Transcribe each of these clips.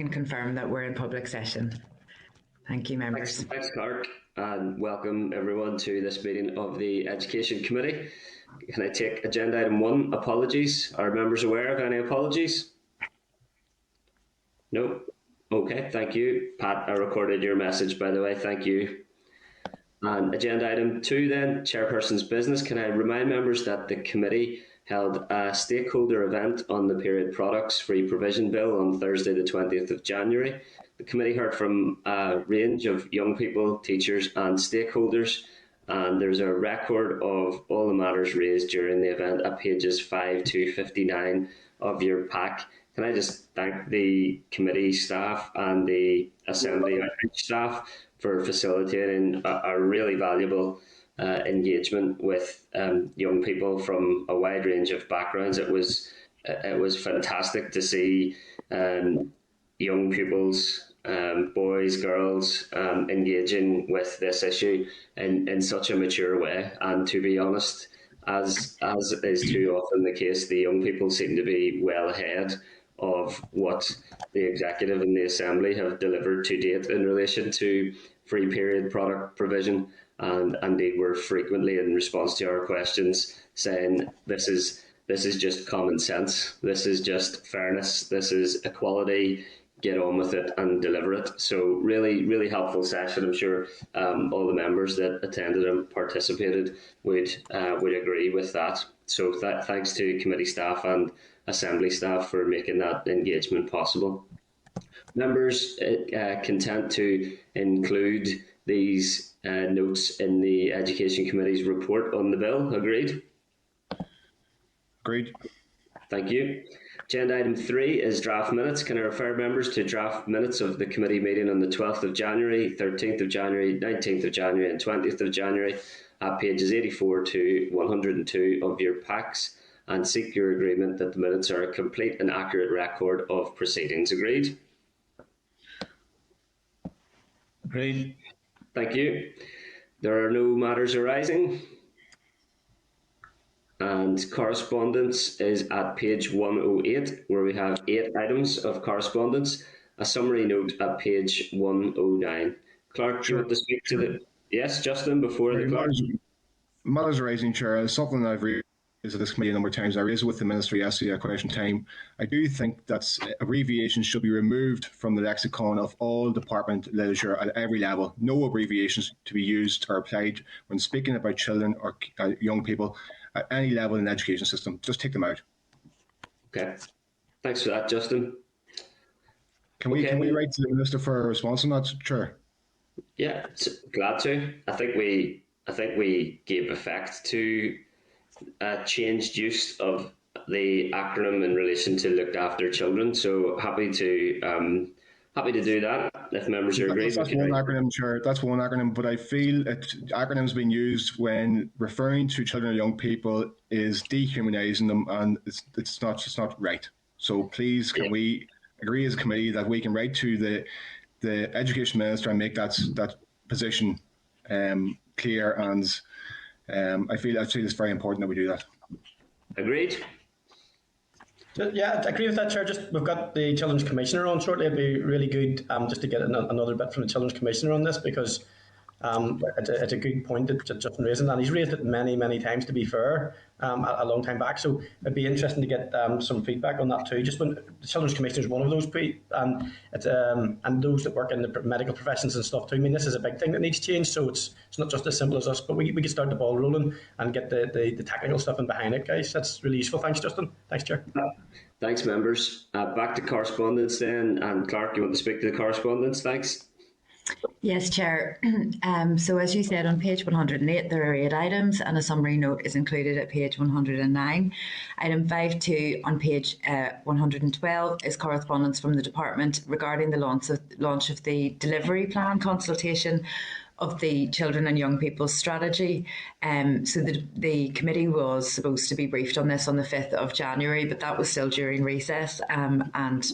can confirm that we're in public session. Thank you, members. Thanks, Clark, and welcome everyone to this meeting of the Education Committee. Can I take agenda item 1, apologies? Are members aware of any apologies? No? Okay, thank you. Pat, I recorded your message, by the way, thank you. And agenda item 2 then, chairperson's business. Can I remind members that the committee held a stakeholder event on the period products free provision bill on Thursday the 20th of January. The committee heard from a range of young people, teachers and stakeholders, and there's a record of all the matters raised during the event at pages 5 to 59 of your pack. Can I just thank the committee staff and the Assembly outreach staff for facilitating a really valuable engagement with young people from a wide range of backgrounds. It was fantastic to see young pupils, boys, girls, engaging with this issue in such a mature way. And to be honest, as is too often the case, the young people seem to be well ahead of what the Executive and the Assembly have delivered to date in relation to free period product provision. And they were frequently, in response to our questions, saying this is just common sense, this is just fairness, this is equality, get on with it and deliver it. So really, really helpful session. I'm sure all the members that attended and participated would agree with that. So thanks to committee staff and Assembly staff for making that engagement possible. Members content to include these notes in the Education Committee's report on the bill. Agreed? Agreed. Thank you. Agenda item 3 is draft minutes. Can I refer members to draft minutes of the committee meeting on the 12th of January, 13th of January, 19th of January and 20th of January at pages 84 to 102 of your packs, and seek your agreement that the minutes are a complete and accurate record of proceedings. Agreed? Agreed. Thank you. There are no matters arising. And correspondence is at page 108, where we have 8 items of correspondence. A summary note at page 109. Clark, do you want to speak to the... Yes, Justin, before the Clark. Matters arising, Chair, is something I've raised at this committee a number of times. I raised it with the Minister yesterday at question time. I do think that abbreviations should be removed from the lexicon of all department literature at every level. No abbreviations to be used or applied when speaking about children or young people at any level in the education system. Just take them out. Okay. Thanks for that, Justin. Can we write to the Minister for a response on that, Chair? Yeah, glad to. I think we gave effect to changed use of the acronym in relation to looked after children. So happy to do that if members are agreed. That's one acronym, Chair. That's one acronym, but I feel acronyms being used when referring to children or young people is dehumanising them, and it's not right. So please, can we agree as a committee that we can write to the Education Minister and make that position clear, and I feel it's very important that we do that. Agreed. Yeah, I agree with that, Chair. We've got the Children's Commissioner on shortly. It'd be really good just to get another bit from the Children's Commissioner on this, because it's a good point that Justin raised, and he's raised it many, many times, to be fair, a long time back. So it'd be interesting to get some feedback on that too. Just when the Children's Commissioner is one of those, and those that work in the medical professions and stuff too. I mean, this is a big thing that needs change, so it's not just as simple as us, but we can start the ball rolling and get the technical stuff in behind it, guys. That's really useful. Thanks, Justin. Thanks, Chair. Thanks, members. Back to correspondence then, and Clark, you want to speak to the correspondence? Thanks. Yes, Chair. So as you said, on page 108, there are 8 items and a summary note is included at page 109. Item 5.2 on page 112 is correspondence from the department regarding the launch of the delivery plan consultation of the Children and Young People's Strategy. So the committee was supposed to be briefed on this on the 5th of January, but that was still during recess, and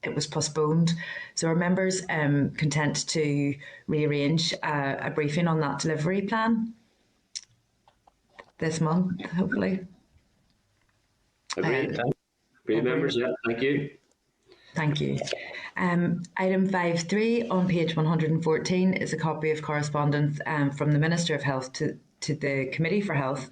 it was postponed. So are members content to rearrange a briefing on that delivery plan this month, hopefully? Agreed. Agreed, members. Yeah, thank you. Thank you. Item 5.3 on page 114 is a copy of correspondence from the Minister of Health to the Committee for Health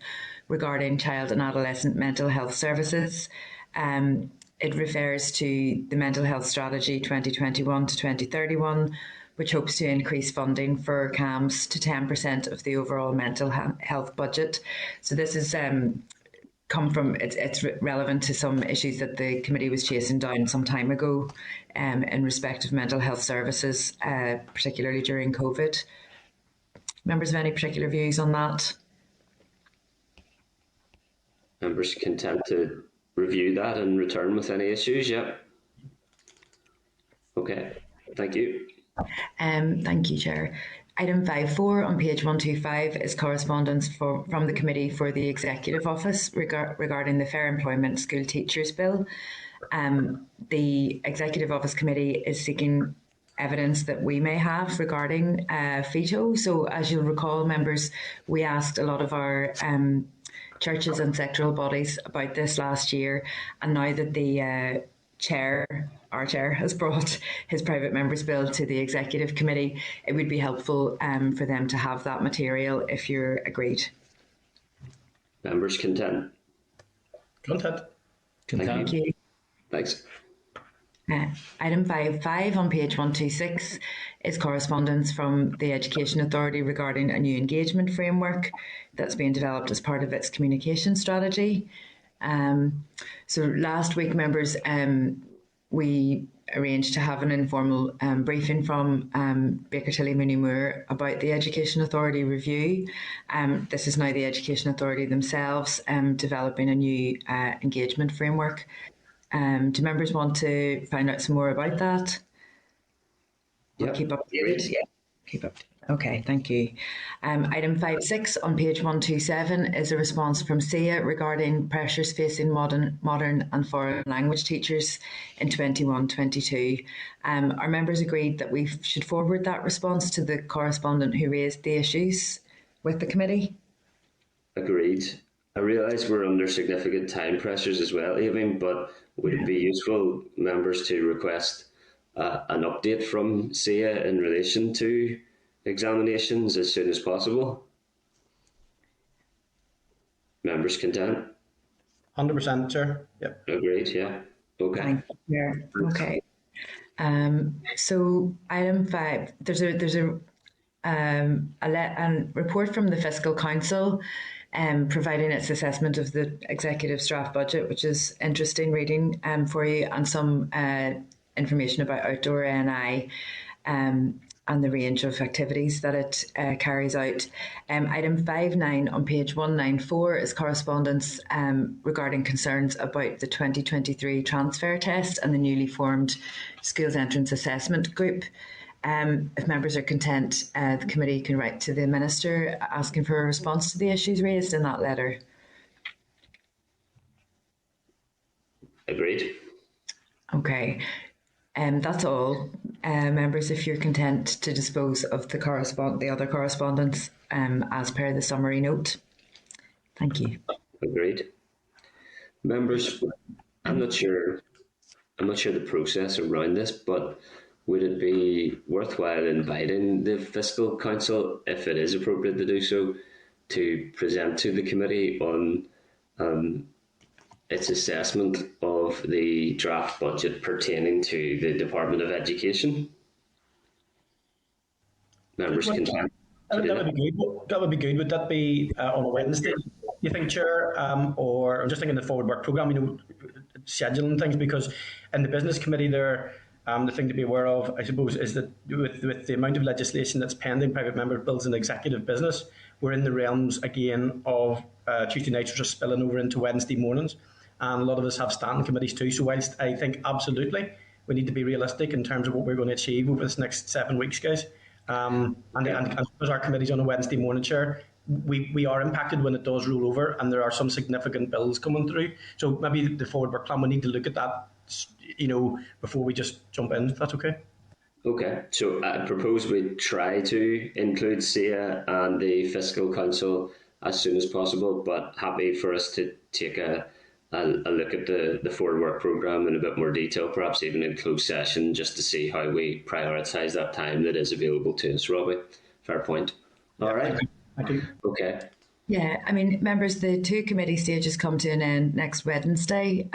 regarding child and adolescent mental health services. It refers to the Mental Health Strategy 2021 to 2031, which hopes to increase funding for CAMHS to 10% of the overall mental health budget. So this is come from, it's relevant to some issues that the committee was chasing down some time ago in respect of mental health services, particularly during COVID. Members have any particular views on that? Members content to review that and return with any issues? Yep. Okay, thank you. Thank you, Chair. Item 5.4 on page 125 is correspondence from the Committee for the Executive Office regarding the Fair Employment School Teachers Bill. The Executive Office Committee is seeking evidence that we may have regarding veto. So as you'll recall, members, we asked a lot of our churches and sectoral bodies about this last year, and now that the our chair has brought his private members bill to the executive committee, it would be helpful for them to have that material if you're agreed. Members content? Content. Thank you. Thanks. Item 5.5 on page 126 is correspondence from the Education Authority regarding a new engagement framework that's being developed as part of its communication strategy. So last week, members, we arranged to have an informal briefing from Baker Tilly Mooney Moore about the Education Authority review. This is now the Education Authority themselves developing a new engagement framework. Do members want to find out some more about that? Yep. Keep up to date? Yeah. Keep up to date. Okay, thank you. Item 5.6 on page 127 is a response from SIA regarding pressures facing modern and foreign language teachers in 21-22. Our members agreed that we should forward that response to the correspondent who raised the issues with the committee. Agreed. I realise we're under significant time pressures as well, Evelyn, but would it be useful, members, to request an update from SIA in relation to examinations as soon as possible? Members content? 100%, Chair. Yep. Agreed, yeah. Okay. Thank you. Okay. So item 5, there's a report from the Fiscal Council providing its assessment of the executive's draft budget, which is interesting reading for you, and some information about outdoor NI and the range of activities that it carries out. Item 5.9 on page 194 is correspondence regarding concerns about the 2023 transfer test and the newly formed Schools Entrance Assessment Group. If members are content, the committee can write to the Minister asking for a response to the issues raised in that letter. Agreed. Okay. That's all. Members, if you're content to dispose of the other correspondence as per the summary note. Thank you. Agreed. Members, I'm not sure the process around this, but would it be worthwhile inviting the Fiscal Council, if it is appropriate to do so, to present to the committee on its assessment of the draft budget pertaining to the Department of Education? Members content. That would be good. That would be good. Would that be on a Wednesday, you think, Chair? Or I'm just thinking the forward work programme, scheduling things, because in the Business Committee there, the thing to be aware of, I suppose, is that with the amount of legislation that's pending, private member bills and executive business, we're in the realms again of Tuesday nights just spilling over into Wednesday mornings. And a lot of us have standing committees too. So whilst I think absolutely we need to be realistic in terms of what we're going to achieve over this next 7 weeks, guys, and because our committee's on a Wednesday morning, Chair, we are impacted when it does roll over, and there are some significant bills coming through. So maybe the forward work plan, we need to look at that, before we just jump in, if that's okay. Okay, so I propose we try to include SIA and the Fiscal Council as soon as possible, but happy for us to take a I'll look at the forward work programme in a bit more detail, perhaps even in closed session, just to see how we prioritise that time that is available to us, Robbie. Fair point. All right. Thank you. Okay. Yeah, I mean, members, the 2 committee stages come to an end next Wednesday.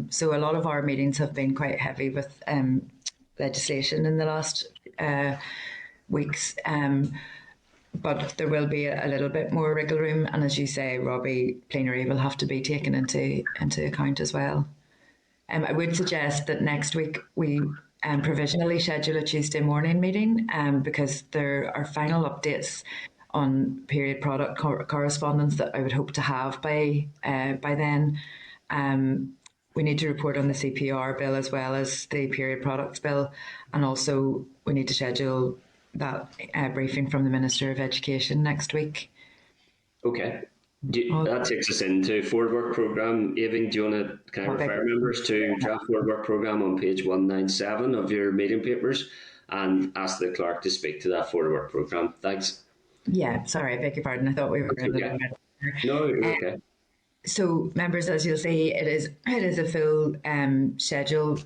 So a lot of our meetings have been quite heavy with legislation in the last weeks. But there will be a little bit more wriggle room, and as you say, Robbie, plenary will have to be taken into account as well. I would suggest that next week we provisionally schedule a Tuesday morning meeting because there are final updates on period product correspondence that I would hope to have by then. We need to report on the CPR bill as well as the period products bill, and also we need to schedule that briefing from the Minister of Education next week. Okay. That takes us into forward work programme. Evan, do you want to kind of refer members to draft forward work programme on page 197 of your meeting papers and ask the clerk to speak to that forward work programme? Thanks. Yeah, sorry, I beg your pardon. I thought we were in the middle. No, you're okay. So, members, as you'll see, it is a full schedule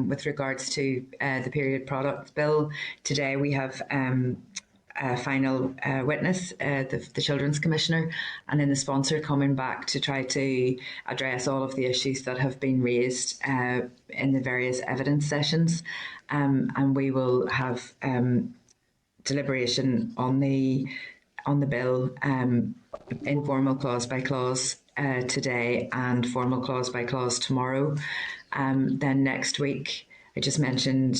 with regards to the period products bill. Today we have a final witness, the Children's Commissioner, and then the sponsor coming back to try to address all of the issues that have been raised in the various evidence sessions. And we will have deliberation on the bill, informal clause by clause today and formal clause by clause tomorrow. Then next week, I just mentioned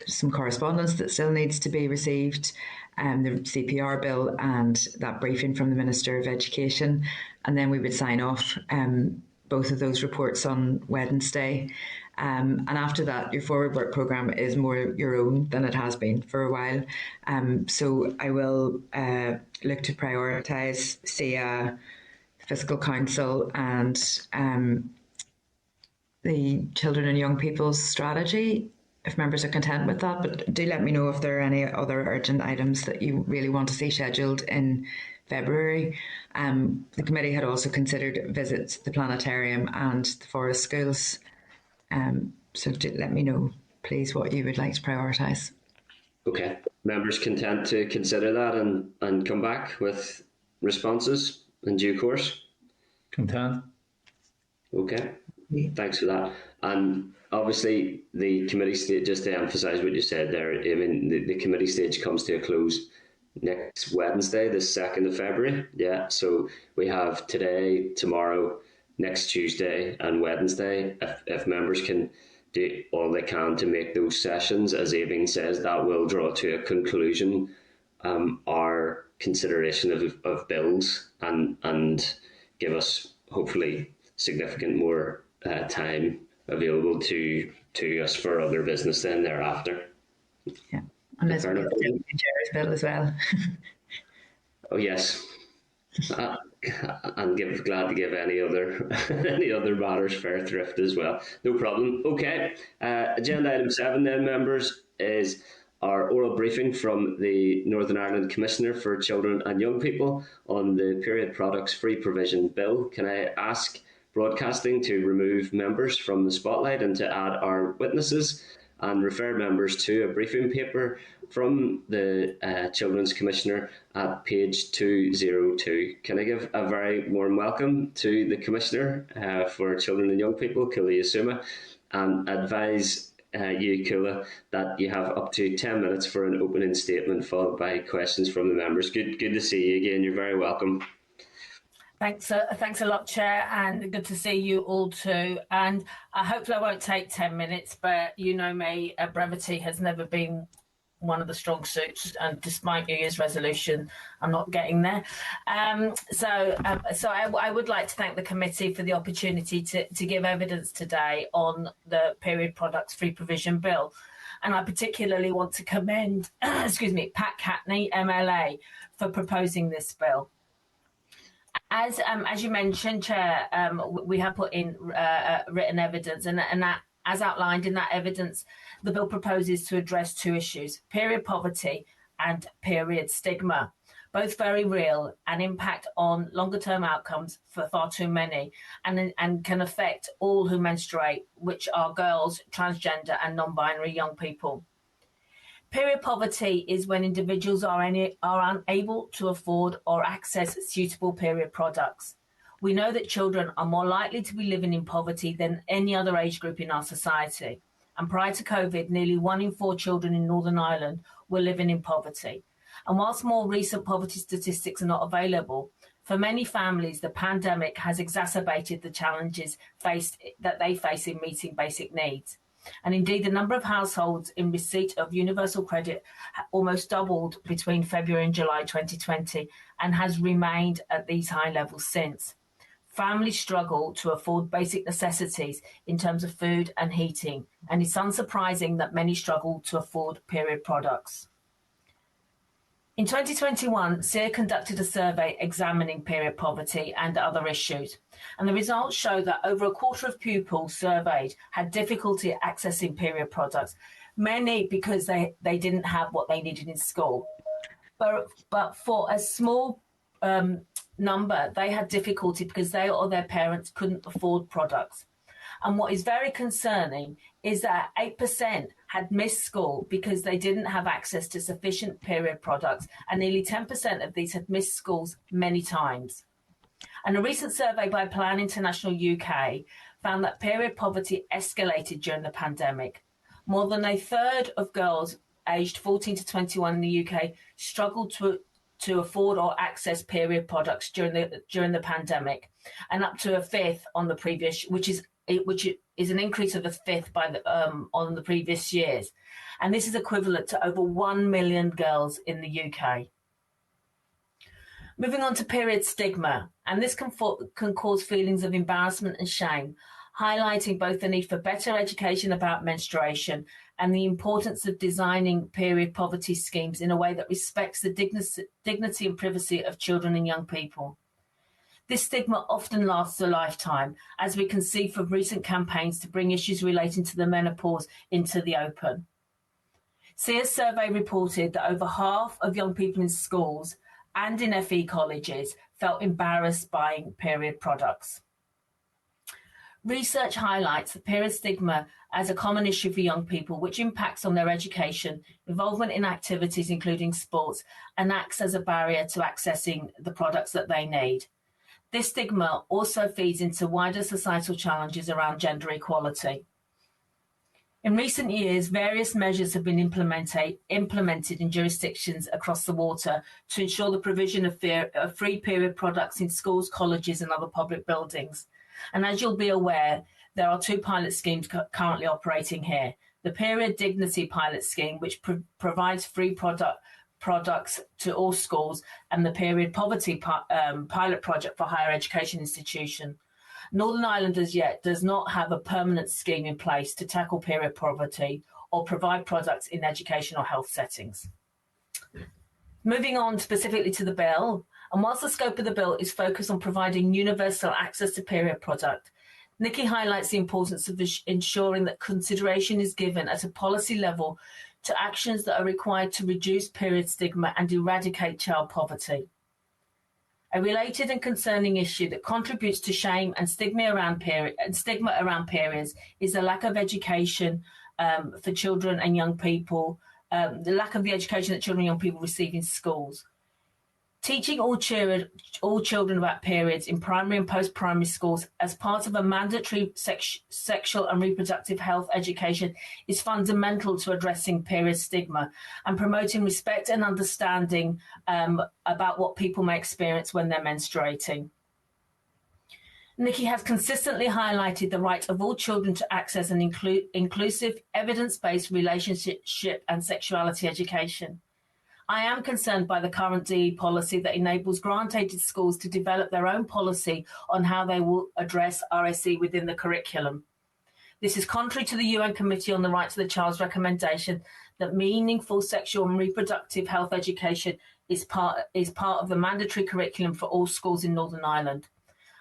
some correspondence that still needs to be received, the CPR bill and that briefing from the Minister of Education. And then we would sign off both of those reports on Wednesday. And after that, your forward work programme is more your own than it has been for a while. So I will look to prioritise SIA, Fiscal Council and the Children and Young People's Strategy, if members are content with that. But do let me know if there are any other urgent items that you really want to see scheduled in February. The committee had also considered visits to the planetarium and the forest schools. So do let me know, please, what you would like to prioritise. Okay. Members content to consider that and come back with responses in due course? Content. Okay. Thanks for that. And obviously the committee stage, just to emphasise what you said there, I mean, the committee stage comes to a close next Wednesday, the 2nd of February. Yeah, so we have today, tomorrow, next Tuesday and Wednesday. If members can do all they can to make those sessions, as Aoibhinn says, that will draw to a conclusion our consideration of bills and give us hopefully significant more time available to us for other business then thereafter. Yeah, and there's the chair's bill as well. Oh yes, and glad to give any other matters fair thrift as well. No problem. Okay, agenda item 7 then, members, is our oral briefing from the Northern Ireland Commissioner for Children and Young People on the Period Products Free Provision Bill. Can I ask Broadcasting to remove members from the spotlight and to add our witnesses, and refer members to a briefing paper from the Children's Commissioner at page 202. Can I give a very warm welcome to the Commissioner for Children and Young People, Kula Yasuma, and advise you, Kula, that you have up to 10 minutes for an opening statement followed by questions from the members. Good to see you again. You're very welcome. Thanks a lot, Chair, and good to see you all too. And hopefully I won't take 10 minutes, but you know me, brevity has never been one of the strong suits, and despite New Year's resolution, I'm not getting there. So I would like to thank the committee for the opportunity to give evidence today on the Period Products Free Provision Bill. And I particularly want to commend, Pat Catney, MLA, for proposing this bill. As you mentioned, Chair, we have put in written evidence, and that, as outlined in that evidence, the bill proposes to address 2 issues: period poverty and period stigma. both very real and impact on longer term outcomes for far too many, and can affect all who menstruate, which are girls, transgender and non-binary young people. Period poverty is when individuals are unable to afford or access suitable period products. We know that children are more likely to be living in poverty than any other age group in our society. And prior to COVID, nearly 1 in 4 children in Northern Ireland were living in poverty. And whilst more recent poverty statistics are not available, for many families, the pandemic has exacerbated the challenges that they face in meeting basic needs. And indeed, the number of households in receipt of universal credit almost doubled between February and July 2020 and has remained at these high levels since. Families struggle to afford basic necessities in terms of food and heating, and it's unsurprising that many struggle to afford period products. In 2021, SEER conducted a survey examining period poverty and other issues, and the results show that over a quarter of pupils surveyed had difficulty accessing period products, many because they didn't have what they needed in school. But for a small number, they had difficulty because they or their parents couldn't afford products. And what is very concerning is that 8% had missed school because they didn't have access to sufficient period products, and nearly 10% of these had missed schools many times. And a recent survey by Plan International UK found that period poverty escalated during the pandemic. More than a third of girls aged 14 to 21 in the UK struggled to afford or access period products during the pandemic, and up to a fifth on the previous, which is an increase of a fifth on the previous years, and this is equivalent to over 1 million girls in the UK. Moving on to period stigma, and this can cause feelings of embarrassment and shame, highlighting both the need for better education about menstruation and the importance of designing period poverty schemes in a way that respects the dignity and privacy of children and young people. This stigma often lasts a lifetime, as we can see from recent campaigns to bring issues relating to the menopause into the open. SEER's survey reported that over half of young people in schools and in FE colleges felt embarrassed buying period products. Research highlights the period stigma as a common issue for young people, which impacts on their education, involvement in activities including sports, and acts as a barrier to accessing the products that they need. This stigma also feeds into wider societal challenges around gender equality. In recent years, various measures have been implemented in jurisdictions across the water to ensure the provision of free period products in schools, colleges and other public buildings. And as you'll be aware, there are 2 pilot schemes currently operating here. The Period Dignity Pilot Scheme, which provides free products to all schools, and the Period Poverty Pilot Project for higher education institution. Northern Ireland as yet does not have a permanent scheme in place to tackle period poverty or provide products in education or health settings. Moving on specifically to the bill, and whilst the scope of the bill is focused on providing universal access to period product, NICCY highlights the importance of ensuring that consideration is given at a policy level to actions that are required to reduce period stigma and eradicate child poverty. A related and concerning issue that contributes to shame and stigma around periods is the lack of education for children and young people, the lack of the education that children and young people receive in schools. Teaching all children about periods in primary and post-primary schools as part of a mandatory sexual and reproductive health education is fundamental to addressing period stigma and promoting respect and understanding about what people may experience when they're menstruating. NICCY has consistently highlighted the right of all children to access an inclusive, evidence-based relationship and sexuality education. I am concerned by the current DE policy that enables grant-aided schools to develop their own policy on how they will address RSE within the curriculum. This is contrary to the UN Committee on the Rights of the Child's recommendation that meaningful sexual and reproductive health education is part of the mandatory curriculum for all schools in Northern Ireland.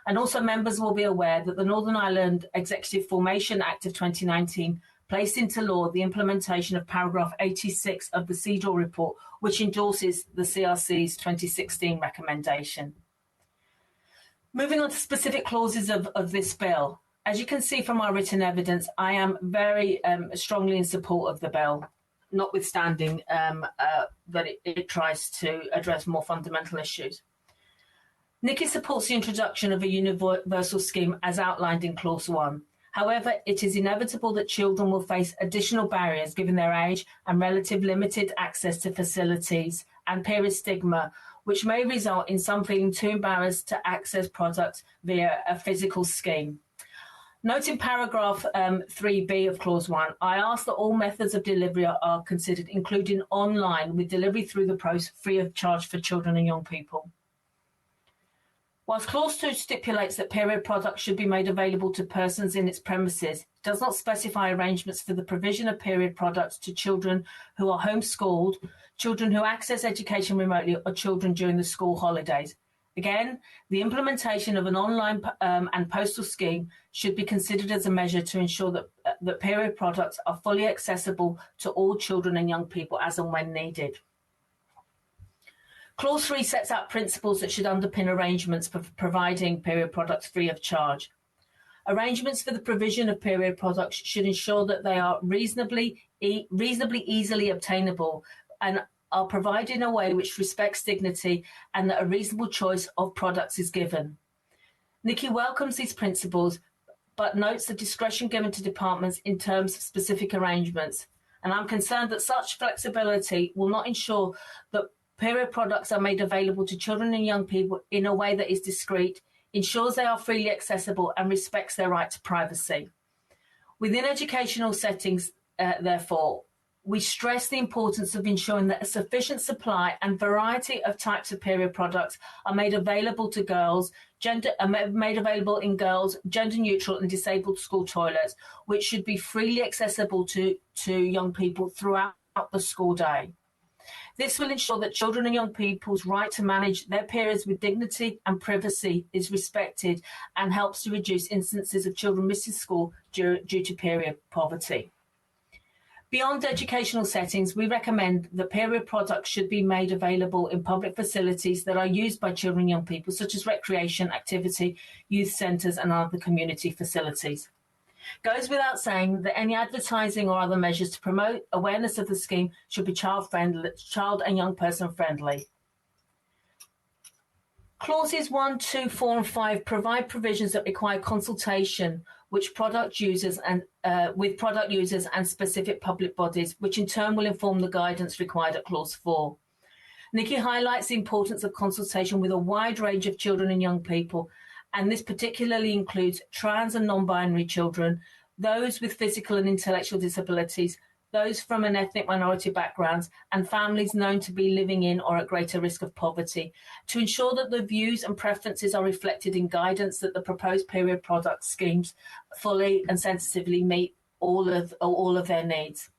And also members will be aware that the Northern Ireland Executive Formation Act of 2019 placed into law the implementation of paragraph 86 of the CEDAW report, which endorses the CRC's 2016 recommendation. Moving on to specific clauses of this bill. As you can see from our written evidence, I am very strongly in support of the bill, notwithstanding that it tries to address more fundamental issues. NICCY supports the introduction of a universal scheme as outlined in Clause 1. However, it is inevitable that children will face additional barriers given their age and relative limited access to facilities and period stigma, which may result in some feeling too embarrassed to access products via a physical scheme. Note in paragraph 3b of clause 1, I ask that all methods of delivery are considered, including online, with delivery through the post free of charge for children and young people. Whilst clause 2 stipulates that period products should be made available to persons in its premises, it does not specify arrangements for the provision of period products to children who are homeschooled, children who access education remotely, or children during the school holidays. Again, the implementation of an online and postal scheme should be considered as a measure to ensure that period products are fully accessible to all children and young people as and when needed. Clause 3 sets out principles that should underpin arrangements for providing period products free of charge. Arrangements for the provision of period products should ensure that they are reasonably easily obtainable and are provided in a way which respects dignity and that a reasonable choice of products is given. NICCY welcomes these principles but notes the discretion given to departments in terms of specific arrangements. And I'm concerned that such flexibility will not ensure that period products are made available to children and young people in a way that is discreet, ensures they are freely accessible and respects their right to privacy. Within educational settings, therefore, we stress the importance of ensuring that a sufficient supply and variety of types of period products are made available to girls, made available in girls, gender-neutral and disabled school toilets, which should be freely accessible to young people throughout the school day. This will ensure that children and young people's right to manage their periods with dignity and privacy is respected and helps to reduce instances of children missing school due to period poverty. Beyond educational settings, we recommend that period products should be made available in public facilities that are used by children and young people, such as recreation, activity, youth centres and other community facilities. Goes without saying that any advertising or other measures to promote awareness of the scheme should be child and young person friendly. Clauses 1, 2, 4 and 5 provide provisions that require consultation with product users and specific public bodies, which in turn will inform the guidance required at Clause 4. NICCY highlights the importance of consultation with a wide range of children and young people, and this particularly includes trans and non-binary children, those with physical and intellectual disabilities, those from an ethnic minority backgrounds, and families known to be living in or at greater risk of poverty, to ensure that the views and preferences are reflected in guidance that the proposed period product schemes fully and sensitively meet all of their needs.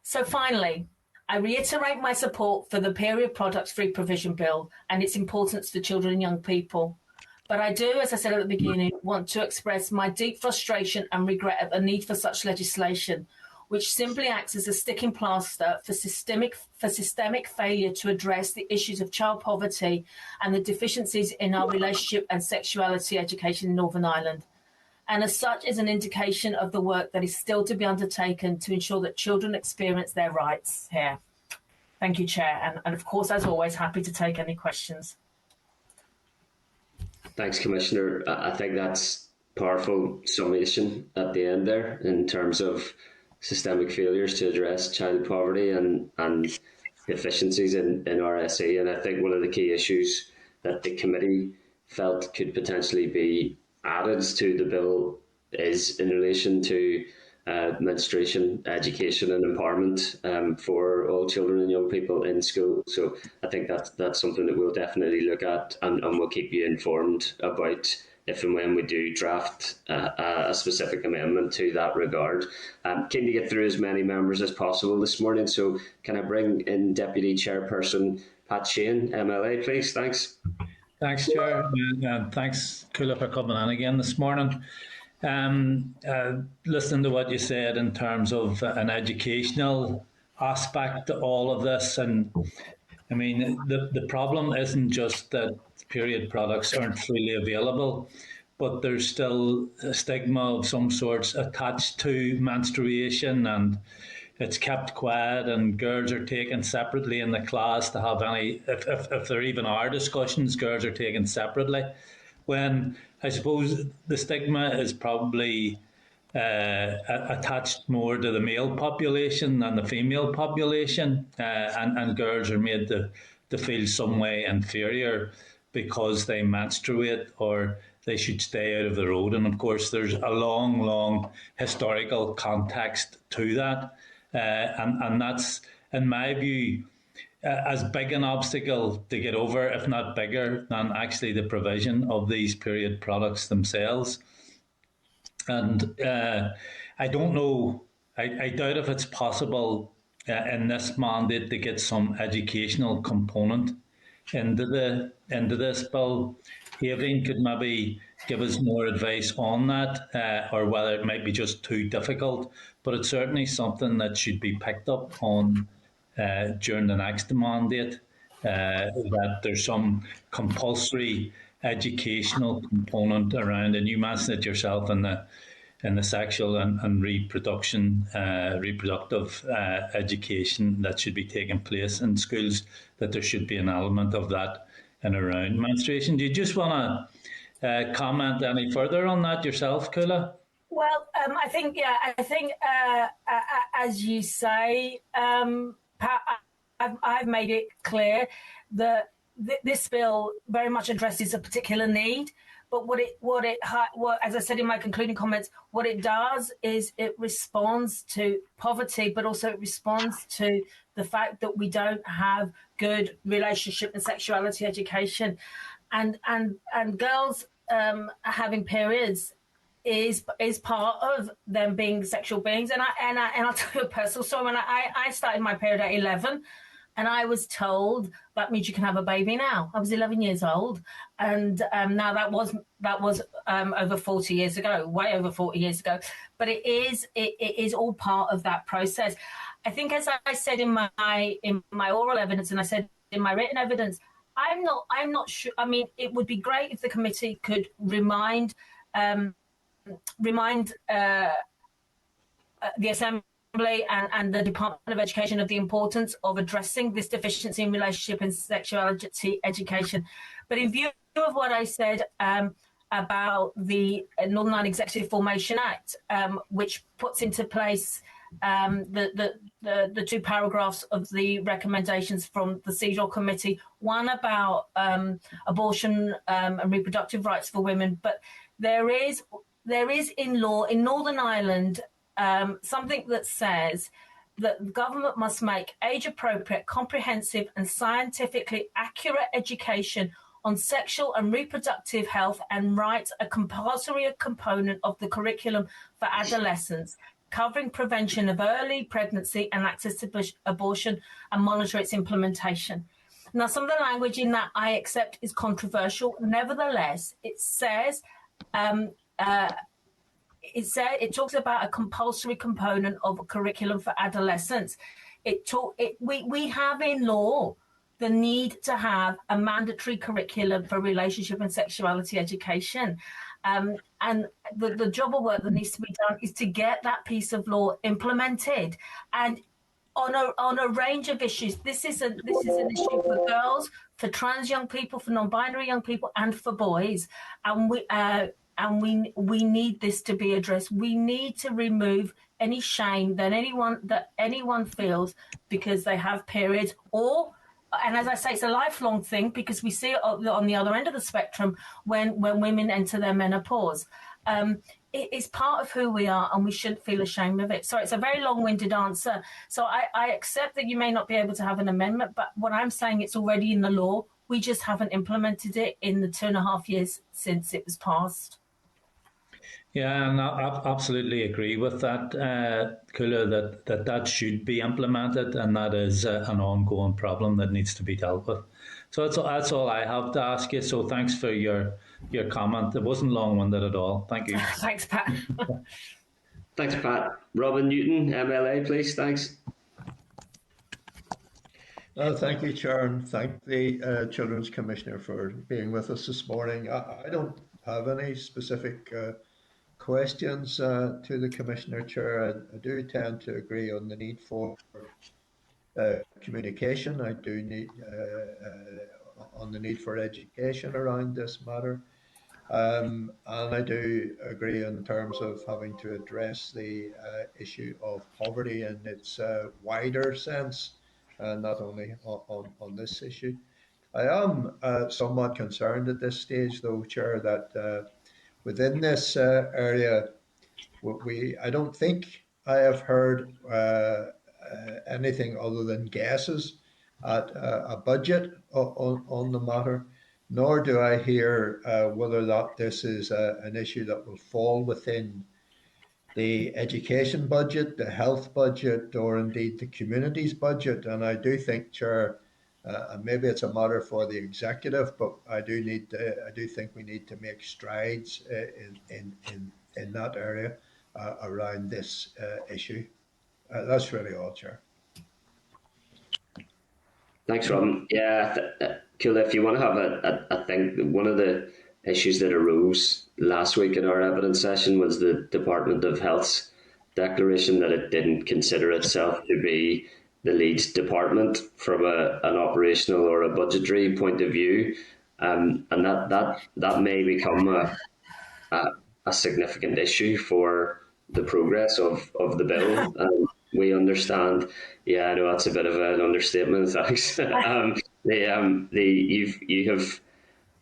So finally, I reiterate my support for the Period Products Free Provision Bill and its importance to children and young people. But I do, as I said at the beginning, want to express my deep frustration and regret at the need for such legislation, which simply acts as a sticking plaster for systemic failure to address the issues of child poverty and the deficiencies in our relationship and sexuality education in Northern Ireland. And as such is an indication of the work that is still to be undertaken to ensure that children experience their rights here. Thank you, Chair. And of course, as always, happy to take any questions. Thanks, Commissioner. I think that's powerful summation at the end there in terms of systemic failures to address child poverty and deficiencies in RSE. And I think one of the key issues that the committee felt could potentially be added to the bill is in relation to menstruation, education and empowerment for all children and young people in school. So I think that's something that we'll definitely look at and we'll keep you informed about if and when we do draft a specific amendment to that regard. Keen to get through as many members as possible this morning, so can I bring in Deputy Chairperson Pat Shane, MLA, please? Thanks. Thanks, Chair, and thanks, Coola, for coming on again this morning. Listening to what you said in terms of an educational aspect to all of this, and I mean, the problem isn't just that period products aren't freely available, but there's still a stigma of some sorts attached to menstruation, and it's kept quiet, and girls are taken separately in the class to have any, if there even are discussions, girls are taken separately. When I suppose the stigma is probably attached more to the male population than the female population, and girls are made to feel some way inferior because they menstruate or they should stay out of the road. And of course, there's a long, long historical context to that. And that's, in my view, as big an obstacle to get over, if not bigger, than actually the provision of these period products themselves. And I don't know, I doubt if it's possible in this mandate to get some educational component into this bill. Having could maybe give us more advice on that, or whether it might be just too difficult. But it's certainly something that should be picked up on during the next mandate, that there's some compulsory educational component around, and you mentioned it yourself in the sexual and reproductive education that should be taking place in schools, that there should be an element of that in around menstruation. Do you just want to comment any further on that yourself, Kula? Well, I think, as you say, Pat, I've made it clear that this bill very much addresses a particular need. But what as I said in my concluding comments, what it does is it responds to poverty, but also it responds to the fact that we don't have good relationship and sexuality education, and girls having periods is part of them being sexual beings. And I'll tell you a personal story. When I started my period at 11, and I was told that means you can have a baby now. I was 11 years old, and now that was over 40 years ago, way over 40 years ago. But it is all part of that process. I think, as I said in my oral evidence, and I said in my written evidence, I'm not sure. I mean, it would be great if the committee could remind the Assembly and the Department of Education of the importance of addressing this deficiency in relationship and sexuality education. But in view of what I said about the Northern Ireland Executive Formation Act, which puts into place the two paragraphs of the recommendations from the CEDAW committee, one about abortion and reproductive rights for women, but there is in law in Northern Ireland something that says that the government must make age-appropriate, comprehensive and scientifically accurate education on sexual and reproductive health and rights a compulsory component of the curriculum for adolescents, covering prevention of early pregnancy and access to abortion, and monitor its implementation. Now, some of the language in that I accept is controversial. Nevertheless, it says it talks about a compulsory component of a curriculum for adolescents. We have in law the need to have a mandatory curriculum for relationship and sexuality education. And the job of work that needs to be done is to get that piece of law implemented. And on a range of issues, this is an issue for girls, for trans young people, for non-binary young people, and for boys. And we need this to be addressed. We need to remove any shame that anyone feels because they have periods, and as I say, it's a lifelong thing, because we see it on the other end of the spectrum when women enter their menopause. It is part of who we are, and we shouldn't feel ashamed of it. So it's a very long-winded answer. So I accept that you may not be able to have an amendment, but what I'm saying, it's already in the law. We just haven't implemented it in the 2.5 years since it was passed. Yeah, and I absolutely agree with that, Kula, that should be implemented, and that is an ongoing problem that needs to be dealt with. So that's all I have to ask you. So thanks for your comment. It wasn't long-winded at all. Thank you. Thanks, Pat. Thanks, Pat. Robin Newton, MLA, please. Thanks. Thank you, Chair, and thank the Children's Commissioner for being with us this morning. I don't have any specific questions to the Commissioner, Chair. I do tend to agree on the need for communication. I do need on the need for education around this matter. And I do agree in terms of having to address the issue of poverty in its wider sense, not only on this issue. I am somewhat concerned at this stage, though, Chair, that within this area, I don't think I have heard anything other than guesses at a budget on the matter, nor do I hear whether that this is an issue that will fall within the education budget, the health budget, or indeed the communities budget. And I do think, Chair, and maybe it's a matter for the executive, but I do think we need to make strides in that area around this issue. That's really all, Chair. Thanks, Robin. Yeah, cool. If you want to have I think one of the issues that arose last week in our evidence session was the Department of Health's declaration that it didn't consider itself to be the lead department from an operational or a budgetary point of view, and that may become a significant issue for the progress of the bill. We understand. Yeah, I know that's a bit of an understatement. Thanks. You have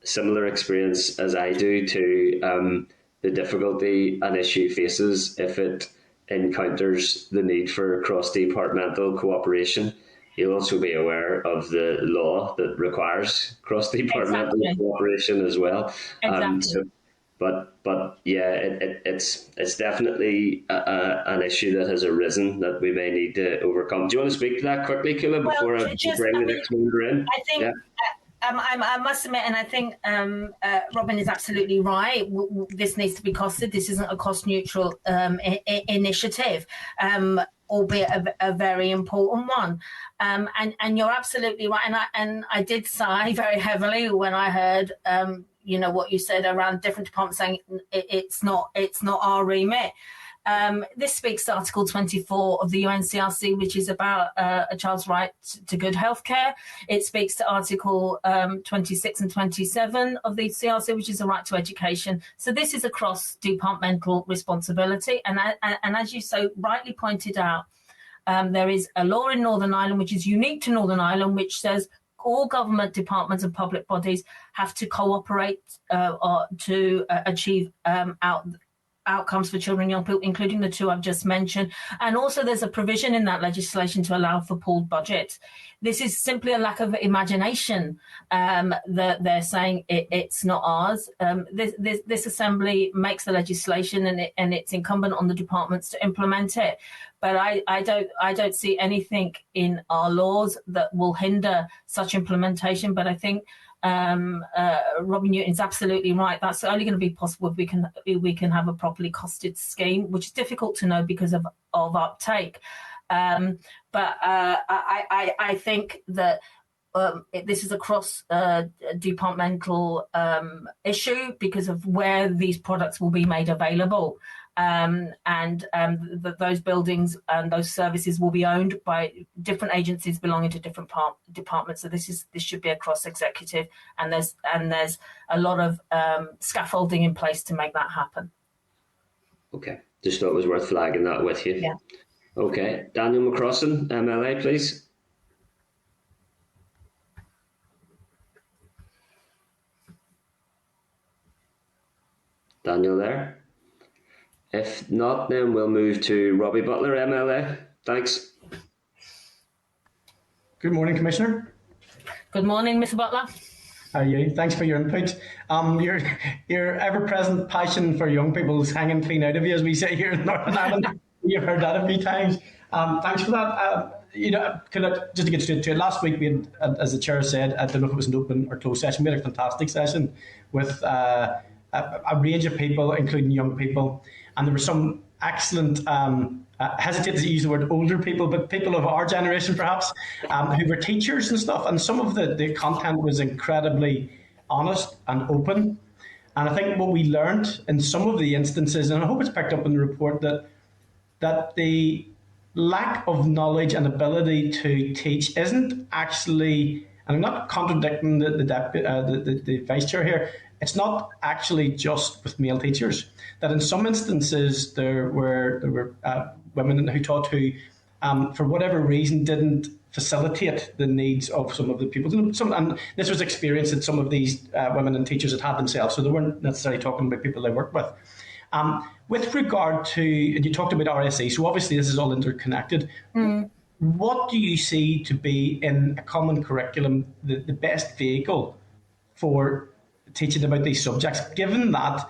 similar experience as I do to the difficulty an issue faces if it encounters the need for cross-departmental cooperation. You'll also be aware of the law that requires cross-departmental cooperation as well. Exactly. But yeah, it's definitely an issue that has arisen that we may need to overcome. Do you want to speak to that quickly, Kula, before I bring the next member in? I think I must admit, and I think Robin is absolutely right. This needs to be costed. This isn't a cost-neutral initiative, albeit a very important one. And you're absolutely right. And I did sigh very heavily when I heard what you said around different departments saying it's not our remit. This speaks to Article 24 of the UNCRC, which is about a child's right to good healthcare. It speaks to Article 26 and 27 of the CRC, which is a right to education. So this is a cross-departmental responsibility. And as you so rightly pointed out, there is a law in Northern Ireland, which is unique to Northern Ireland, which says all government departments and public bodies have to cooperate to achieve outcomes for children and young people, including the two I've just mentioned. And also there's a provision in that legislation to allow for pooled budgets. This is simply a lack of imagination that they're saying it's not ours. This assembly makes the legislation and it's incumbent on the departments to implement it. But I don't see anything in our laws that will hinder such implementation. But I think Robin Newton's absolutely right. That's only going to be possible if we can have a properly costed scheme, which is difficult to know because of uptake. But I think that this is a cross-departmental issue because of where these products will be made available. Those buildings and those services will be owned by different agencies belonging to different departments. So this should be a cross-executive, and there's a lot of scaffolding in place to make that happen. Okay, just thought it was worth flagging that with you. Yeah. Okay, Daniel McCrossan, MLA, please. Daniel there? If not, then we'll move to Robbie Butler, MLA. Thanks. Good morning, Commissioner. Good morning, Mr. Butler. How are you? Thanks for your input. Your ever-present passion for young people is hanging clean out of you, as we say here in Northern Ireland. You've heard that a few times. Thanks for that. Just to get straight to it, last week we had, as the chair said, I don't know if it was an open or closed session, we had a fantastic session with a range of people, including young people, and there were some excellent, hesitate to use the word older people, but people of our generation perhaps, who were teachers and stuff, and some of the content was incredibly honest and open. And I think what we learned in some of the instances, and I hope it's picked up in the report, that the lack of knowledge and ability to teach isn't actually, and I'm not contradicting the vice chair here, it's not actually just with male teachers. That in some instances there were women who taught who, for whatever reason, didn't facilitate the needs of some of the people. And this was experienced that some of these women and teachers had themselves, so they weren't necessarily talking about people they worked with. With regard to, and you talked about RSE, so obviously this is all interconnected. What do you see to be in a common curriculum the best vehicle for teaching about these subjects, given that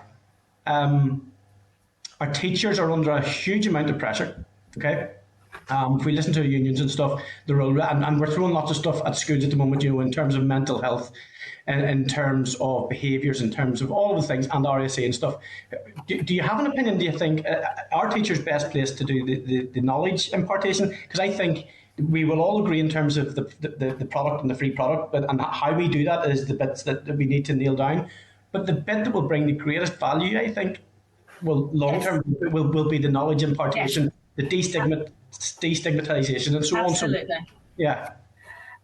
our teachers are under a huge amount of pressure, okay? If we listen to unions and stuff, and we're throwing lots of stuff at schools at the moment, in terms of mental health, and in terms of behaviours, in terms of all of the things, and RSA and stuff. Do you have an opinion? Do you think are teachers best placed to do the knowledge impartation? Because I think we will all agree in terms of the product and the free product, and how we do that is the bits that we need to nail down. But the bit that will bring the greatest value, I think, will long term will be the knowledge impartation, the destigmatization, and so on. Absolutely. Yeah.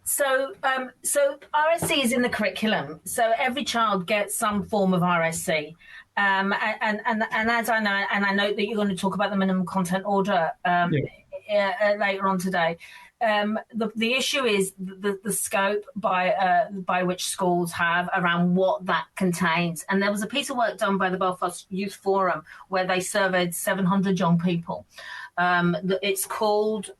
So RSC is in the curriculum. So every child gets some form of RSC. And as I know, and I know that you're going to talk about the minimum content order later on today. The issue is the scope by which schools have around what that contains. And there was a piece of work done by the Belfast Youth Forum where they surveyed 700 young people. It's called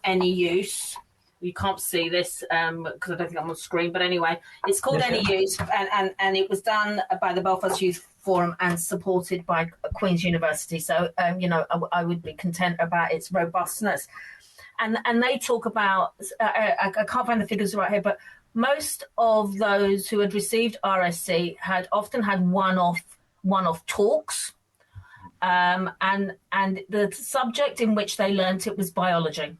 Any Use. You can't see this because I don't think I'm on screen, but anyway, it's called Any Use, and it was done by the Belfast Youth Forum and supported by Queen's University. So, I would be content about its robustness. And they talk about, I can't find the figures right here, but most of those who had received RSC had often had one-off talks, and the subject in which they learnt it was biology.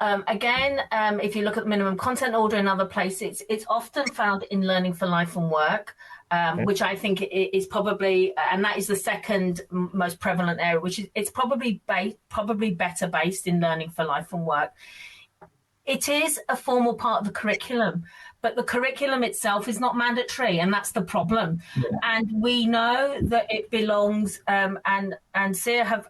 If you look at the minimum content order in other places, it's often found in learning for life and work, which I think is probably, and that is the second most prevalent area, which is it's probably better based in learning for life and work. It is a formal part of the curriculum, but the curriculum itself is not mandatory, and that's the problem. Yeah. And we know that it belongs, and SEER have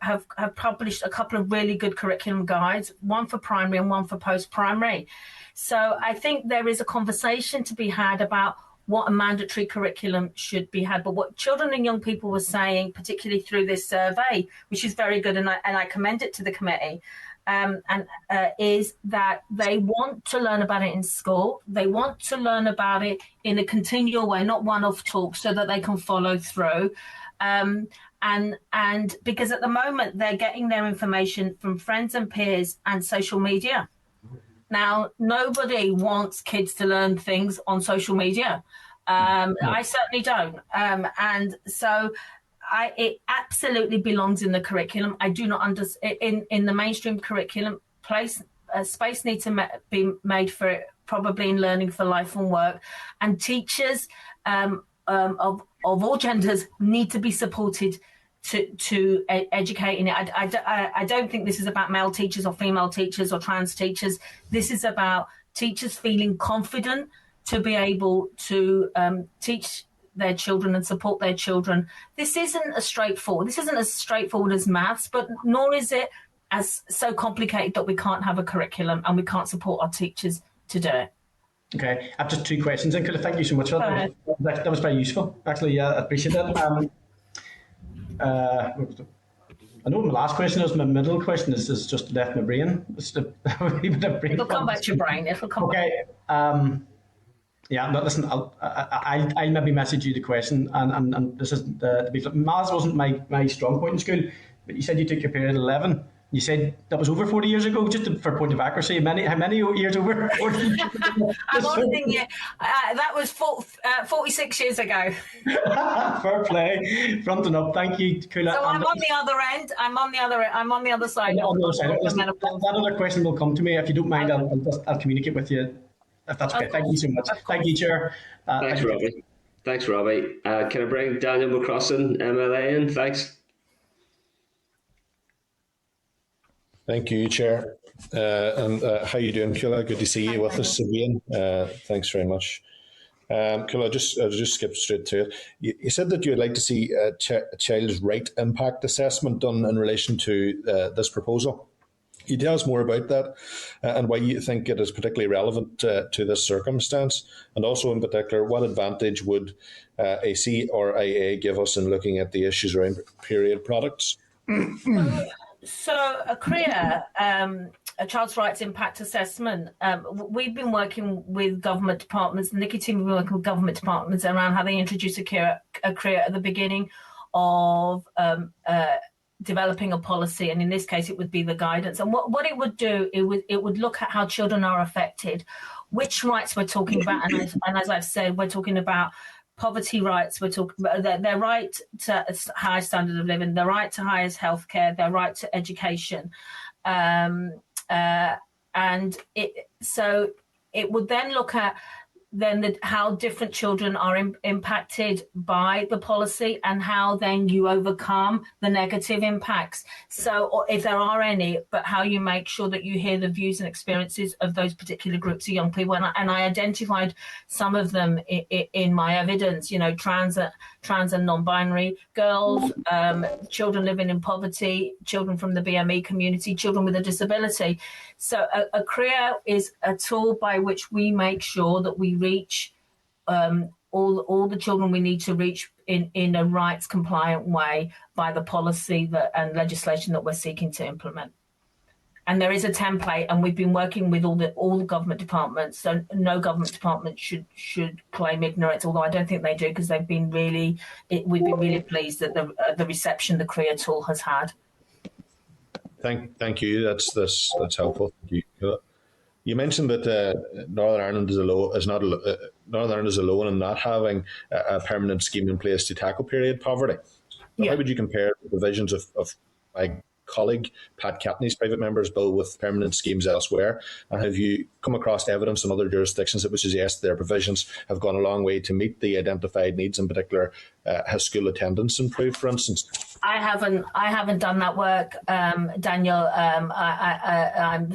published a couple of really good curriculum guides, one for primary and one for post-primary. So I think there is a conversation to be had about what a mandatory curriculum should be had. But what children and young people were saying, particularly through this survey, which is very good, and I commend it to the committee, is that they want to learn about it in school. They want to learn about it in a continual way, not one-off talk, so that they can follow through. And because at the moment they're getting their information from friends and peers and social media. Now, nobody wants kids to learn things on social media. I certainly don't. And so it absolutely belongs in the curriculum. I do not understand in the mainstream curriculum. Space needs to be made for it, probably in learning for life and work. And teachers of all genders need to be supported to educate in it. I don't think this is about male teachers or female teachers or trans teachers. This is about teachers feeling confident to be able to teach their children and support their children. This isn't as straightforward as maths, but nor is it as so complicated that we can't have a curriculum and we can't support our teachers to do it. Okay, I have just two questions. And thank you so much for that. That was very useful. Actually, I appreciate that. I know my last question is my middle question is just left my brain. It'll come back to your brain. It'll come back. Okay. Listen, I'll maybe message you the question, and this is maths wasn't my strong point in school, but you said you took your period 11. You said that was over 40 years ago, just for point of accuracy. How many years over 40? I'm auditing you. That was 46 years ago. Fair play. Fronting up. Thank you, Kula. So I'm on the other end. I'm on the other side. On the other side. Listen, that other question will come to me. If you don't mind, I'll communicate with you, if that's okay. Thank you so much. Thank you, Chair. Thanks, Robbie. Thanks, Robbie. Can I bring Daniel McCrossan, MLA, in? Thanks. Thank you, Chair. And how you doing, Kula? Good to see you with us again. Thanks very much. Kula, I'll just skip straight to it. You said that you would like to see a child's right impact assessment done in relation to this proposal. Can you tell us more about that and why you think it is particularly relevant to this circumstance? And also in particular, what advantage would AC or IA give us in looking at the issues around period products? So, a CREA, a Child's Rights Impact Assessment, we've been working with government departments, the NICCY team have been working with government departments around how they introduce a CREA at the beginning of developing a policy, and in this case it would be the guidance. And what it would do, it would look at how children are affected, which rights we're talking about, and as I've said, we're talking about poverty rights, we're talking about their right to a high standard of living, their right to highest healthcare, their right to education. And it would then look at how different children are impacted by the policy and how then you overcome the negative impacts. So if there are any, but how you make sure that you hear the views and experiences of those particular groups of young people. And I identified some of them in my evidence, trans and non-binary girls, children living in poverty, children from the BME community, children with a disability. So a CREA is a tool by which we make sure that we reach all the children we need to reach in a rights compliant way by the policy and legislation that we're seeking to implement. And there is a template, and we've been working with all the government departments. So no government department should claim ignorance, although I don't think they do, because we've been really pleased that the reception the CREA tool has had. Thank you. That's helpful. Thank you. You mentioned that Northern Ireland is alone in not having a permanent scheme in place to tackle period poverty. Yeah. How would you compare the provisions of my colleague Pat Catney's private members' bill with permanent schemes elsewhere? And have you come across evidence in other jurisdictions that would suggest their provisions have gone a long way to meet the identified needs? In particular, has school attendance improved, for instance? I haven't done that work, Daniel. I'm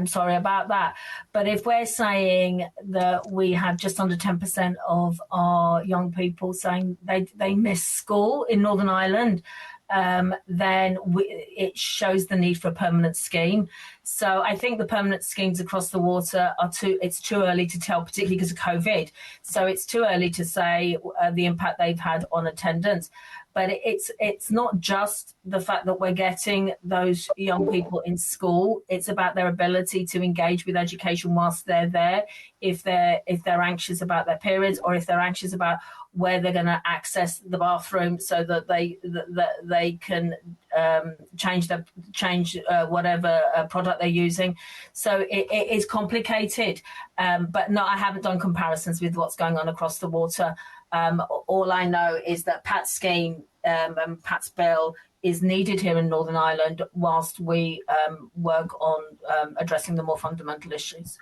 sorry about that. But if we're saying that we have just under 10% of our young people saying they miss school in Northern Ireland, then it shows the need for a permanent scheme. So I think the permanent schemes across the water it's too early to tell, particularly because of COVID. So it's too early to say the impact they've had on attendance. But it's not just the fact that we're getting those young people in school. It's about their ability to engage with education whilst they're there. If they're anxious about their periods, or if they're anxious about where they're going to access the bathroom, so that they can change whatever product they're using. So it is complicated. But no, I haven't done comparisons with what's going on across the water. All I know is that Pat's scheme and Pat's bill is needed here in Northern Ireland whilst we work on addressing the more fundamental issues.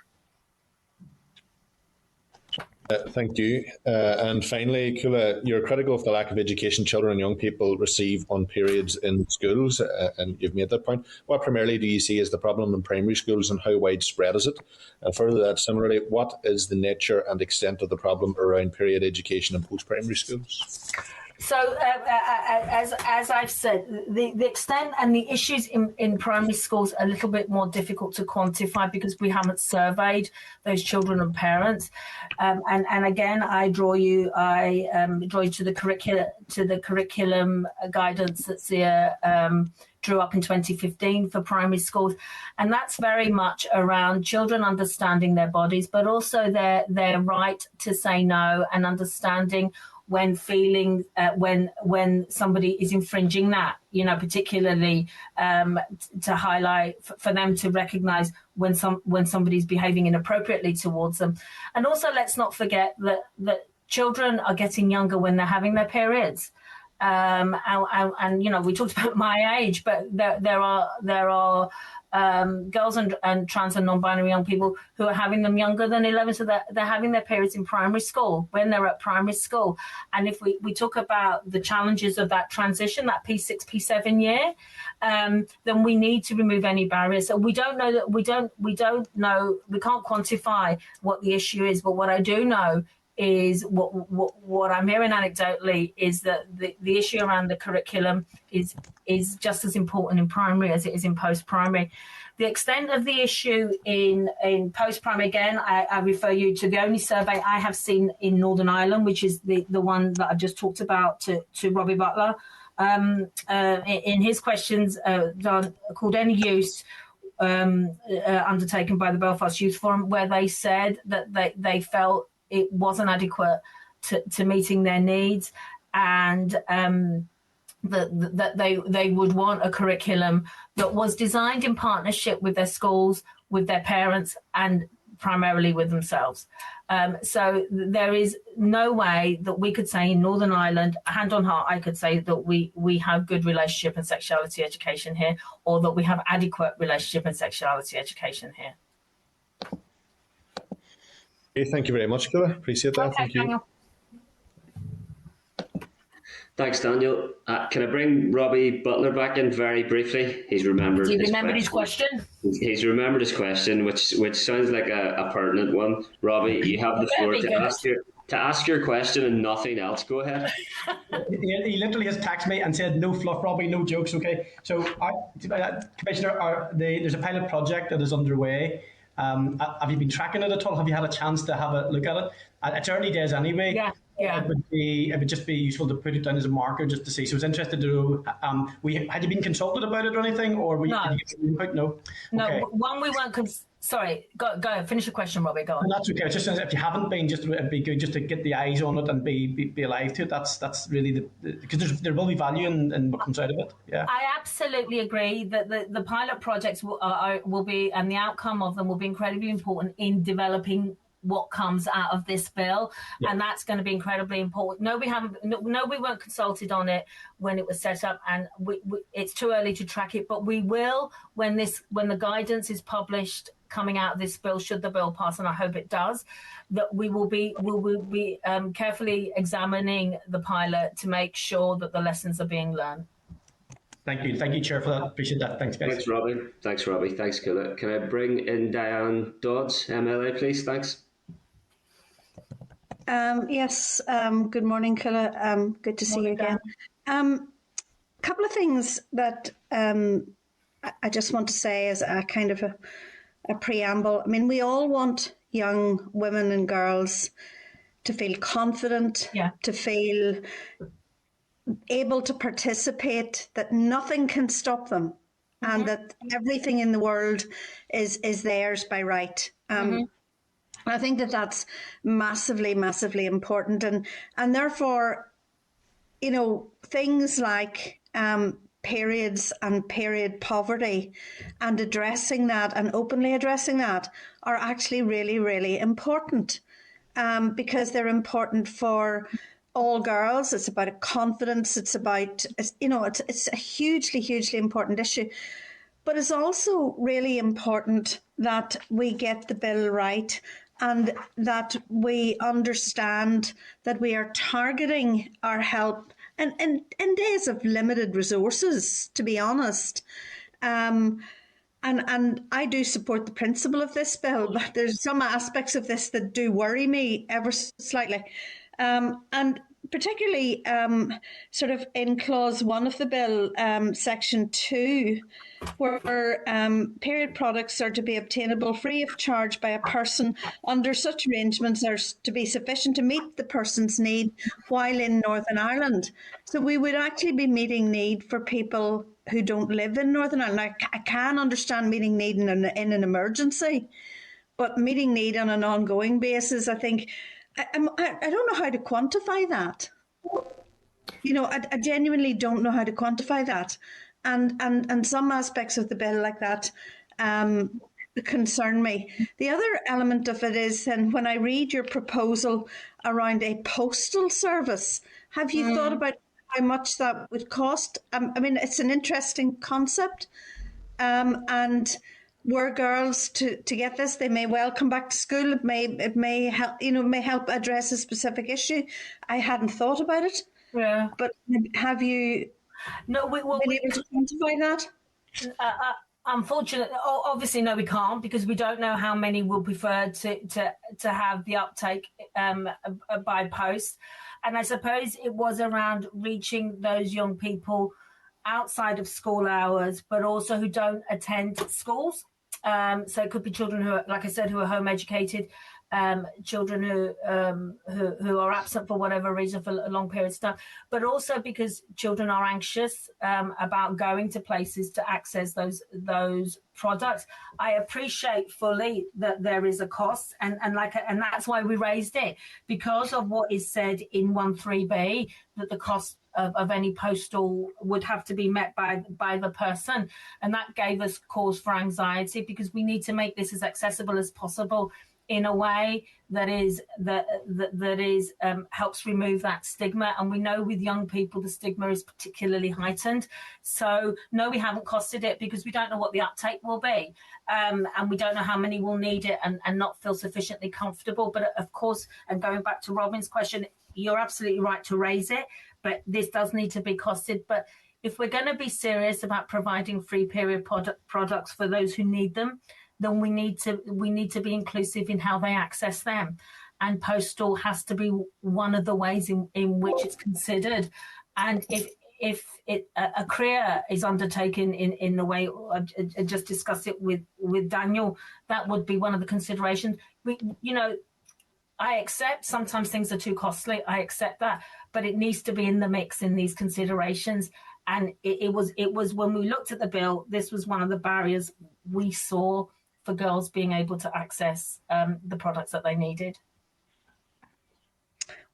Thank you. And finally, Kula, you're critical of the lack of education children and young people receive on periods in schools, and you've made that point. What primarily do you see as the problem in primary schools, and how widespread is it? And further that, similarly, what is the nature and extent of the problem around period education in post-primary schools? So, as I've said, the extent and the issues in primary schools are a little bit more difficult to quantify because we haven't surveyed those children and parents. And again, I draw you to the curriculum guidance that SIA drew up in 2015 for primary schools, and that's very much around children understanding their bodies, but also their right to say no, and understanding when feeling when somebody is infringing that, particularly to highlight for them to recognise when somebody's behaving inappropriately towards them. And also, let's not forget that children are getting younger when they're having their periods. And we talked about my age, but there are girls and trans and non-binary young people who are having them younger than 11, so they're having their periods in primary school, when they're at primary school. And if we talk about the challenges of that transition, that P6, P7 year, then we need to remove any barriers. So we don't know we can't quantify what the issue is, but what I do know is what I'm hearing anecdotally is that the issue around the curriculum is just as important in primary as it is in post-primary. The extent of the issue in post-primary, again, I refer you to the only survey I have seen in Northern Ireland, which is the one that I've just talked about to Robbie Butler. In his questions called Any Use, undertaken by the Belfast Youth Forum, where they said that they felt it wasn't adequate to meeting their needs, and that they would want a curriculum that was designed in partnership with their schools, with their parents, and primarily with themselves. So there is no way that we could say in Northern Ireland, hand on heart, I could say that we have good relationship and sexuality education here, or that we have adequate relationship and sexuality education here. Okay, thank you very much, Killa. Appreciate that. Okay, thank you. Daniel. Thanks, Daniel. Can I bring Robbie Butler back in very briefly? He's remembered. Do you remember his question? He's remembered his question, which sounds like a pertinent one. Robbie, you have the floor to ask your question and nothing else. Go ahead. He literally has texted me and said, "No fluff, Robbie, no jokes." Okay, so Commissioner, there's a pilot project that is underway. Have you been tracking it at all? Have you had a chance to have a look at it? It's early days anyway. Yeah. It would just be useful to put it down as a marker just to see. So I was interested to know, had you been consulted about it or anything? Or did you get some input? No? Okay. No, one we weren't... Sorry, go ahead, finish your question, Robbie, go on. And that's okay. It's just if you haven't been, it'd be good just to get the eyes on it and be alive to it. That's really because there will be value in what comes out of it. Yeah. I absolutely agree that the pilot projects will be, and the outcome of them will be incredibly important in developing what comes out of this bill, and that's going to be incredibly important. No, we weren't consulted on it when it was set up, and it's too early to track it, but we will when the guidance is published coming out of this bill, should the bill pass, and I hope it does, that we will be carefully examining the pilot to make sure that the lessons are being learned. Thank you, Chair, for that. Appreciate that. Thanks, guys. Thanks, Robbie. Thanks, Killa. Can I bring in Diane Dodds, MLA, please? Thanks. Yes. Good morning, Killa. Good to see you again. Couple of things that I just want to say as a kind of a preamble. I mean, we all want young women and girls to feel confident, to feel able to participate, that nothing can stop them, and that everything in the world is theirs by right. I think that's massively, massively important, and therefore, things like periods and period poverty and addressing that and openly addressing that are actually really, really important, because they're important for all girls. It's about a confidence. It's about, it's a hugely, hugely important issue. But it's also really important that we get the bill right and that we understand that we are targeting our help in days of limited resources, to be honest. And I do support the principle of this bill, but there's some aspects of this that do worry me ever so slightly. And particularly sort of in clause 1 of the bill, section 2, where period products are to be obtainable free of charge by a person under such arrangements as to be sufficient to meet the person's need while in Northern Ireland. So we would actually be meeting need for people who don't live in Northern Ireland. I can understand meeting need in an emergency, but meeting need on an ongoing basis, I think, I don't know how to quantify that. I genuinely don't know how to quantify that, and some aspects of the bill like that concern me. The other element of it is, and when I read your proposal around a postal service, have you thought about how much that would cost? I mean, it's an interesting concept, and were girls to get this, they may well come back to school. It may help, may help address a specific issue. I hadn't thought about it. Yeah. But have you been able to quantify that? Unfortunately, obviously, no, we can't, because we don't know how many will prefer to have the uptake by post. And I suppose it was around reaching those young people outside of school hours, but also who don't attend schools. So it could be children who are, like I said, who are home educated, children who are absent for whatever reason for long periods of time, but also because children are anxious about going to places to access those products. I appreciate fully that there is a cost, and that's why we raised it, because of what is said in 13B, that the cost of any postal would have to be met by the person, and that gave us cause for anxiety, because we need to make this as accessible as possible in a way that helps remove that stigma. And we know with young people the stigma is particularly heightened. So no, we haven't costed it, because we don't know what the uptake will be, and we don't know how many will need it and not feel sufficiently comfortable. But of course, and going back to Robin's question, you're absolutely right to raise it, but this does need to be costed. But if we're going to be serious about providing free period products for those who need them, then we need to be inclusive in how they access them, and postal has to be one of the ways in which it's considered. And if a career is undertaken in the way I just discussed it with Daniel, that would be one of the considerations. I accept sometimes things are too costly. I accept that, but it needs to be in the mix in these considerations. And it was when we looked at the bill, this was one of the barriers we saw for girls being able to access the products that they needed.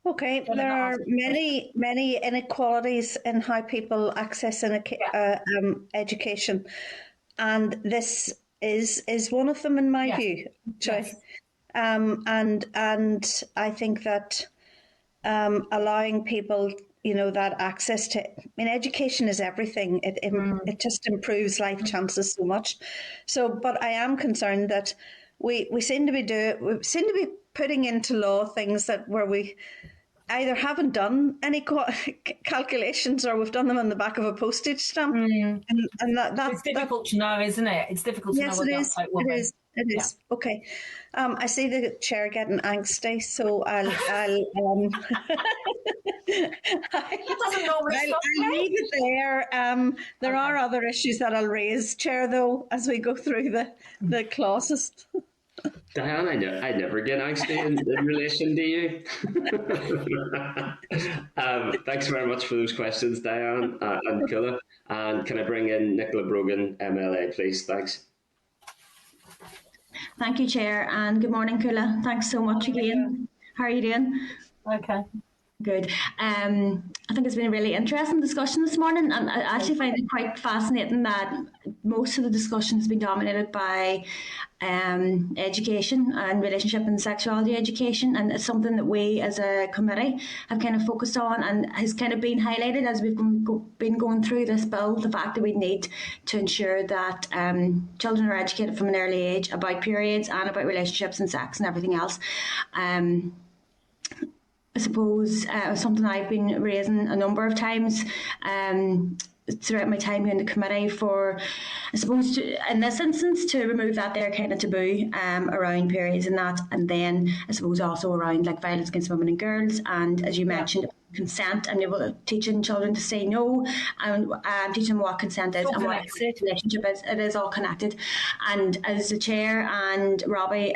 Okay, there are many inequalities in how people access education, and this is one of them in my view. Yes. And I think that allowing people, that access to, education is everything. It just improves life chances so much. So, but I am concerned that we seem to be putting into law things where we either haven't done any calculations, or we've done them on the back of a postage stamp. And it's difficult to know, isn't it? It's difficult to know what the uptake will be. It is. Yeah. Okay. I see the chair getting angsty, so I'll leave it there. There are other issues that I'll raise, Chair, though, as we go through the clauses. Diane, I never get angsty in relation to you. Thanks very much for those questions, Diane and Killa. And can I bring in Nicola Brogan, MLA, please? Thanks. Thank you, Chair, and good morning, Killa. Thanks so much again. How are you doing? Okay. Good. I think it's been a really interesting discussion this morning, and I actually find it quite fascinating that most of the discussion has been dominated by education and relationship and sexuality education, and it's something that we as a committee have kind of focused on and has kind of been highlighted as we've been going through this bill, the fact that we need to ensure that children are educated from an early age about periods and about relationships and sex and everything else. I suppose something I've been raising a number of times throughout my time here in the committee for, I suppose, in this instance, to remove that there kind of taboo around periods and that, and then I suppose also around like violence against women and girls, and as you mentioned, consent, and able to teaching children to say no, and teaching them what consent is and what relationship is. It is all connected. And as the chair and Robbie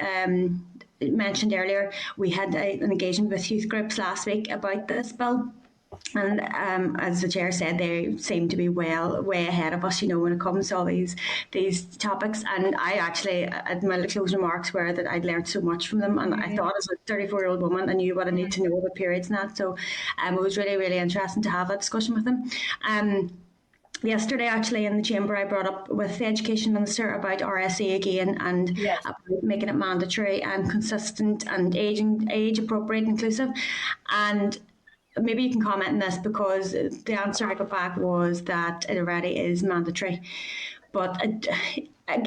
mentioned earlier, we had an engagement with youth groups last week about this bill, And as the chair said, they seem to be way ahead of us, when it comes to all these topics. And I actually, at my closing remarks, were that I'd learned so much from them, and I thought as a 34-year-old woman, I knew what I need to know about periods and that. So it was really, really interesting to have that discussion with them. Yesterday, actually, in the chamber, I brought up with the Education Minister about RSE again, and about making it mandatory and consistent and age appropriate, inclusive. And maybe you can comment on this, because the answer I got back was that it already is mandatory. But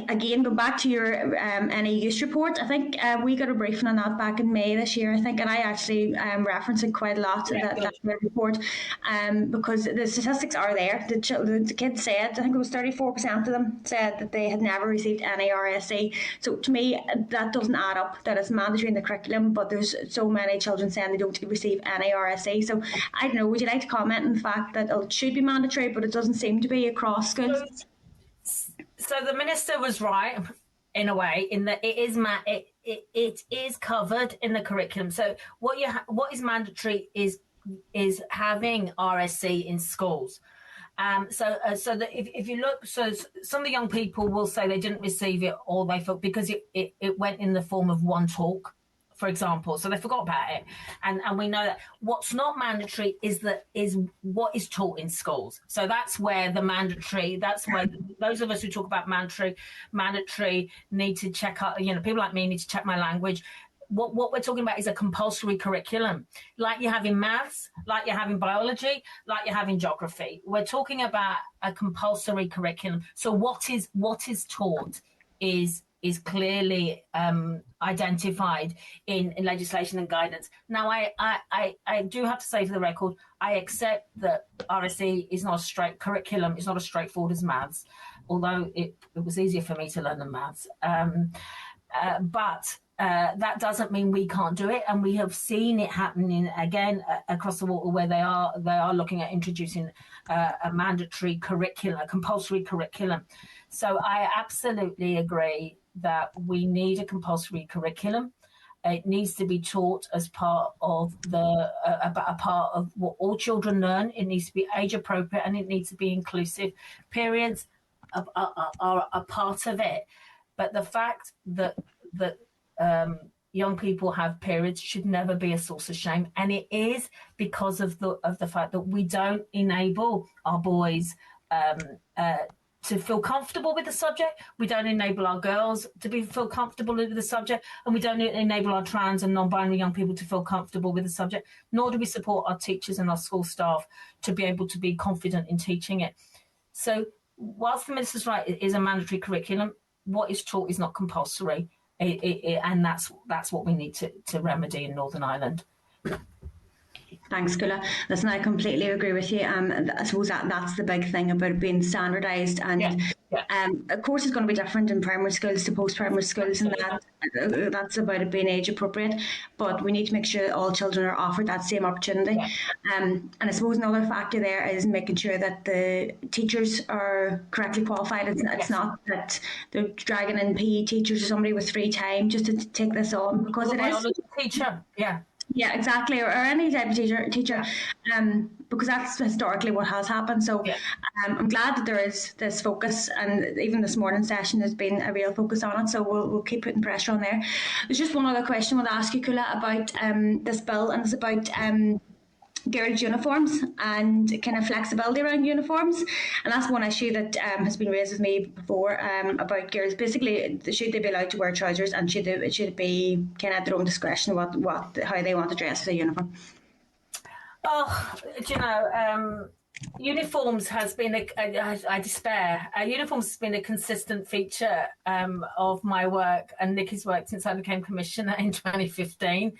again, go back to your any use report. I think we got a briefing on that back in May this year, I think, and I actually reference it quite a lot, that report, because the statistics are there. The kids said, I think it was 34% of them said that they had never received any RSE. So to me, that doesn't add up, that it's mandatory in the curriculum, but there's so many children saying they don't receive any RSE. So I don't know, would you like to comment on the fact that it should be mandatory, but it doesn't seem to be across schools? So the minister was right in a way, in that it is covered in the curriculum. So what is mandatory is having RSE in schools. So that if you look, so some of the young people will say they didn't receive it, or they felt because it went in the form of one talk, for example, so they forgot about it. And we know that what's not mandatory is what is taught in schools. So that's where that's where those of us who talk about mandatory need to check out, people like me need to check my language. What we're talking about is a compulsory curriculum, like you have in maths, like you have in biology, like you have in geography. We're talking about a compulsory curriculum. So what is taught is clearly identified in legislation and guidance. Now, I do have to say, for the record, I accept that RSE is not a straight curriculum. It's not as straightforward as maths, although it was easier for me to learn than maths. But that doesn't mean we can't do it, and we have seen it happening again across the water, where they are looking at introducing a mandatory curriculum, a compulsory curriculum. So I absolutely agree that we need a compulsory curriculum. It needs to be taught as part of a part of what all children learn. It needs to be age appropriate, and it needs to be inclusive. Periods are a part of it, but the fact that young people have periods should never be a source of shame, and it is because of the fact that we don't enable our boys to feel comfortable with the subject. We don't enable our girls to feel comfortable with the subject, and we don't enable our trans and non-binary young people to feel comfortable with the subject, nor do we support our teachers and our school staff to be able to be confident in teaching it. So whilst the minister's right, it is a mandatory curriculum, what is taught is not compulsory, and that's what we need to remedy in Northern Ireland. Thanks, Kula. Listen, I completely agree with you. I suppose that's the big thing about it being standardised, and of course it's going to be different in primary schools to post-primary schools, and that's about it being age appropriate. But we need to make sure that all children are offered that same opportunity. And I suppose another factor there is making sure that the teachers are correctly qualified. It's not that they're dragging in PE teachers or somebody with free time just to take this on, because it is teacher. Yeah, exactly, or any type of teacher, because that's historically what has happened. So I'm glad that there is this focus, and even this morning's session has been a real focus on it. So we'll keep putting pressure on there. There's just one other question I want to ask you, Kula, about this bill, and it's about girls' uniforms and kind of flexibility around uniforms, and that's one issue that has been raised with me before, about girls. Basically, should they be allowed to wear trousers, and should it be kind of at their own discretion how they want to dress for the uniform? Oh, uniforms has been I despair. Uniforms has been a consistent feature of my work and Nicky's work since I became Commissioner in 2015.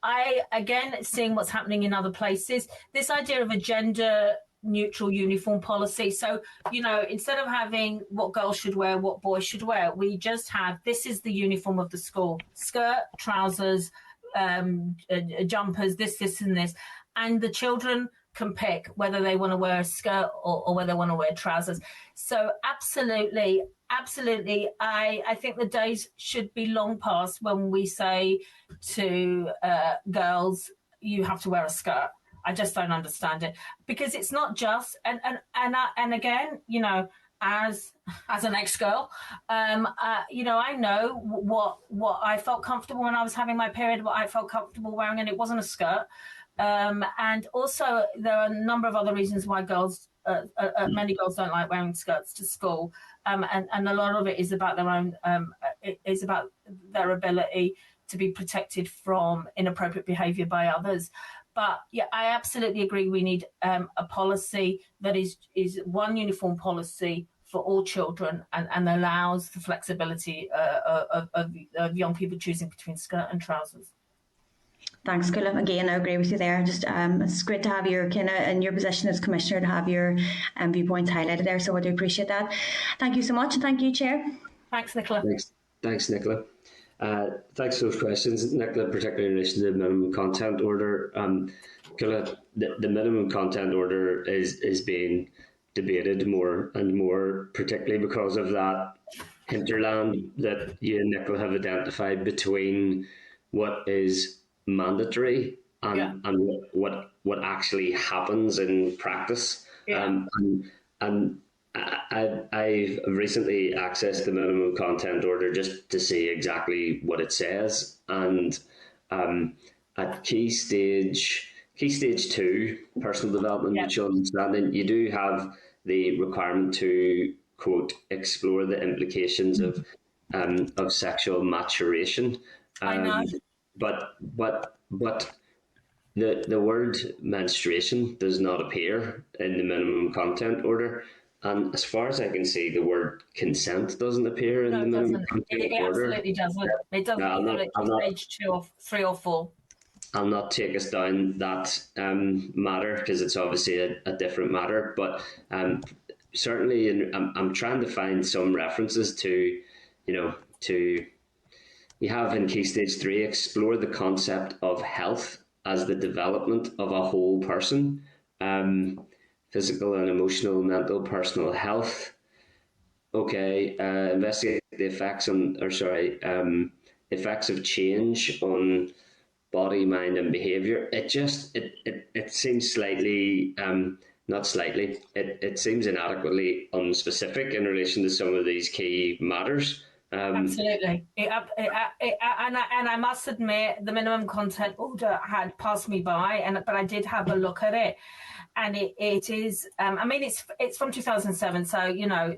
I, again, seeing what's happening in other places, this idea of a gender neutral uniform policy. So, instead of having what girls should wear, what boys should wear, we just have, this is the uniform of the school: skirt, trousers, jumpers, this and this. And the children can pick whether they want to wear a skirt or whether they want to wear trousers. So absolutely, I think the days should be long past when we say to girls, you have to wear a skirt. I just don't understand it, because it's not just and again, you know, as an ex-girl, you know, I know what I felt comfortable when I was having my period, what I felt comfortable wearing, and it wasn't a skirt. And also, there are a number of other reasons why many girls don't like wearing skirts to school, and a lot of it is about their own, it is about their ability to be protected from inappropriate behaviour by others. But yeah, I absolutely agree. We need a policy that is one uniform policy for all children, and allows the flexibility of young people choosing between skirt and trousers. Thanks, Culla. Again, I agree with you there. Just it's great to have your kind of in your position as commissioner to have your viewpoints highlighted there. So I do appreciate that. Thank you so much, and thank you, Chair. Thanks, Nicola. Thanks, Nicola. Thanks for those questions, Nicola, particularly in relation to the minimum content order. Culla, the minimum content order is being debated more and more, particularly because of that hinterland that you and Nicola have identified between what is mandatory and what actually happens in practice. And I've recently accessed the minimum content order just to see exactly what it says. And at key stage 2, personal development and mutual understanding, you do have the requirement to, quote, explore the implications of sexual maturation. I know. But the word menstruation does not appear in the minimum content order. And as far as I can see, the word consent doesn't appear in the minimum content order. It absolutely doesn't. It doesn't either at stage 2 or 3 or 4. I'll not take us down that matter, because it's obviously a different matter. But certainly, I'm trying to find some references to, you have in key stage 3, explore the concept of health as the development of a whole person, physical and emotional, mental, personal health. Okay, investigate the effects of change on body, mind, and behaviour. It seems slightly, not slightly, it seems inadequately unspecific in relation to some of these key matters. Absolutely. And I must admit, the minimum content order had passed me by, but I did have a look at it. And it is, I mean, it's from 2007. So, you know,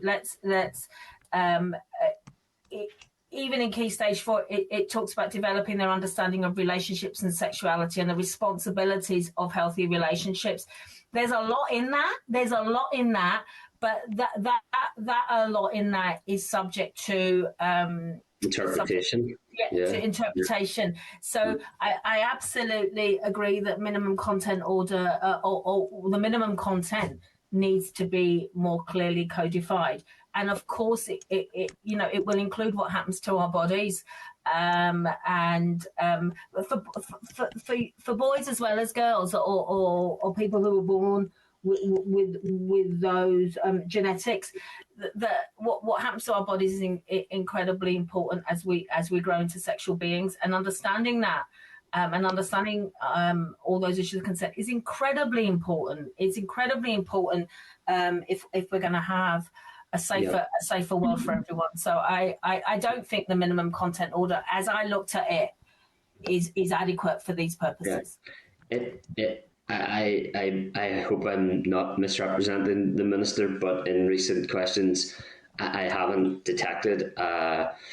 even in key stage 4, it talks about developing their understanding of relationships and sexuality and the responsibilities of healthy relationships. There's a lot in that. But that a lot in that is subject to interpretation. To interpretation. So I absolutely agree that minimum content order or the minimum content needs to be more clearly codified. And of course, it will include what happens to our bodies, and for boys as well as girls, or people who were born with those genetics. What happens to our bodies is incredibly important as we grow into sexual beings, and understanding that and understanding all those issues of consent is incredibly important. It's incredibly important if we're going to have a safer world for everyone. So I don't think the minimum content order, as I looked at it, is adequate for these purposes. I hope I'm not misrepresenting the Minister, but in recent questions, I haven't detected an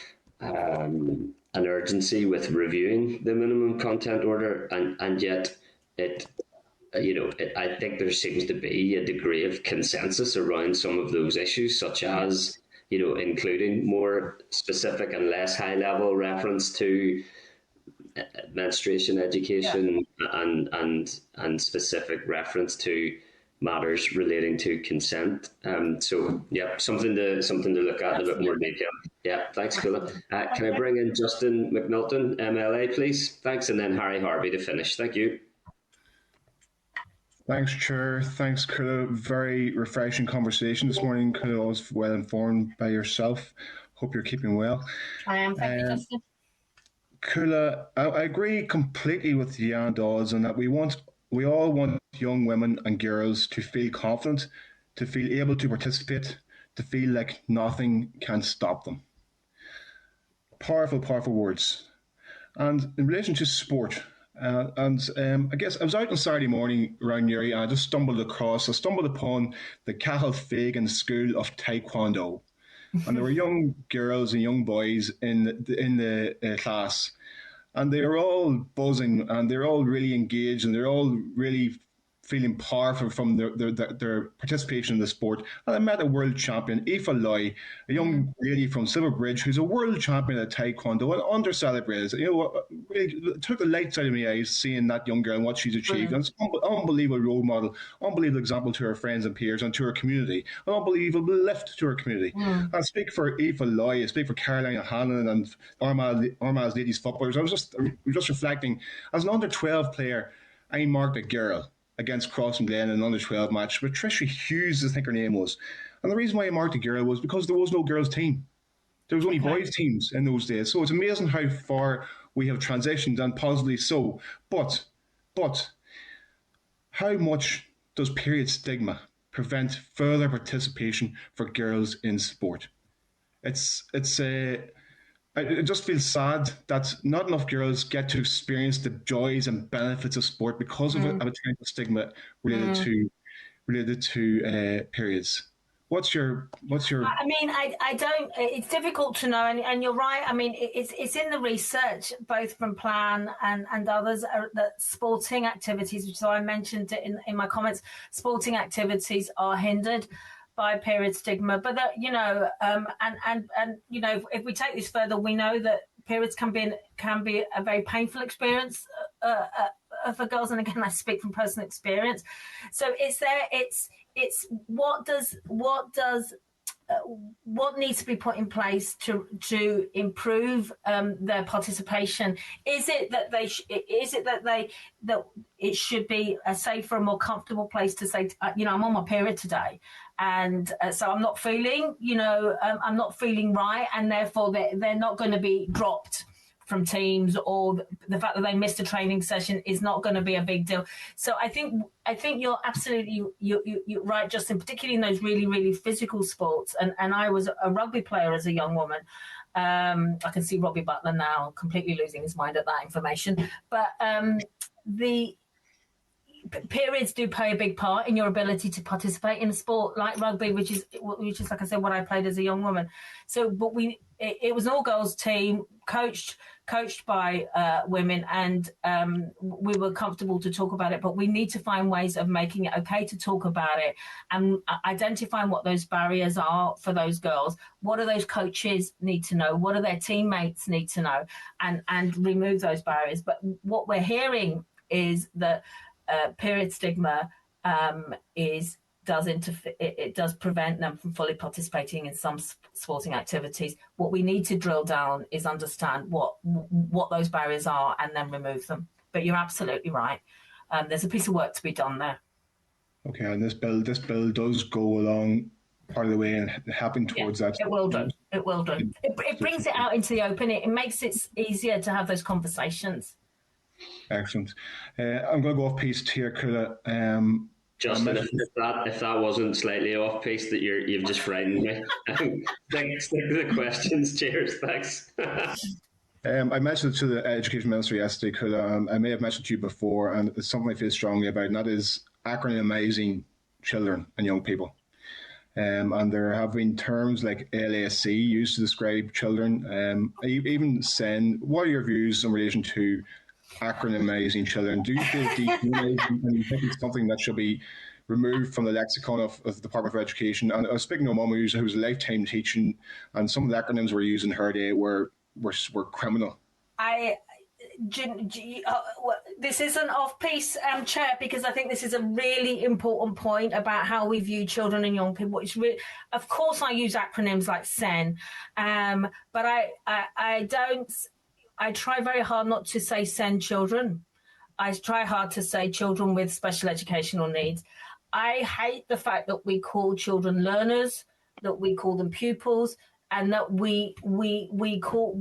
urgency with reviewing the minimum content order, and yet I think there seems to be a degree of consensus around some of those issues, such as, including more specific and less high-level reference to menstruation education and specific reference to matters relating to consent. Something to look at in a bit more detail. Yeah, thanks, Culla. Can I bring in Justin McNulton, MLA, please? Thanks, and then Harry Harvey to finish. Thank you. Thanks, Chair. Thanks, Culla. Very refreshing conversation this morning. Culla, always well informed by yourself. Hope you're keeping well. I am. Thank you, Justin. Culla, I agree completely with Jan Dawes in that we want we all want young women and girls to feel confident, to feel able to participate, to feel like nothing can stop them. Powerful, powerful words. And in relation to sport, I guess I was out on Saturday morning around Newry and I stumbled upon the Cathal Fagan School of Taekwondo. And there were young girls and young boys in the class. And they were all buzzing and they're all really engaged and they're all really feeling powerful from their participation in the sport. And I met a world champion, Aoife Loy, a young lady from Silverbridge who's a world champion at Taekwondo and under-celebrated. Really took the lights out of my eyes seeing that young girl and what she's achieved. And it's an unbelievable role model, unbelievable example to her friends and peers and to her community, an unbelievable lift to her community. I speak for Aoife Loy, I speak for Caroline Hanlon and Armagh's ladies footballers. I was just reflecting, as an under-12 player, I marked a girl against Crossing Glen in an under-12 match. Patricia Hughes, I think her name was. And the reason why I marked a girl was because there was no girls' team. There was only boys' teams in those days. So it's amazing how far we have transitioned, and positively so. But how much does period stigma prevent further participation for girls in sport? It just feels sad that not enough girls get to experience the joys and benefits of sport because of a potential stigma related to periods. What's your? I mean, I don't. It's difficult to know, and you're right. I mean, it's in the research, both from Plan and others, that sporting activities, which I mentioned in my comments, sporting activities are hindered by period stigma. But that, and if we take this further, we know that periods can be a very painful experience for girls. And again, I speak from personal experience. So it's what needs to be put in place to improve their participation? Is it that it should be a safer, more comfortable place to say, I'm on my period today, and so I'm not feeling, I'm not feeling right, and therefore they're not going to be dropped from teams, or the fact that they missed a training session is not going to be a big deal. So I think you're absolutely you're right, Justin, particularly in those really, really physical sports. And I was a rugby player as a young woman. I can see Robbie Butler now completely losing his mind at that information. But the periods do play a big part in your ability to participate in a sport like rugby, which is like I said, what I played as a young woman. So, but it was an all girls team, coached by women, and we were comfortable to talk about it. But we need to find ways of making it okay to talk about it and identifying what those barriers are for those girls. What do those coaches need to know? What do their teammates need to know? And remove those barriers. But what we're hearing is that period stigma does prevent them from fully participating in some sporting activities. What we need to drill down is understand what those barriers are and then remove them. But you're absolutely right. There's a piece of work to be done there. Okay, and this bill does go along part of the way and helping towards that. It will do. It will do. It brings it out into the open. It makes it easier to have those conversations. Excellent. I'm going to go off piece here, Kula. Justin, if that wasn't slightly off piece, that you've just frightened me. Stick to the questions. Cheers. Thanks. I mentioned it to the Education Minister yesterday, Kula. I may have mentioned to you before, and it's something I feel strongly about, and that is acronymizing children and young people. And there have been terms like LAC used to describe children. Even SEN. What are your views in relation to acronymizing children? Do you feel dehumanizing, and you think it's something that should be removed from the lexicon of the Department of Education? And I was speaking to a mum who was a lifetime teaching, and some of the acronyms were used in her day were criminal. This isn't off piece, Chair, because I think this is a really important point about how we view children and young people. Of course, I use acronyms like SEN, but I don't. I try very hard not to say SEN children. I try hard to say children with special educational needs. I hate the fact that we call children learners, that we call them pupils, and that we put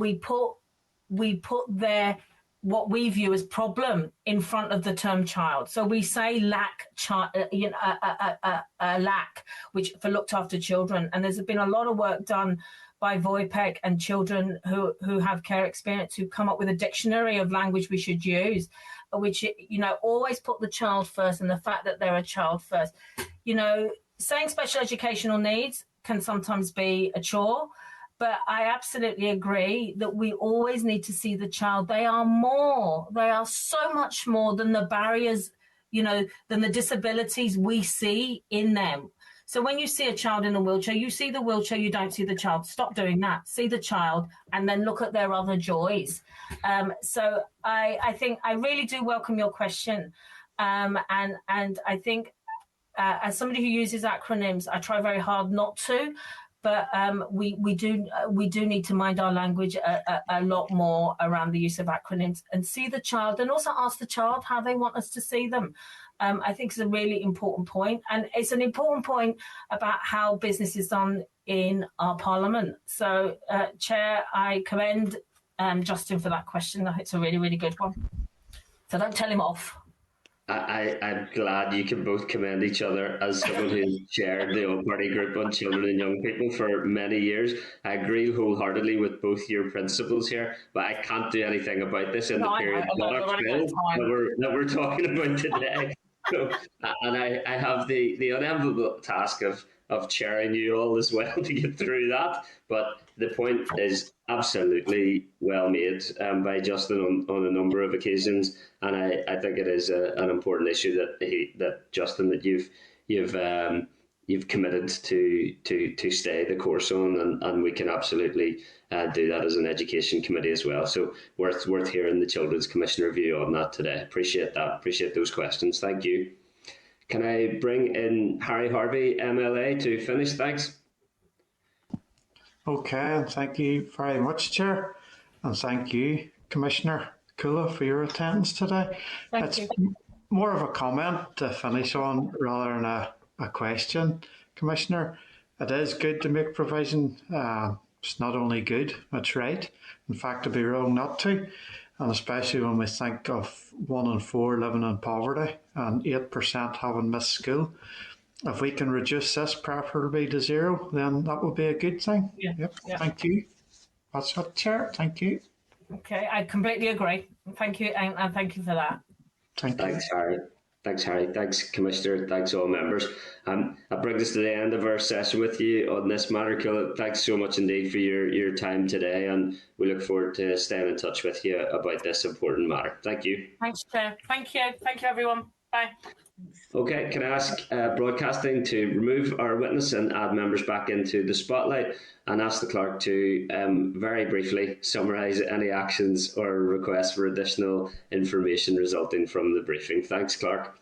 what we view as problem in front of the term child. So we say lack, lack, which for looked after children. And there's been a lot of work done by VOIPEC and children who have care experience who come up with a dictionary of language we should use, which, always put the child first and the fact that they're a child first. Saying special educational needs can sometimes be a chore, but I absolutely agree that we always need to see the child. They are so much more than the barriers, than the disabilities we see in them. So when you see a child in a wheelchair, you see the wheelchair, you don't see the child. Stop doing that. See the child and then look at their other joys. So I think I really do welcome your question. And I think as somebody who uses acronyms, I try very hard not to. But we do need to mind our language a lot more around the use of acronyms and see the child and also ask the child how they want us to see them. I think it's a really important point. And it's an important point about how business is done in our parliament. So, Chair, I commend Justin for that question. It's a really, really good one. So don't tell him off. I'm glad you can both commend each other as someone who chaired the all-party group on children and young people for many years. I agree wholeheartedly with both your principles here, but I can't do anything about this in the period that we're talking about today. So, and I have the unenviable task of chairing you all as well to get through that. But the point is absolutely well made by Justin on a number of occasions, and I think it is an important issue that Justin, that you've committed to stay the course on, and we can absolutely do that as an education committee as well. So worth hearing the Children's Commissioner view on that today. Appreciate that. Appreciate those questions. Thank you. Can I bring in Harry Harvey, MLA, to finish? Thanks. Okay, and thank you very much, Chair, and thank you, Commissioner Kula, for your attendance today. It's more of a comment to finish on rather than a question, Commissioner. It is good to make provision. It's not only good, it's right. In fact, it'd be wrong not to, and especially when we think of 1 in 4 living in poverty and 8% having missed school. If we can reduce this preferably to 0, then that would be a good thing. Yeah. Thank you. That's it, Chair. Thank you. Okay, I completely agree. Thank you, and thank you for that. Thanks, Harry. Thanks, Harry. Thanks, Commissioner. Thanks, all members. That brings us to the end of our session with you on this matter. Thanks so much indeed for your time today, and we look forward to staying in touch with you about this important matter. Thank you. Thanks, Chair. Thank you. Thank you, everyone. Bye. Okay, can I ask broadcasting to remove our witness and add members back into the spotlight, and ask the clerk to very briefly summarise any actions or requests for additional information resulting from the briefing. Thanks, clerk.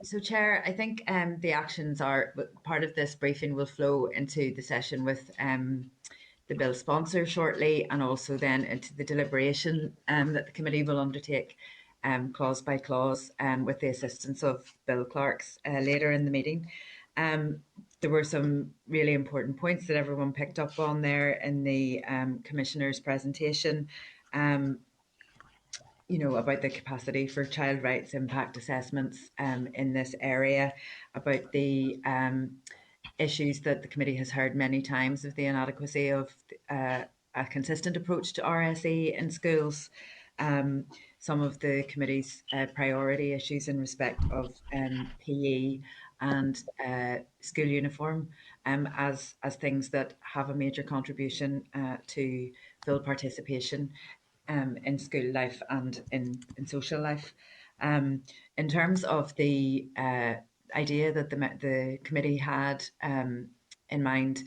So, Chair, I think the actions are part of this briefing will flow into the session with the bill sponsor shortly, and also then into the deliberation that the committee will undertake clause by clause with the assistance of bill clerks later in the meeting. There were some really important points that everyone picked up on there in the Commissioner's presentation. About the capacity for child rights impact assessments in this area, about the issues that the committee has heard many times of the inadequacy of a consistent approach to RSE in schools, some of the committee's priority issues in respect of PE and school uniform as things that have a major contribution to full participation in school life and in social life. In terms of the idea that the committee had in mind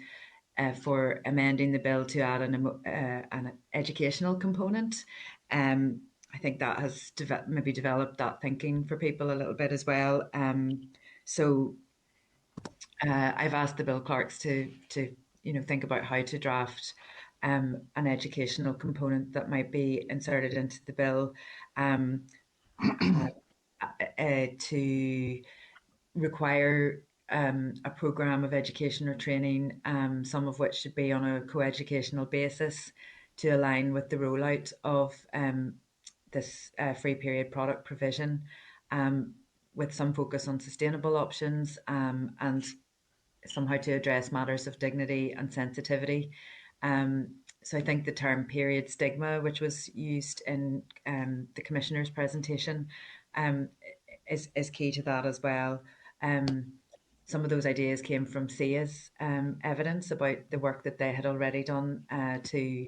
for amending the bill to add an educational component, I think that has maybe developed that thinking for people a little bit as well. So I've asked the bill clerks to think about how to draft an educational component that might be inserted into the bill to require a programme of education or training, some of which should be on a co-educational basis, to align with the rollout of this free period product provision, with some focus on sustainable options and somehow to address matters of dignity and sensitivity. So I think the term period stigma, which was used in the Commissioner's presentation, is key to that as well. Some of those ideas came from SIA's evidence about the work that they had already done to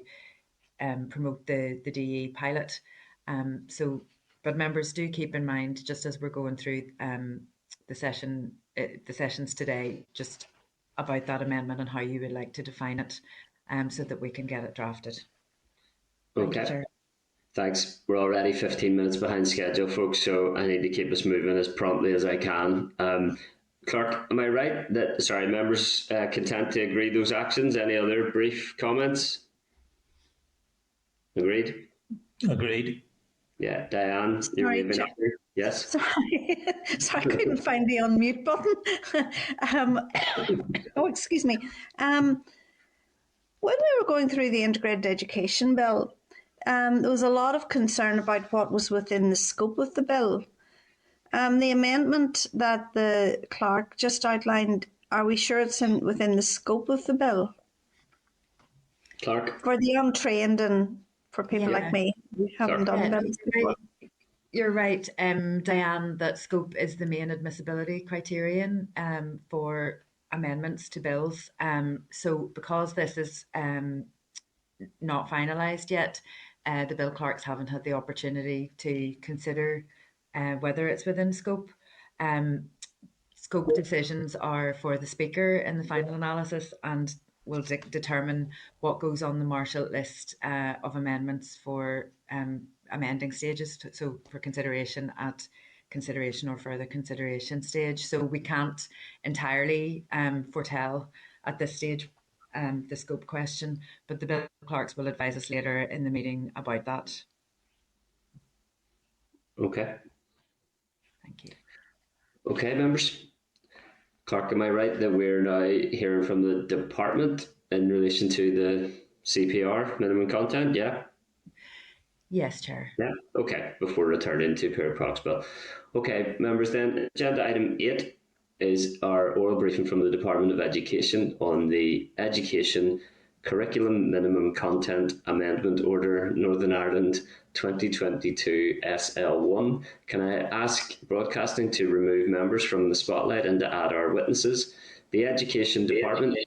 promote the DE pilot. But members, do keep in mind, just as we're going through the sessions today, just about that amendment and how you would like to define it, so that we can get it drafted. Okay. Thanks. We're already 15 minutes behind schedule, folks, so I need to keep us moving as promptly as I can. Clerk, am I right that, members content to agree those actions? Any other brief comments? Agreed? Agreed. Yeah, Diane, you're waving up here. Yes? Sorry, I couldn't find the unmute button. Oh, excuse me. When we were going through the Integrated Education Bill, there was a lot of concern about what was within the scope of the bill. The amendment that the clerk just outlined, are we sure it's within the scope of the bill? Clerk? For the untrained and for people like me who haven't done bills before. You're right, Diane, that scope is the main admissibility criterion for amendments to bills. So because this is not finalised yet, the bill clerks haven't had the opportunity to consider whether it's within scope. Scope decisions are for the Speaker in the final analysis and will determine what goes on the Marshall list of amendments for amending stages, so for consideration at consideration or further consideration stage. So we can't entirely foretell at this stage the scope question, but the bill clerks will advise us later in the meeting about that. Okay. Thank you. Okay, members. Clerk, am I right that we're now hearing from the department in relation to the CPR minimum content? Yeah? Yes, Chair. Yeah, okay, before returning to period products bill. Okay, members, then agenda item 8 is our oral briefing from the Department of Education on the Education Curriculum Minimum Content Amendment Order Northern Ireland 2022 SL1. Can I ask broadcasting to remove members from the spotlight and to add our witnesses? The Education Department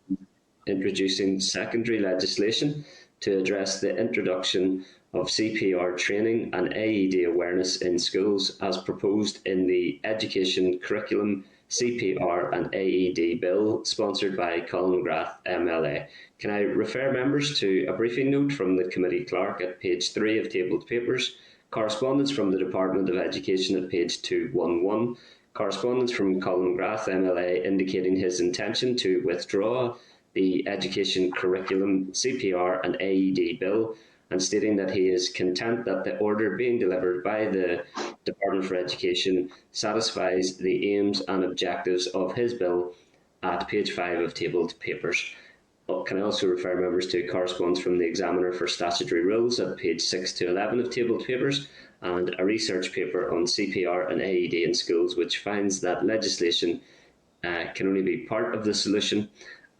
introducing secondary legislation to address the introduction of CPR training and AED awareness in schools as proposed in the Education Curriculum CPR and AED Bill sponsored by Colin McGrath MLA. Can I refer members to a briefing note from the committee clerk at page 3 of tabled papers, correspondence from the Department of Education at page 211, correspondence from Colin McGrath MLA indicating his intention to withdraw the Education Curriculum CPR and AED Bill, and stating that he is content that the order being delivered by the Department for Education satisfies the aims and objectives of his bill at page 5 of tabled papers. Can I also refer members to correspondence from the Examiner for Statutory Rules at page 6 to 11 of tabled papers, and a research paper on CPR and AED in schools which finds that legislation can only be part of the solution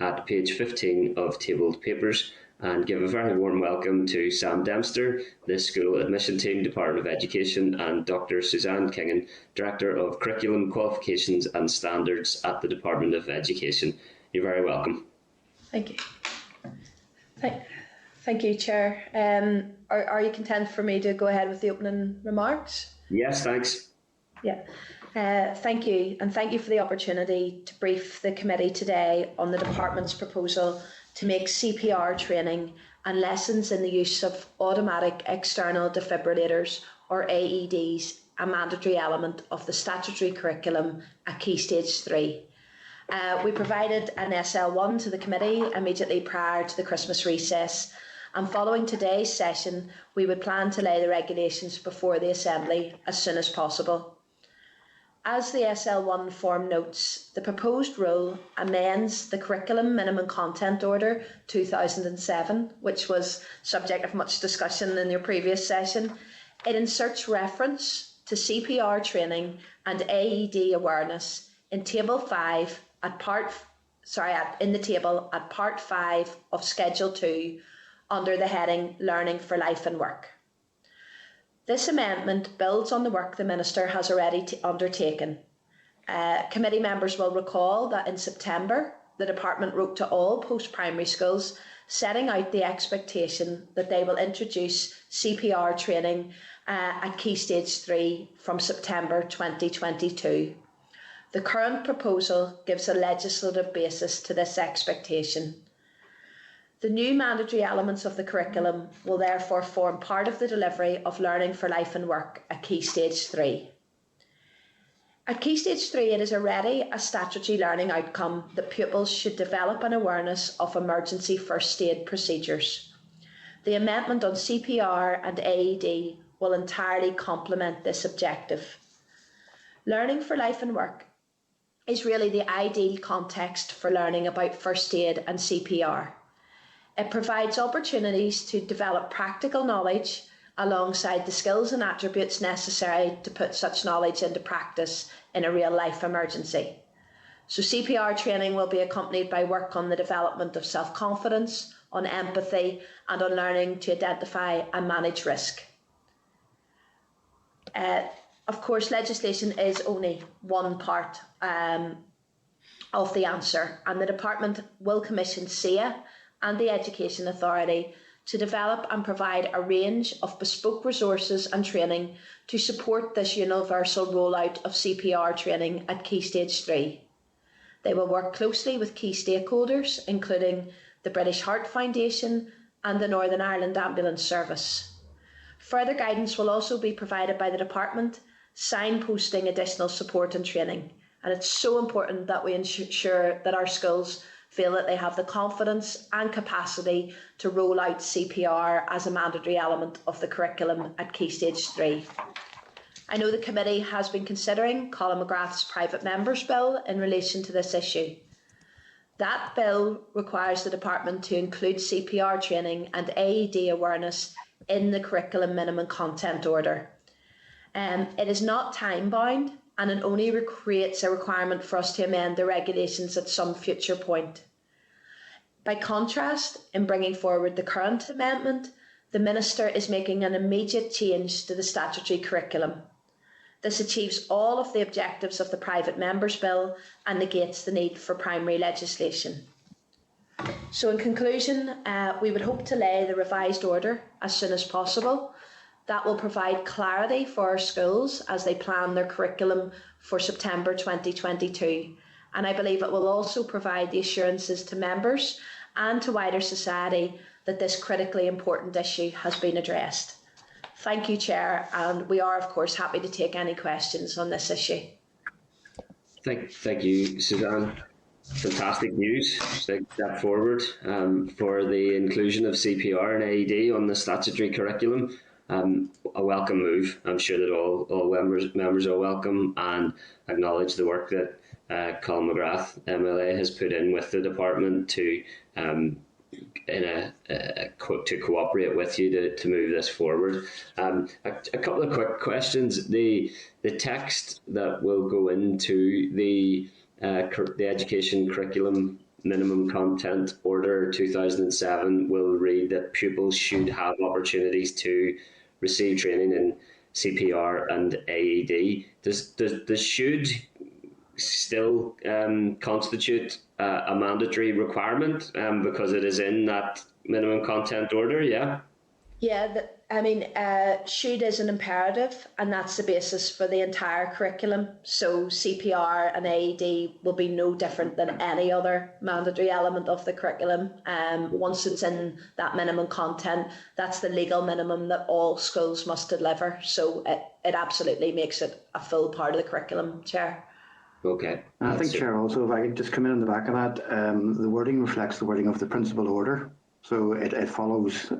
at page 15 of tabled papers. And give a very warm welcome to Sam Dempster, the School Admission Team, Department of Education, and Dr. Suzanne Kingan, Director of Curriculum, Qualifications and Standards at the Department of Education. You're very welcome. Thank you. Thank you, Chair. Are you content for me to go ahead with the opening remarks? Yes, thanks. Yeah. Thank you, and thank you for the opportunity to brief the committee today on the Department's proposal to make CPR training and lessons in the use of automatic external defibrillators, or AEDs, a mandatory element of the statutory curriculum at Key Stage 3. We provided an SL1 to the committee immediately prior to the Christmas recess, and following today's session, we would plan to lay the regulations before the Assembly as soon as possible. As the SL1 form notes, the proposed rule amends the Curriculum Minimum Content Order 2007, which was subject of much discussion in your previous session. It inserts reference to CPR training and AED awareness in Table 5 in the table at Part 5 of Schedule 2 under the heading Learning for Life and Work. This amendment builds on the work the Minister has already undertaken. Committee members will recall that in September, the Department wrote to all post-primary schools setting out the expectation that they will introduce CPR training at Key Stage 3 from September 2022. The current proposal gives a legislative basis to this expectation. The new mandatory elements of the curriculum will therefore form part of the delivery of Learning for Life and Work at Key Stage 3. At Key Stage 3, it is already a statutory learning outcome that pupils should develop an awareness of emergency first aid procedures. The amendment on CPR and AED will entirely complement this objective. Learning for Life and Work is really the ideal context for learning about first aid and CPR. It provides opportunities to develop practical knowledge alongside the skills and attributes necessary to put such knowledge into practice in a real-life emergency. So CPR training will be accompanied by work on the development of self-confidence, on empathy, and on learning to identify and manage risk. Of course, legislation is only one part of the answer, and the Department will commission SEA and the Education Authority to develop and provide a range of bespoke resources and training to support this universal rollout of CPR training at Key Stage 3. They will work closely with key stakeholders, including the British Heart Foundation and the Northern Ireland Ambulance Service. Further guidance will also be provided by the Department, signposting additional support and training. And it's so important that we ensure that our schools feel that they have the confidence and capacity to roll out CPR as a mandatory element of the curriculum at Key Stage 3. I know the committee has been considering Colin McGrath's private members bill in relation to this issue. That bill requires the Department to include CPR training and AED awareness in the curriculum minimum content order. It is not time bound, and it only creates a requirement for us to amend the regulations at some future point. By contrast, in bringing forward the current amendment, the Minister is making an immediate change to the statutory curriculum. This achieves all of the objectives of the private members bill and negates the need for primary legislation. So in conclusion, we would hope to lay the revised order as soon as possible. That will provide clarity for our schools as they plan their curriculum for September 2022. And I believe it will also provide the assurances to members and to wider society that this critically important issue has been addressed. Thank you, Chair, and we are, of course, happy to take any questions on this issue. Thank you, Suzanne. Fantastic news. Big step forward for the inclusion of CPR and AED on the statutory curriculum. A welcome move. I'm sure that all members are welcome and acknowledge the work that Colin McGrath MLA has put in with the department to cooperate with you to move this forward. A couple of quick questions. The text that will go into the Education Curriculum Minimum Content Order 2007 will read that pupils should have opportunities to receive training in CPR and AED. Does should still constitute a mandatory requirement because it is in that minimum content order? Yeah. Yeah, should is an imperative, and that's the basis for the entire curriculum. So CPR and AED will be no different than any other mandatory element of the curriculum. Once it's in that minimum content, that's the legal minimum that all schools must deliver. So it absolutely makes it a full part of the curriculum, Chair. Okay. I think, Chair, also, if I could just come in on the back of that, the wording reflects the wording of the principal order. So it follows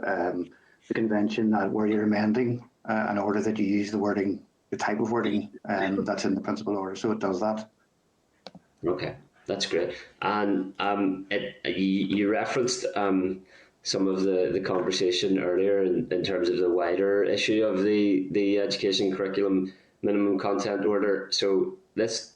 the convention that where you're amending an order that you use the wording type of wording that's in the principal order. So it does that. Okay, that's great. And you referenced some of the conversation earlier in terms of the wider issue of the education curriculum minimum content order. So this,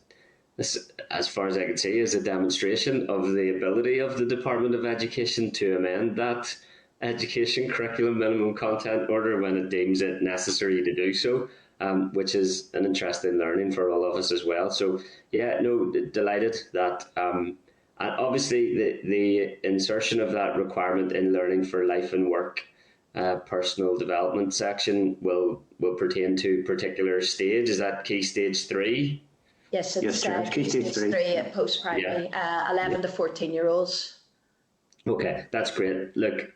as far as I can see, is a demonstration of the ability of the Department of Education to amend that education curriculum minimum content order when it deems it necessary to do so, which is an interesting learning for all of us as well. So yeah, no, delighted that and obviously the insertion of that requirement in learning for life and work personal development section will pertain to particular stage. Is that key stage 3? Yes, it's key stage 3 at post-primary, 11 to 14-year-olds. Okay, that's great. Look,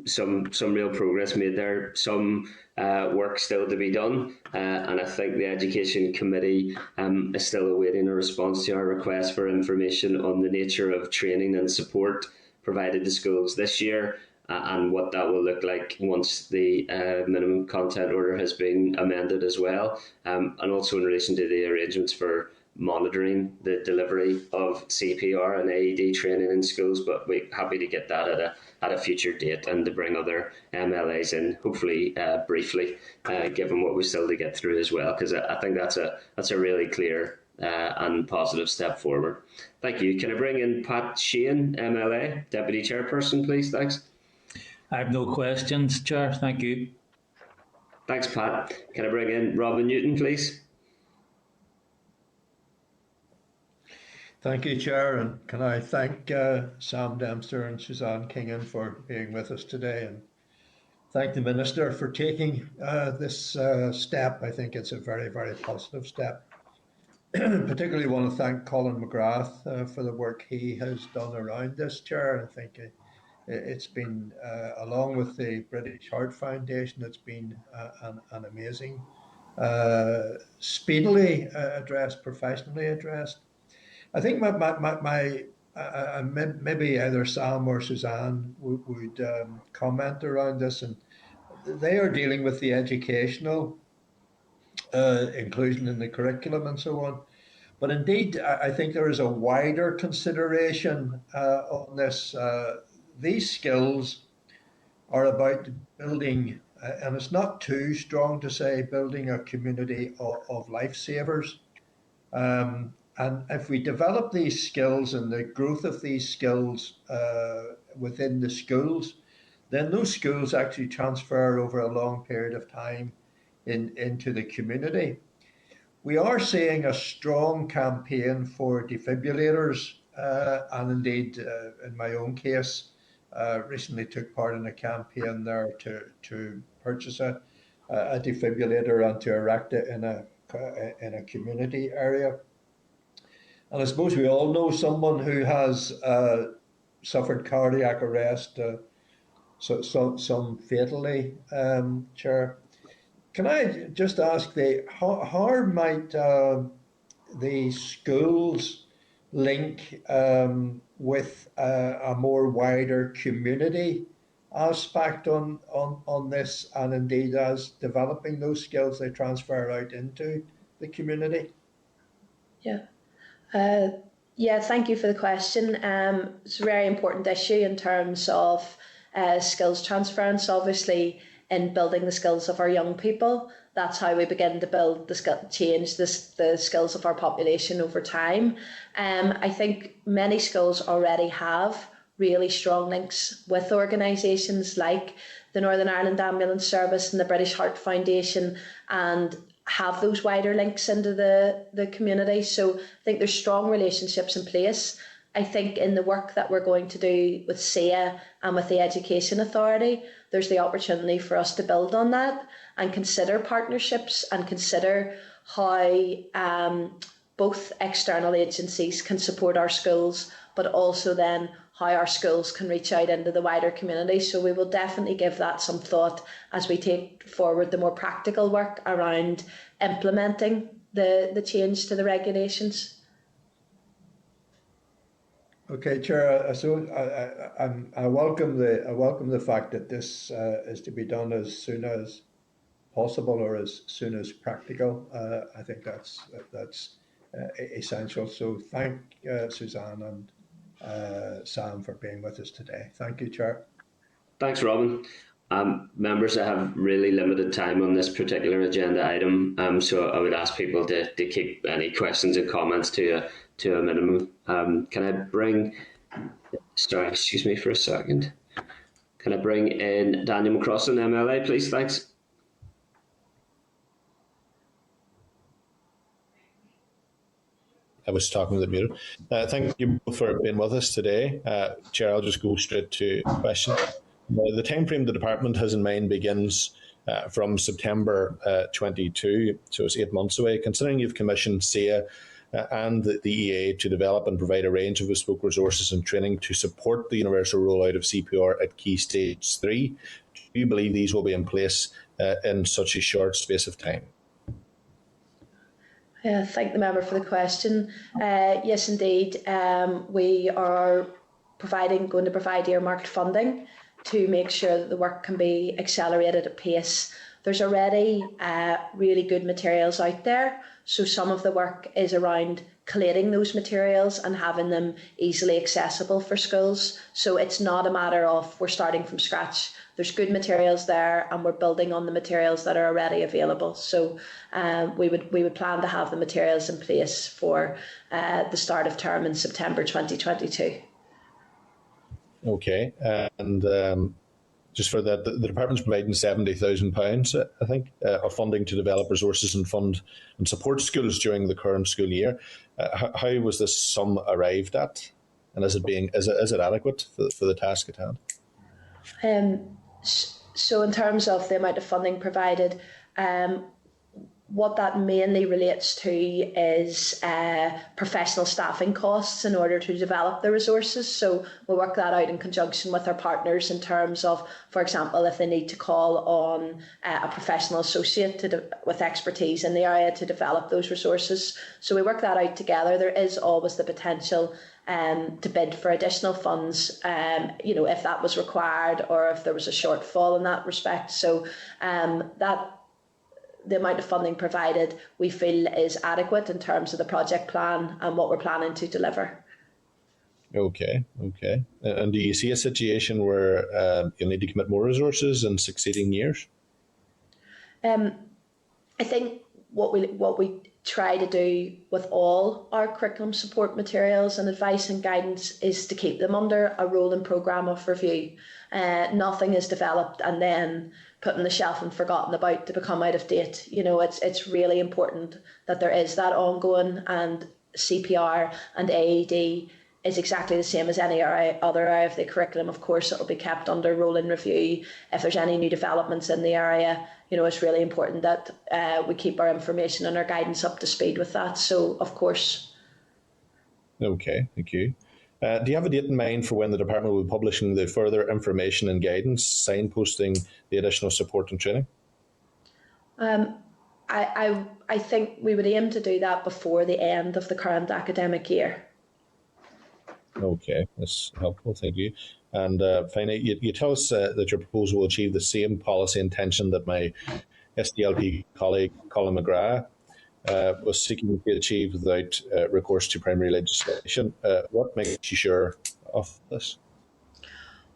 some real progress made there. Some work still to be done, and I think the Education Committee is still awaiting a response to our request for information on the nature of training and support provided to schools this year, and what that will look like once the minimum content order has been amended as well, and also in relation to the arrangements for monitoring the delivery of CPR and AED training in schools. But we're happy to get that at a future date and to bring other MLAs in, hopefully briefly, given what we still to get through as well, because I think that's a really clear and positive step forward. Thank you. Can I bring in Pat Sheehan, MLA, Deputy Chairperson, please? Thanks. I have no questions, Chair. Thank you. Thanks, Pat. Can I bring in Robin Newton, please? Thank you, Chair, and can I thank Sam Dempster and Suzanne Kingan for being with us today, and thank the Minister for taking this step. I think it's a very, very positive step. Particularly want to thank Colin McGrath for the work he has done around this, Chair. I think it's been, along with the British Heart Foundation, it's been an amazing, speedily addressed, professionally addressed. I think maybe either Sam or Suzanne would comment around this, and they are dealing with the educational inclusion in the curriculum and so on. But indeed, I think there is a wider consideration on this. These skills are about building, and it's not too strong to say, building a community of lifesavers. And if we develop these skills and the growth of these skills within the schools, then those skills actually transfer over a long period of time into the community. We are seeing a strong campaign for defibrillators, and indeed, in my own case, recently took part in a campaign there to purchase a defibrillator and to erect it in a community area. And I suppose we all know someone who has suffered cardiac arrest, some fatally, Chair. Can I just ask, how might the schools link with a more wider community aspect on this, and indeed as developing those skills they transfer out into the community? Yeah, thank you for the question. It's a very important issue in terms of skills transference, obviously, in building the skills of our young people. That's how we begin to build change the skills of our population over time. I think many schools already have really strong links with organisations like the Northern Ireland Ambulance Service and the British Heart Foundation, and have those wider links into the community. So I think there's strong relationships in place. I think in the work that we're going to do with SEA and with the Education Authority, there's the opportunity for us to build on that and consider partnerships and consider how both external agencies can support our schools, but also then how our schools can reach out into the wider community. So we will definitely give that some thought as we take forward the more practical work around implementing the change to the regulations. Okay, Chair. So I welcome the fact that this is to be done as soon as possible or as soon as practical. I think that's essential. So thank Suzanne and Sam for being with us today. Thank you, Chair. Thanks, Robin. Members, I have really limited time on this particular agenda item, so I would ask people to keep any questions and comments to a minimum. Can I bring... Sorry, excuse me for a second. Can I bring in Daniel McCrossan, MLA, please? Thanks. I was talking with the muted. Thank you for being with us today. Chair, I'll just go straight to the question. The time frame the department has in mind begins from September 22, so it's 8 months away. Considering you've commissioned SEA and the EA to develop and provide a range of bespoke resources and training to support the universal rollout of CPR at Key Stage 3, do you believe these will be in place in such a short space of time? Thank the member for the question. Yes, indeed. We are going to provide earmarked funding to make sure that the work can be accelerated at pace. There's already really good materials out there, so some of the work is around collating those materials and having them easily accessible for schools. So it's not a matter of we're starting from scratch. There's good materials there and we're building on the materials that are already available. So we would plan to have the materials in place for the start of term in September 2022. Okay, and just for that, the department's providing £70,000, I think, of funding to develop resources and fund and support schools during the current school year. How was this sum arrived at, and is it adequate for the task at hand? So in terms of the amount of funding provided, what that mainly relates to is professional staffing costs in order to develop the resources. So we'll work that out in conjunction with our partners in terms of, for example, if they need to call on a professional associate with expertise in the area to develop those resources. So we work that out together. There is always the potential to bid for additional funds, if that was required or if there was a shortfall in that respect. So the amount of funding provided, we feel, is adequate in terms of the project plan and what we're planning to deliver. Okay. And do you see a situation where you'll need to commit more resources in succeeding years? I think what we try to do with all our curriculum support materials and advice and guidance is to keep them under a rolling programme of review. Nothing is developed and then put on the shelf and forgotten about to become out of date. It's really important that there is that ongoing, and CPR and AED is exactly the same as any other area of the curriculum. Of course, it'll be kept under rolling review. If there's any new developments in the area, it's really important that we keep our information and our guidance up to speed with that. So, of course. Okay, thank you. Do you have a date in mind for when the department will be publishing the further information and guidance, signposting the additional support and training? I think we would aim to do that before the end of the current academic year. Okay, that's helpful, thank you. And finally, you tell us that your proposal will achieve the same policy intention that my SDLP colleague, Colin McGrath, was seeking to achieve without recourse to primary legislation. What makes you sure of this?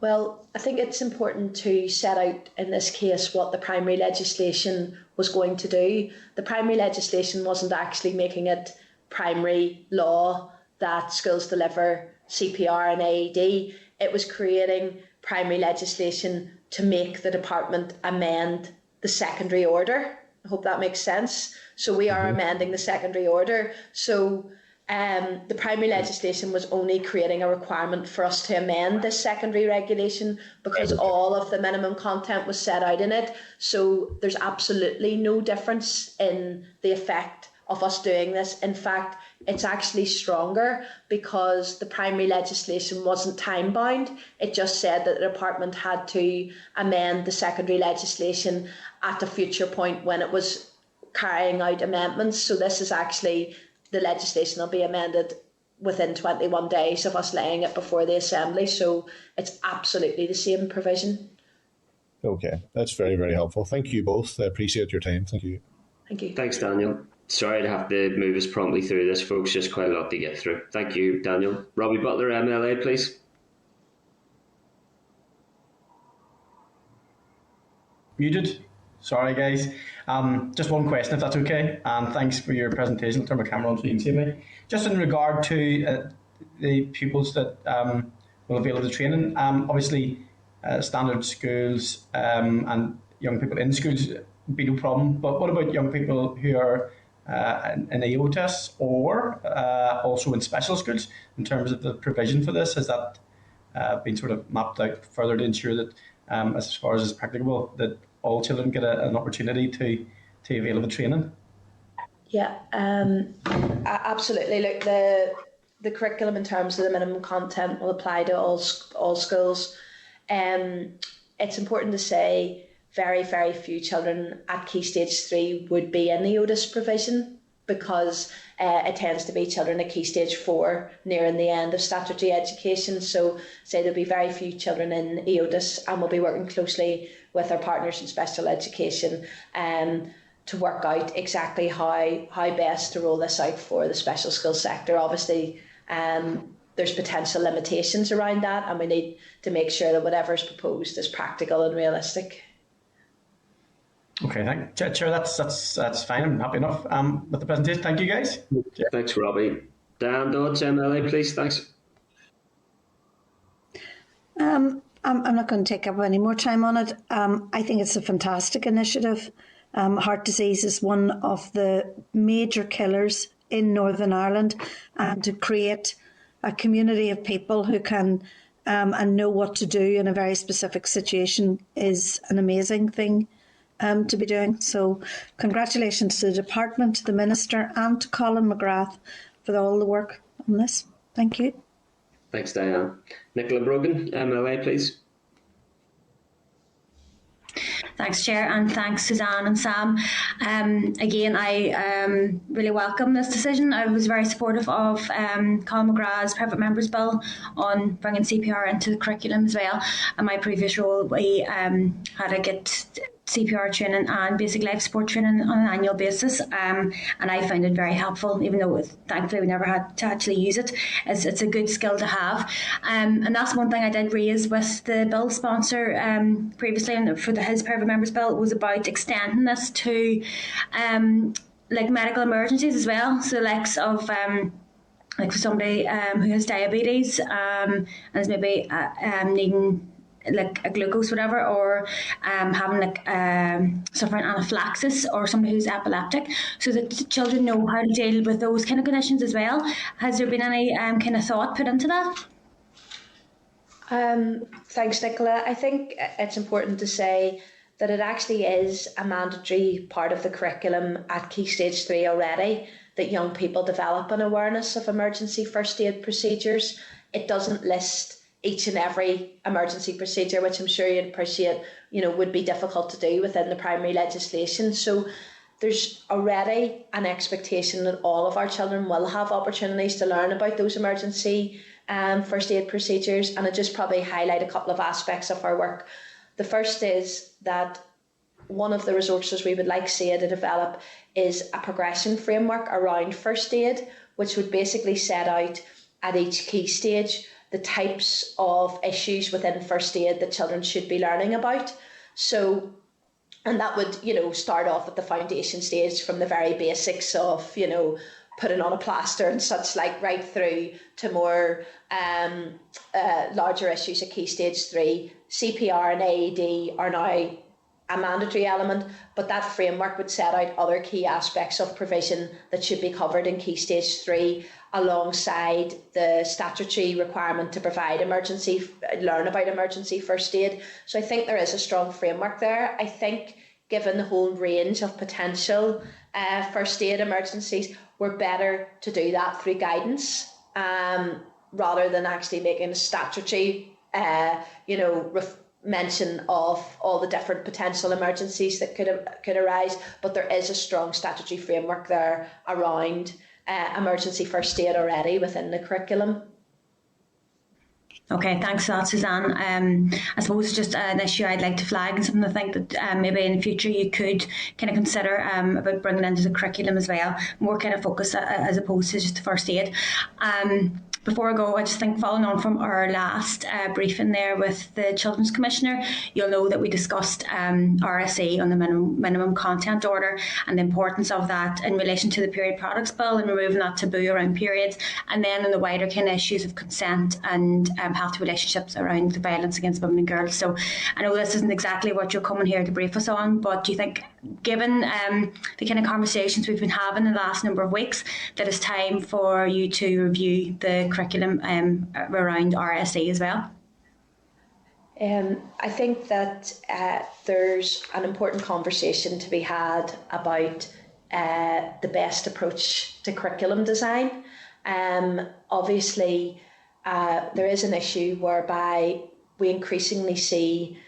Well, I think it's important to set out in this case what the primary legislation was going to do. The primary legislation wasn't actually making it primary law that schools deliver CPR and AED. It was creating primary legislation to make the department amend the secondary order. I hope that makes sense. So we are amending the secondary order. So the primary legislation was only creating a requirement for us to amend this secondary regulation because all of the minimum content was set out in it. So there's absolutely no difference in the effect of us doing this. In fact, it's actually stronger because the primary legislation wasn't time bound. It just said that the department had to amend the secondary legislation at a future point when it was carrying out amendments. So this is actually, the legislation will be amended within 21 days of us laying it before the Assembly. So it's absolutely the same provision. Okay, that's very, very helpful. Thank you both. I appreciate your time. Thank you. Thank you. Thanks, Daniel. Sorry to have to move us promptly through this, folks. Just quite a lot to get through. Thank you, Daniel. Robbie Butler, MLA, please. Muted. Sorry, guys. Just one question, if that's okay. And thanks for your presentation. I'll turn my camera on so you can see me. Just in regard to the pupils that will avail of the training, obviously standard schools and young people in schools would be no problem. But what about young people who are in EOTS or also in special schools in terms of the provision for this? Has that been sort of mapped out further to ensure that, as far as is practicable, that all children get an opportunity to avail of the training? Yeah, absolutely. Look, the curriculum in terms of the minimum content will apply to all schools. It's important to say very, very few children at Key Stage 3 would be in the EOTS provision, because it tends to be children at Key Stage 4 nearing the end of statutory education. So say there'll be very few children in EOTS, and we'll be working closely with our partners in special education to work out exactly how best to roll this out for the special skills sector. Obviously, there's potential limitations around that, and we need to make sure that whatever is proposed is practical and realistic. Okay, Chair, that's fine. I'm happy enough with the presentation. Thank you, guys. Thanks, Robbie. Dan Dodds, MLA, please. Thanks. I'm not going to take up any more time on it. I think it's a fantastic initiative. Heart disease is one of the major killers in Northern Ireland, and to create a community of people who can and know what to do in a very specific situation is an amazing thing to be doing. So congratulations to the department, to the Minister and to Colin McGrath for all the work on this. Thank you. Thanks, Diane. Nicola Brogan, MLA, please. Thanks, Chair, and thanks, Suzanne and Sam. Again, I really welcome this decision. I was very supportive of Colin McGrath's private members bill on bringing CPR into the curriculum as well. In my previous role, we had to get CPR training and basic life support training on an annual basis, and I found it very helpful, even though thankfully we never had to actually use it. It's a good skill to have, and that's one thing I did raise with the bill sponsor previously for his private members bill, was about extending this to like medical emergencies as well. So likes of like for somebody who has diabetes and is maybe needing like a glucose, whatever, or having like suffering anaphylaxis, or somebody who's epileptic, so that the children know how to deal with those kind of conditions as well. Has there been any kind of thought put into that? Thanks, Nicola. I think it's important to say that it actually is a mandatory part of the curriculum at Key Stage 3 already, that young people develop an awareness of emergency first aid procedures. It doesn't list each and every emergency procedure, which I'm sure you'd appreciate, would be difficult to do within the primary legislation. So there's already an expectation that all of our children will have opportunities to learn about those emergency first aid procedures. And I just probably highlight a couple of aspects of our work. The first is that one of the resources we would like SEA to develop is a progression framework around first aid, which would basically set out at each key stage the types of issues within first aid that children should be learning about. So, and that would, start off at the foundation stage from the very basics of, putting on a plaster and such like, right through to more larger issues at Key Stage 3. CPR and AED are now a mandatory element, but that framework would set out other key aspects of provision that should be covered in Key Stage 3, alongside the statutory requirement to learn about emergency first aid. So I think there is a strong framework there. I think given the whole range of potential first aid emergencies, we're better to do that through guidance rather than actually making a statutory mention of all the different potential emergencies that could arise. But there is a strong statutory framework there around emergency first aid already within the curriculum. Okay, thanks for that, Suzanne. I suppose just an issue I'd like to flag and something I think that maybe in the future you could kind of consider about bringing into the curriculum as well, more kind of focus as opposed to just the first aid. Before I go, I just think following on from our last briefing there with the Children's Commissioner, you'll know that we discussed RSE on the minimum content order and the importance of that in relation to the period products bill and removing that taboo around periods, and then in the wider kind of issues of consent and healthy relationships around the violence against women and girls. So I know this isn't exactly what you're coming here to brief us on, but do you think, given the kind of conversations we've been having in the last number of weeks, that it's time for you to review the curriculum around RSE as well? I think that there's an important conversation to be had about the best approach to curriculum design. Obviously, there is an issue whereby we increasingly see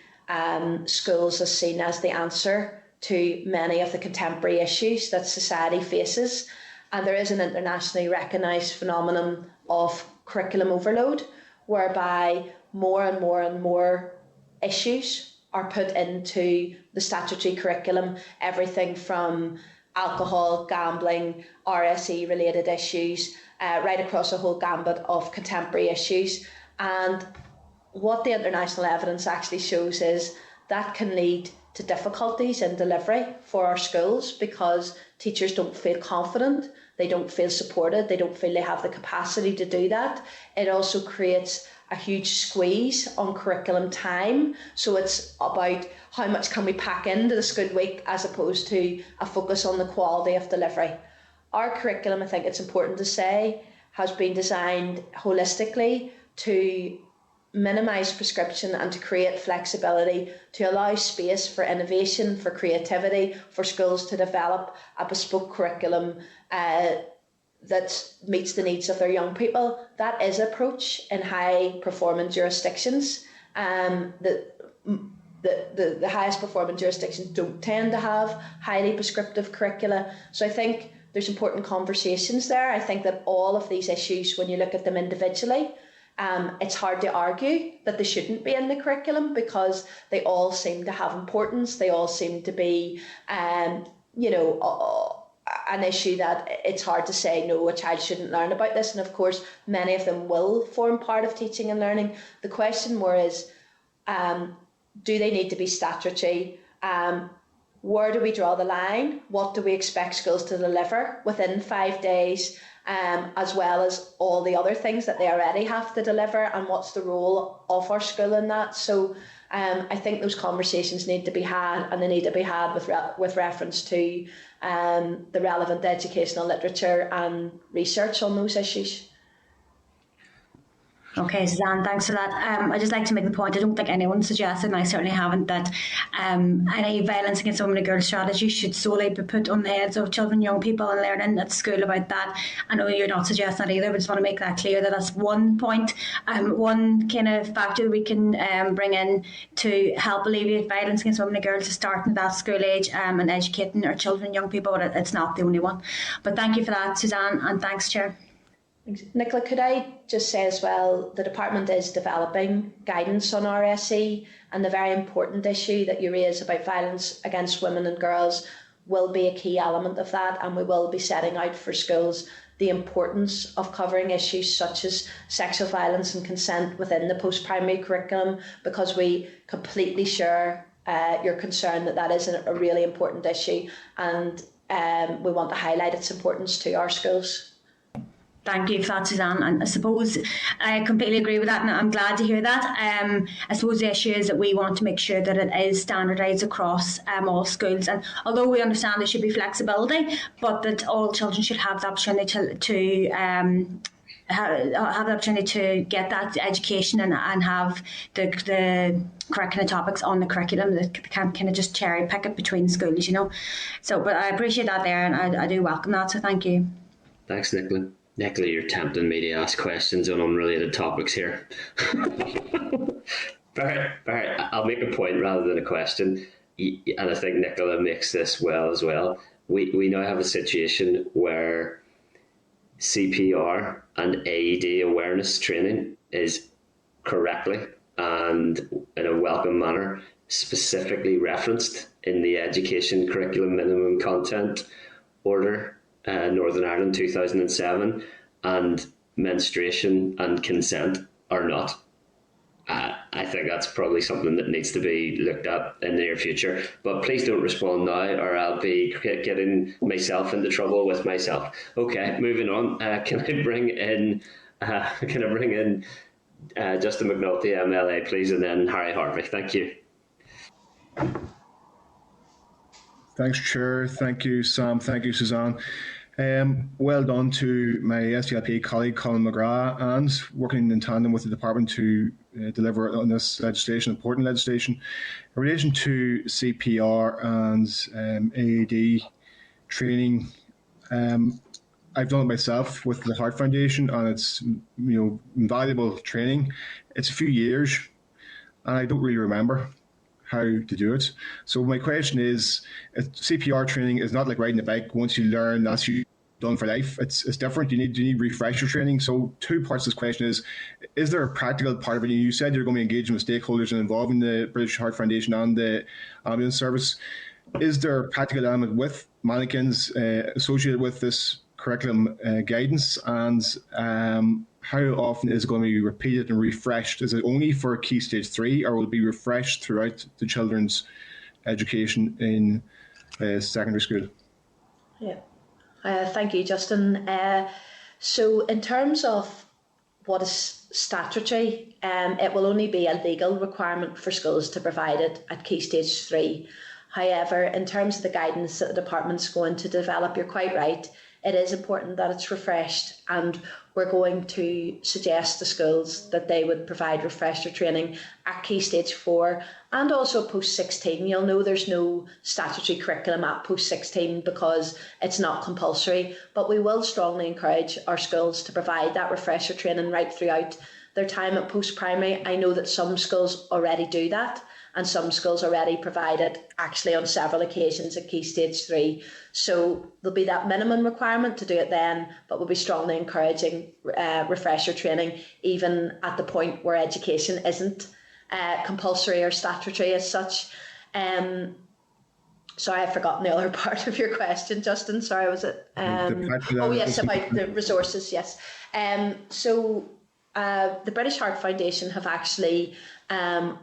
schools as seen as the answer to many of the contemporary issues that society faces. And there is an internationally recognised phenomenon of curriculum overload, whereby more and more and more issues are put into the statutory curriculum, everything from alcohol, gambling, RSE related issues, right across a whole gambit of contemporary issues. And what the international evidence actually shows is that can lead to difficulties in delivery for our schools because teachers don't feel confident, they don't feel supported, they don't feel they have the capacity to do that. It also creates a huge squeeze on curriculum time. So it's about how much can we pack into the school week as opposed to a focus on the quality of delivery. Our curriculum, I think it's important to say, has been designed holistically to minimise prescription and to create flexibility, to allow space for innovation, for creativity, for schools to develop a bespoke curriculum that meets the needs of their young people. That is approach in high performing jurisdictions. The highest performing jurisdictions don't tend to have highly prescriptive curricula. So I think there's important conversations there. I think that all of these issues, when you look at them individually, it's hard to argue that they shouldn't be in the curriculum because they all seem to have importance. They all seem to be, an issue that it's hard to say, no, a child shouldn't learn about this. And of course, many of them will form part of teaching and learning. The question more is, do they need to be statutory? Where do we draw the line? What do we expect schools to deliver within 5 days? As well as all the other things that they already have to deliver, and what's the role of our school in that. So I think those conversations need to be had, and they need to be had with reference to the relevant educational literature and research on those issues. Okay, Suzanne, thanks for that. I'd just like to make the point, I don't think anyone suggested, and I certainly haven't, that any violence against women and girls strategy should solely be put on the heads of children and young people and learning at school about that. I know you're not suggesting that either, but I just want to make that clear that that's one point, one kind of factor that we can bring in to help alleviate violence against women and girls is starting at that school age and educating our children and young people, but it's not the only one. But thank you for that, Suzanne, and thanks, Chair. Nicola, could I just say as well, the department is developing guidance on RSE, and the very important issue that you raise about violence against women and girls will be a key element of that, and we will be setting out for schools the importance of covering issues such as sexual violence and consent within the post-primary curriculum, because we completely share your concern that that is a really important issue, and we want to highlight its importance to our schools. Thank you for that, Suzanne. And I suppose I completely agree with that, and I'm glad to hear that. I suppose the issue is that we want to make sure that it is standardised across all schools. And although we understand there should be flexibility, but that all children should have the opportunity to have the opportunity to get that education and have the curriculum topics on the curriculum, that they can't kind of just cherry pick it between schools, you know. So, but I appreciate that there, and I do welcome that. So thank you. Thanks, Nicola. Nicola, you're tempting me to ask questions on unrelated topics here. Barry, I'll make a point rather than a question, and I think Nicola makes this well as well. We now have a situation where CPR and AED awareness training is correctly and in a welcome manner, specifically referenced in the Education Curriculum Minimum Content Order, Northern Ireland 2007, and menstruation and consent are not. I think that's probably something that needs to be looked at in the near future. But please don't respond now, or I'll be getting myself into trouble with myself. Okay, moving on. Can I bring in Justin McNulty, MLA, please, and then Harry Harvey. Thank you. Thanks, Chair. Thank you, Sam. Thank you, Suzanne. Well done to my SDLP colleague, Colin McGrath, and working in tandem with the department to deliver on this legislation, important legislation. In relation to CPR and AED training, I've done it myself with the Heart Foundation, and it's invaluable training. It's a few years, and I don't really remember how to do it. So my question is, CPR training is not like riding a bike. Once you learn, that's you done for life. It's different. You need refresher training. So two parts of this question is there a practical part of it? You said you're going to be engaging with stakeholders and involving the British Heart Foundation and the ambulance service. Is there a practical element with mannequins associated with this curriculum guidance, and how often is it going to be repeated and refreshed? Is it only for Key Stage 3, or will it be refreshed throughout the children's education in secondary school? Yeah. Thank you, Justin. So in terms of what is statutory, it will only be a legal requirement for schools to provide it at Key Stage 3. However, in terms of the guidance that the department's going to develop, you're quite right. It is important that it's refreshed, and we're going to suggest to schools that they would provide refresher training at Key Stage 4 and also post 16. You'll know there's no statutory curriculum at post 16 because it's not compulsory, but we will strongly encourage our schools to provide that refresher training right throughout their time at post primary. I know that some schools already do that, and some schools already provide it actually on several occasions at Key Stage 3. So there'll be that minimum requirement to do it then, but we'll be strongly encouraging refresher training even at the point where education isn't compulsory or statutory as such. Sorry, I've forgotten the other part of your question, Justin. Sorry, was it? Oh, yes, about the resources, yes. So the British Heart Foundation have actually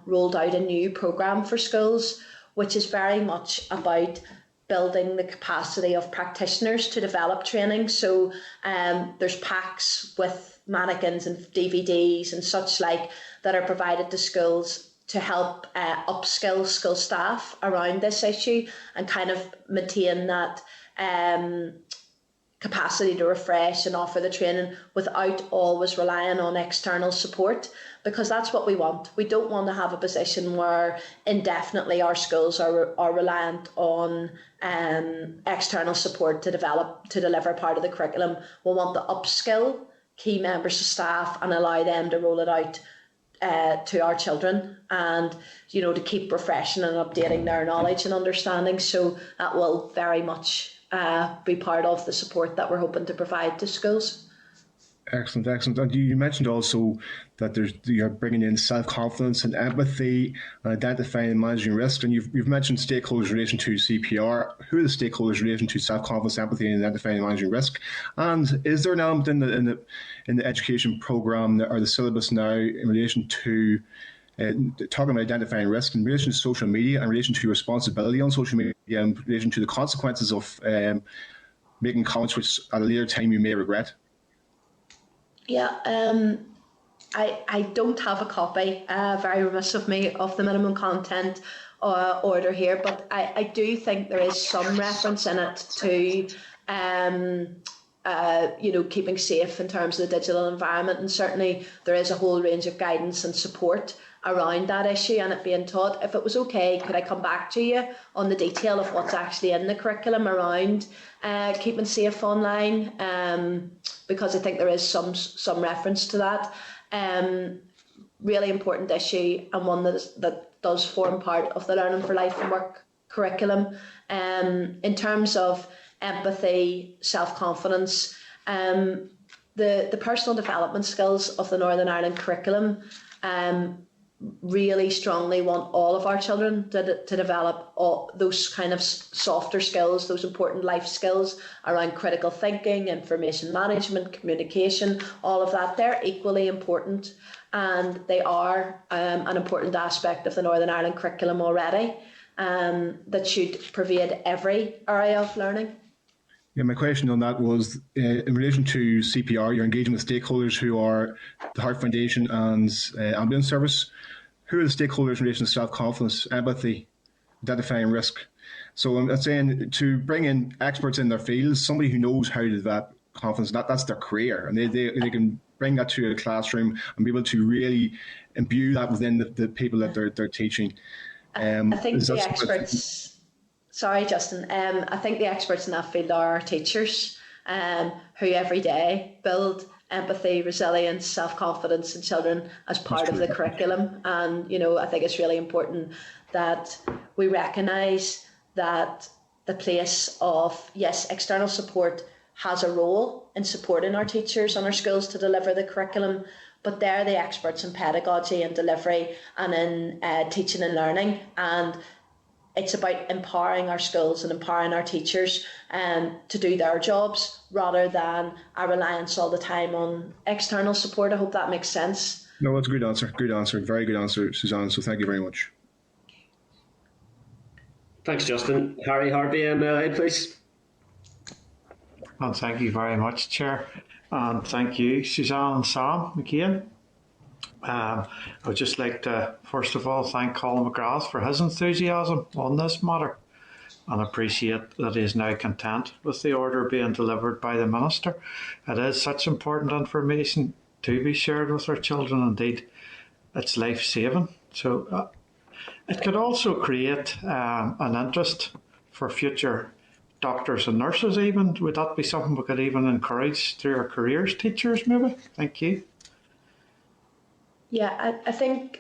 rolled out a new programme for schools, which is very much about building the capacity of practitioners to develop training. So there's packs with mannequins and DVDs and such like that are provided to schools to help upskill school staff around this issue and kind of maintain that capacity to refresh and offer the training without always relying on external support, because that's what we want. We don't want to have a position where indefinitely our schools are reliant on external support to deliver part of the curriculum. We want to upskill key members of staff and allow them to roll it out to our children, and to keep refreshing and updating their knowledge and understanding. So that will very much be part of the support that we're hoping to provide to schools. Excellent. And you mentioned also that you're bringing in self-confidence and empathy and identifying and managing risk. And you've mentioned stakeholders in relation to CPR. Who are the stakeholders in relation to self-confidence, empathy, and identifying and managing risk? And is there an element in the education programme or the syllabus now in relation to talking about identifying risk in relation to social media, in relation to responsibility on social media, in relation to the consequences of making comments which at a later time you may regret? Yeah, I don't have a copy, very remiss of me, of the minimum content order here, but I do think there is some reference in it to keeping safe in terms of the digital environment, and certainly there is a whole range of guidance and support around that issue and it being taught. If it was okay, could I come back to you on the detail of what's actually in the curriculum around keeping safe online, because I think there is some reference to that. Really important issue, and one that does form part of the Learning for Life and Work curriculum. In terms of empathy, self-confidence, the personal development skills of the Northern Ireland curriculum really strongly want all of our children to develop all those kind of softer skills, those important life skills around critical thinking, information management, communication, all of that. They're equally important, and they are an important aspect of the Northern Ireland curriculum already, that should pervade every area of learning. Yeah, my question on that was in relation to CPR, you're engaging with stakeholders who are the Heart Foundation and Ambulance Service. Who are the stakeholders in relation to self-confidence, empathy, identifying risk? So I'm saying to bring in experts in their fields, somebody who knows how to develop confidence, that's their career, and they can bring that to a classroom and be able to really imbue that within the people that they're teaching. I think the experts... Sorry, Justin. I think the experts in that field are our teachers, who every day build empathy, resilience, self-confidence in children as part of the curriculum. And, I think it's really important that we recognise that the place of, yes, external support has a role in supporting our teachers and our schools to deliver the curriculum, but they're the experts in pedagogy and delivery and in teaching and learning. And it's about empowering our schools and empowering our teachers to do their jobs rather than a reliance all the time on external support. I hope that makes sense. No, that's a good answer. Good answer. Very good answer, Suzanne. So thank you very much. Thanks, Justin. Harry Harvey, MLA, please. And thank you very much, Chair. And thank you, Suzanne and Sam McKeon. I would just like to, first of all, thank Colin McGrath for his enthusiasm on this matter and appreciate that he is now content with the order being delivered by the Minister. It is such important information to be shared with our children. Indeed, it's life-saving. So it could also create an interest for future doctors and nurses even. Would that be something we could even encourage through our careers teachers maybe? Thank you. Yeah, I think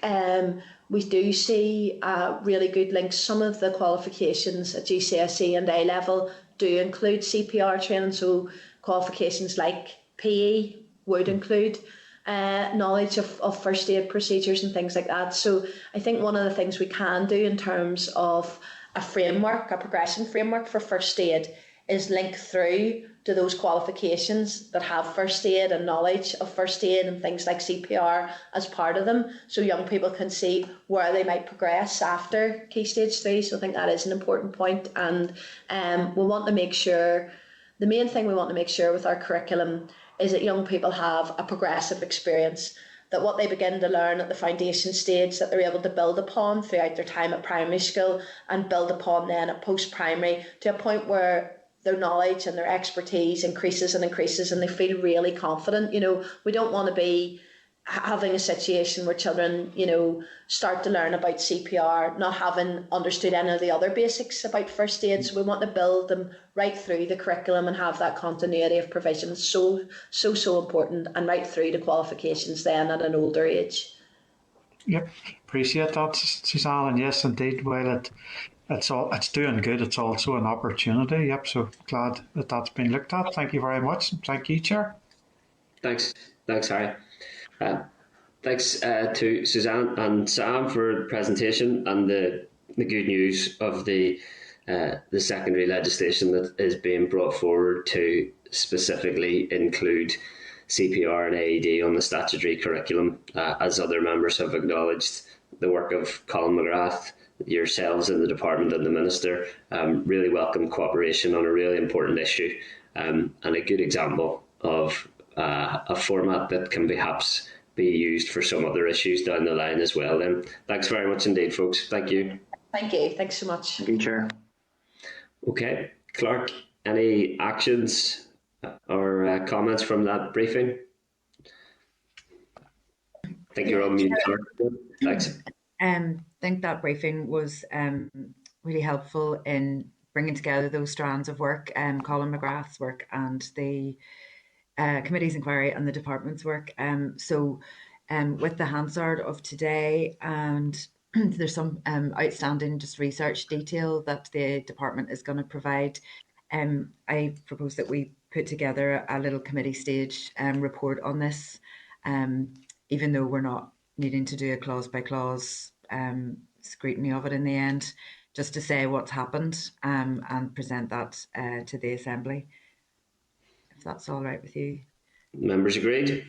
we do see really good links. Some of the qualifications at GCSE and A-level do include CPR training, so qualifications like PE would include knowledge of first aid procedures and things like that. So I think one of the things we can do in terms of a framework, a progression framework for first aid, is link through to those qualifications that have first aid and knowledge of first aid and things like CPR as part of them, so young people can see where they might progress after Key Stage 3. So I think that is an important point. And we want to make sure, the main thing we want to make sure with our curriculum is that young people have a progressive experience, that what they begin to learn at the foundation stage, that they're able to build upon throughout their time at primary school and build upon then at post-primary to a point where their knowledge and their expertise increases and increases and they feel really confident. We don't want to be having a situation where children, start to learn about CPR, not having understood any of the other basics about first aid. So we want to build them right through the curriculum and have that continuity of provision. It's so important, and right through to qualifications then at an older age. Yep, appreciate that, Suzanne. And yes, indeed, while it's doing good, it's also an opportunity. Yep, so glad that that's been looked at. Thank you very much. Thank you, Chair. Thanks, Harry. Thanks to Suzanne and Sam for the presentation and the good news of the secondary legislation that is being brought forward to specifically include CPR and AED on the statutory curriculum. As other members have acknowledged, the work of Colin McGrath, yourselves in the department and the Minister, really welcome cooperation on a really important issue, and a good example of a format that can perhaps be used for some other issues down the line as well. Then thanks very much indeed, folks. Thank you. Thank you. Thanks so much. Thank you, Chair. Okay, Clark, any actions or comments from that briefing? I think you're on mute, Clark. Thanks. I think that briefing was really helpful in bringing together those strands of work, Colin McGrath's work and the committee's inquiry and the department's work. So with the Hansard of today, and there's some outstanding just research detail that the department is going to provide, I propose that we put together a little committee stage report on this, even though we're not needing to do a clause by clause scrutiny of it in the end, just to say what's happened and present that to the Assembly, if that's all right with you. Members agreed?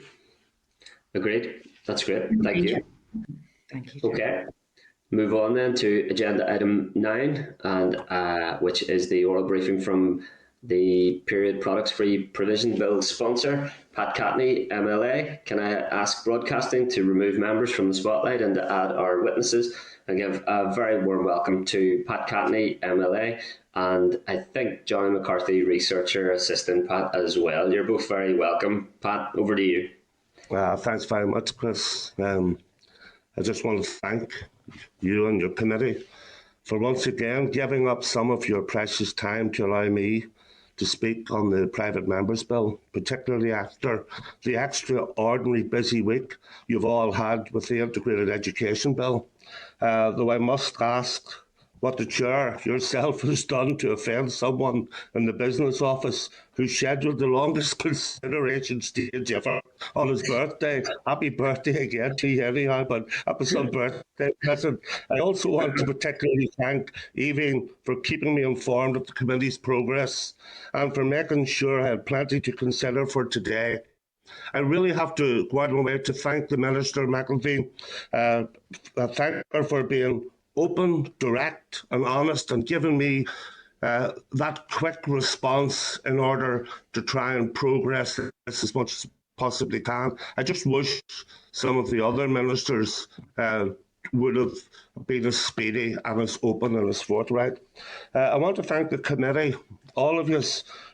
Agreed. That's great. Thank you. Thank you. Okay. Move on then to agenda item 9, and which is the oral briefing from the Period Products Free Provision Bill sponsor, Pat Catney, MLA. Can I ask Broadcasting to remove members from the spotlight and to add our witnesses, and give a very warm welcome to Pat Catney, MLA, and I think Johnny McCarthy, Researcher Assistant, Pat, as well. You're both very welcome. Pat, over to you. Thanks very much, Chris. I just want to thank you and your committee for once again giving up some of your precious time to allow me to speak on the Private Members Bill, particularly after the extraordinary busy week you've all had with the Integrated Education Bill. Though I must ask what the Chair yourself has done to offend someone in the Business Office who scheduled the longest consideration stage ever on his birthday. Happy birthday again to you anyhow, but happy some birthday present. I also want to particularly thank Evie for keeping me informed of the committee's progress and for making sure I had plenty to consider for today. I really have to go out of my way to thank the Minister, McElveen. Thank her for being open, direct and honest and giving me that quick response in order to try and progress this as much as possibly can. I just wish some of the other ministers would have been as speedy and as open and as forthright. I want to thank the committee, all of you,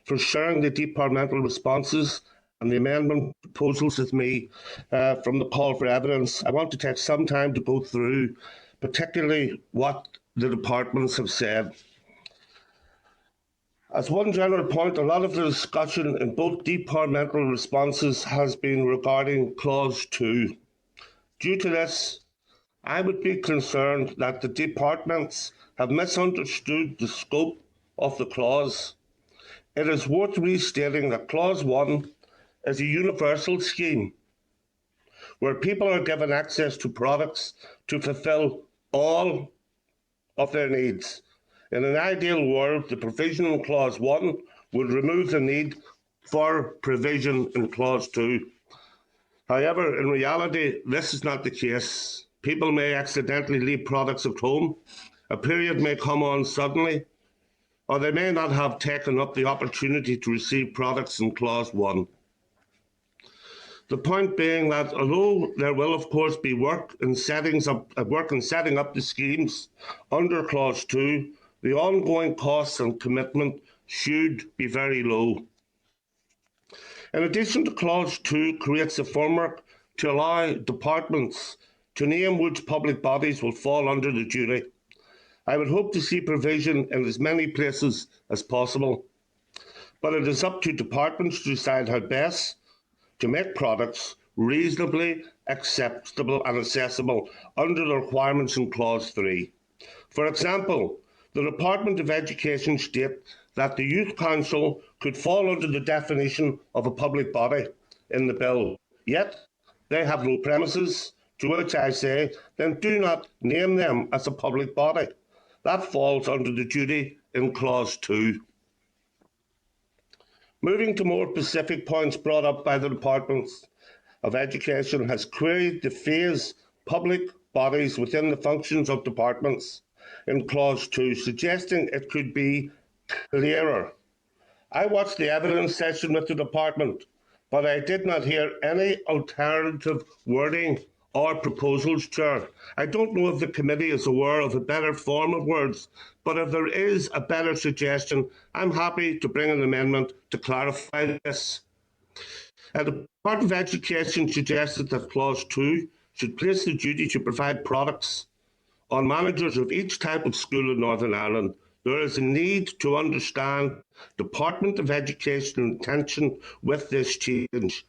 for sharing the departmental responses and the amendment proposals with me from the call for evidence. I want to take some time to go through particularly what the departments have said. As one general point, a lot of the discussion in both departmental responses has been regarding Clause 2. Due to this, I would be concerned that the departments have misunderstood the scope of the clause. It is worth restating that Clause 1 is a universal scheme where people are given access to products to fulfil all of their needs. In an ideal world, the provision in Clause 1 would remove the need for provision in Clause 2. However, in reality, this is not the case. People may accidentally leave products at home, a period may come on suddenly, or they may not have taken up the opportunity to receive products in Clause 1. The point being that although there will of course be work in setting up the schemes under Clause 2, the ongoing costs and commitment should be very low. In addition, Clause 2 creates a framework to allow departments to name which public bodies will fall under the duty. I would hope to see provision in as many places as possible, but it is up to departments to decide how best to make products reasonably acceptable and accessible under the requirements in Clause 3. For example, the Department of Education state that the Youth Council could fall under the definition of a public body in the bill, yet they have no premises, to which I say, then do not name them as a public body. That falls under the duty in Clause 2. Moving to more specific points brought up by the Departments of Education has queried the phase public bodies within the functions of departments in Clause 2, suggesting it could be clearer. I watched the evidence session with the department, but I did not hear any alternative wording or proposals, Chair. I don't know if the committee is aware of a better form of words, but if there is a better suggestion, I'm happy to bring an amendment to clarify this. The Department of Education suggested that Clause 2 should place the duty to provide products on managers of each type of school in Northern Ireland. There is a need to understand Department of Education intention with this change.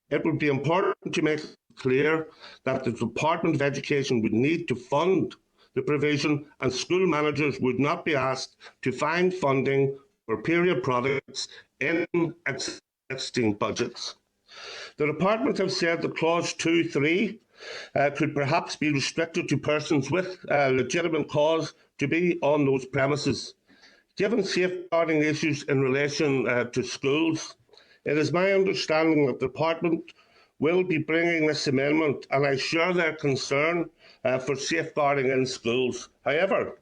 It would be important to make clear that the Department of Education would need to fund the provision and school managers would not be asked to find funding for period products in existing budgets. The Department have said that Clause 2.3 could perhaps be restricted to persons with a legitimate cause to be on those premises. Given safeguarding issues in relation to schools, it is my understanding that the Department will be bringing this amendment, and I share their concern for safeguarding in schools. However,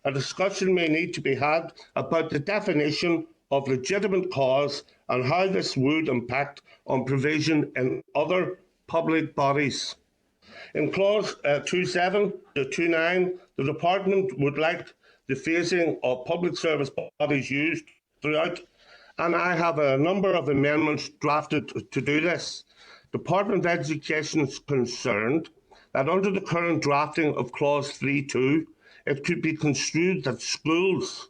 a discussion may need to be had about the definition of legitimate cause and how this would impact on provision in other public bodies. In clause 27 to 29, the Department would like the phasing of public service bodies used throughout, and I have a number of amendments drafted to do this. Department of Education is concerned that under the current drafting of clause 3.2, it could be construed that schools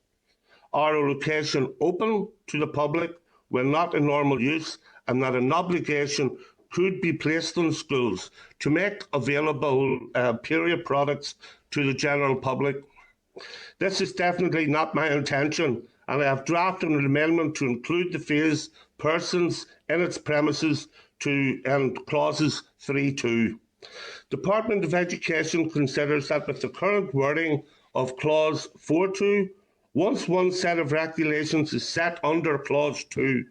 are a location open to the public when not in normal use, and that an obligation could be placed on schools to make available period products to the general public. This is definitely not my intention, and I have drafted an amendment to include the phase persons in its premises to clauses 3.2. Department of Education considers that with the current wording of clause 4.2, once one set of regulations is set under clause 2,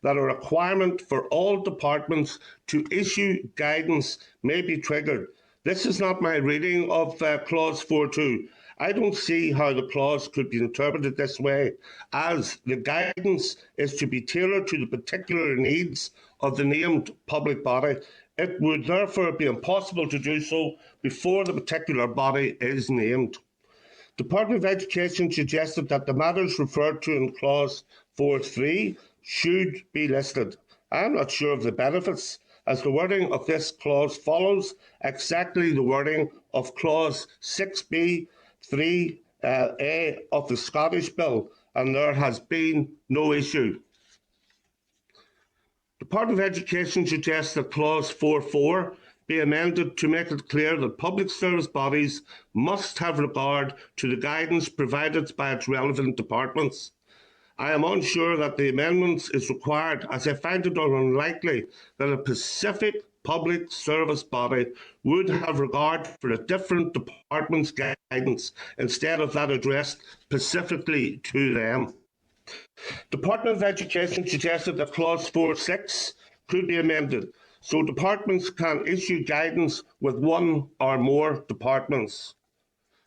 that a requirement for all departments to issue guidance may be triggered. This is not my reading of clause 4.2. I don't see how the clause could be interpreted this way, as the guidance is to be tailored to the particular needs of the named public body. It would therefore be impossible to do so before the particular body is named. Department of Education suggested that the matters referred to in clause 4.3 should be listed. I am not sure of the benefits, as the wording of this clause follows exactly the wording of clause 6b 3a of the Scottish Bill, and there has been no issue. Department of Education suggests that clause 4.4 be amended to make it clear that public service bodies must have regard to the guidance provided by its relevant departments. I am unsure that the amendment is required, as I find it unlikely that a specific public service body would have regard for a different department's guidance instead of that addressed specifically to them. Department of Education suggested that clause 4.6 could be amended so departments can issue guidance with one or more departments.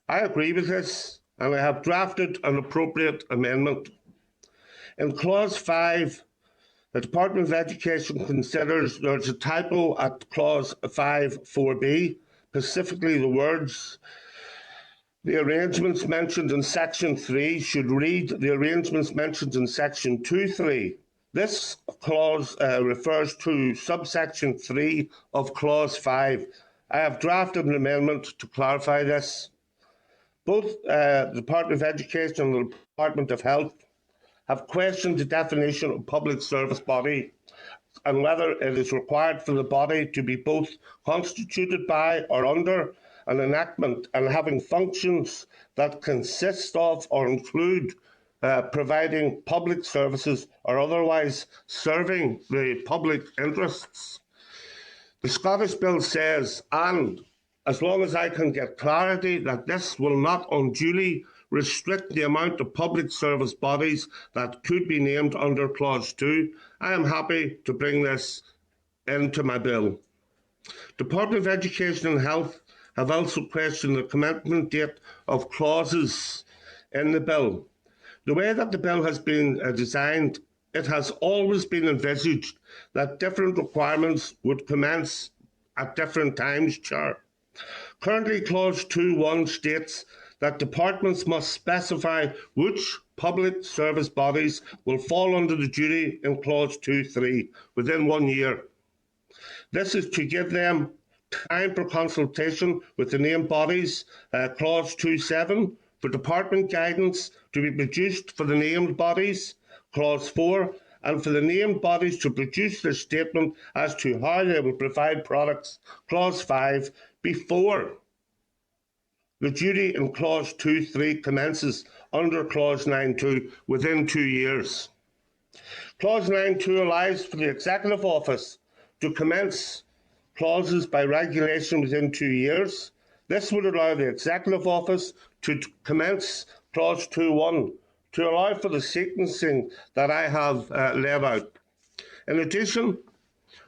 I agree with this, and I have drafted an appropriate amendment. In clause 5, the Department of Education considers there's a typo at clause 5.4b, specifically the words "the arrangements mentioned in section 3" should read "the arrangements mentioned in section 2.3. This clause refers to subsection 3 of clause 5. I have drafted an amendment to clarify this. Both the Department of Education and the Department of Health have questioned the definition of public service body and whether it is required for the body to be both constituted by or under an enactment and having functions that consist of or include providing public services or otherwise serving the public interests. The Scottish Bill says, and as long as I can get clarity that this will not unduly restrict the amount of public service bodies that could be named under clause 2, I am happy to bring this into my bill. Department of Education and Health have also questioned the commencement date of clauses in the bill. The way that the bill has been designed, it has always been envisaged that different requirements would commence at different times, Chair. Currently, clause 2.1 states that departments must specify which public service bodies will fall under the duty in clause 2.3 within 1 year. This is to give them time for consultation with the named bodies, clause 2.7, for department guidance to be produced for the named bodies, clause 4, and for the named bodies to produce their statement as to how they will provide products, clause 5, before the duty in clause 2.3 commences under clause 9.2 within 2 years. Clause 9.2 allows for the Executive Office to commence clauses by regulation within 2 years. This would allow the Executive Office to commence Clause 2.1 to allow for the sequencing that I have laid out. In addition,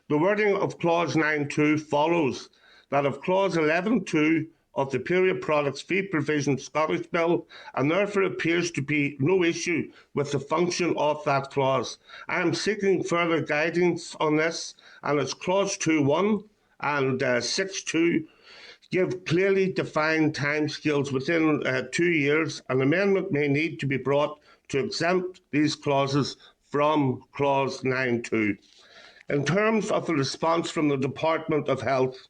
the wording of Clause 9.2 follows that of Clause 11.2 of the Period Products Fee Provision Scottish Bill, and therefore appears to be no issue with the function of that clause. I am seeking further guidance on this, and it's Clause 2.1 and 6.2 give clearly defined timescales within 2 years. An amendment may need to be brought to exempt these clauses from Clause 9.2. In terms of the response from the Department of Health,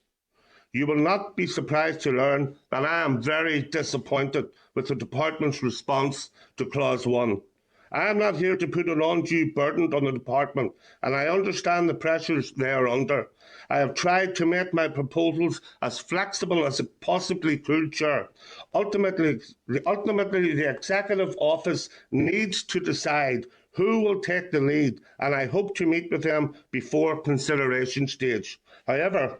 you will not be surprised to learn that I am very disappointed with the Department's response to Clause 1. I am not here to put an undue burden on the Department, and I understand the pressures they are under. I have tried to make my proposals as flexible as it possibly could, Chair. Ultimately, the Executive Office needs to decide who will take the lead, and I hope to meet with them before consideration stage. However,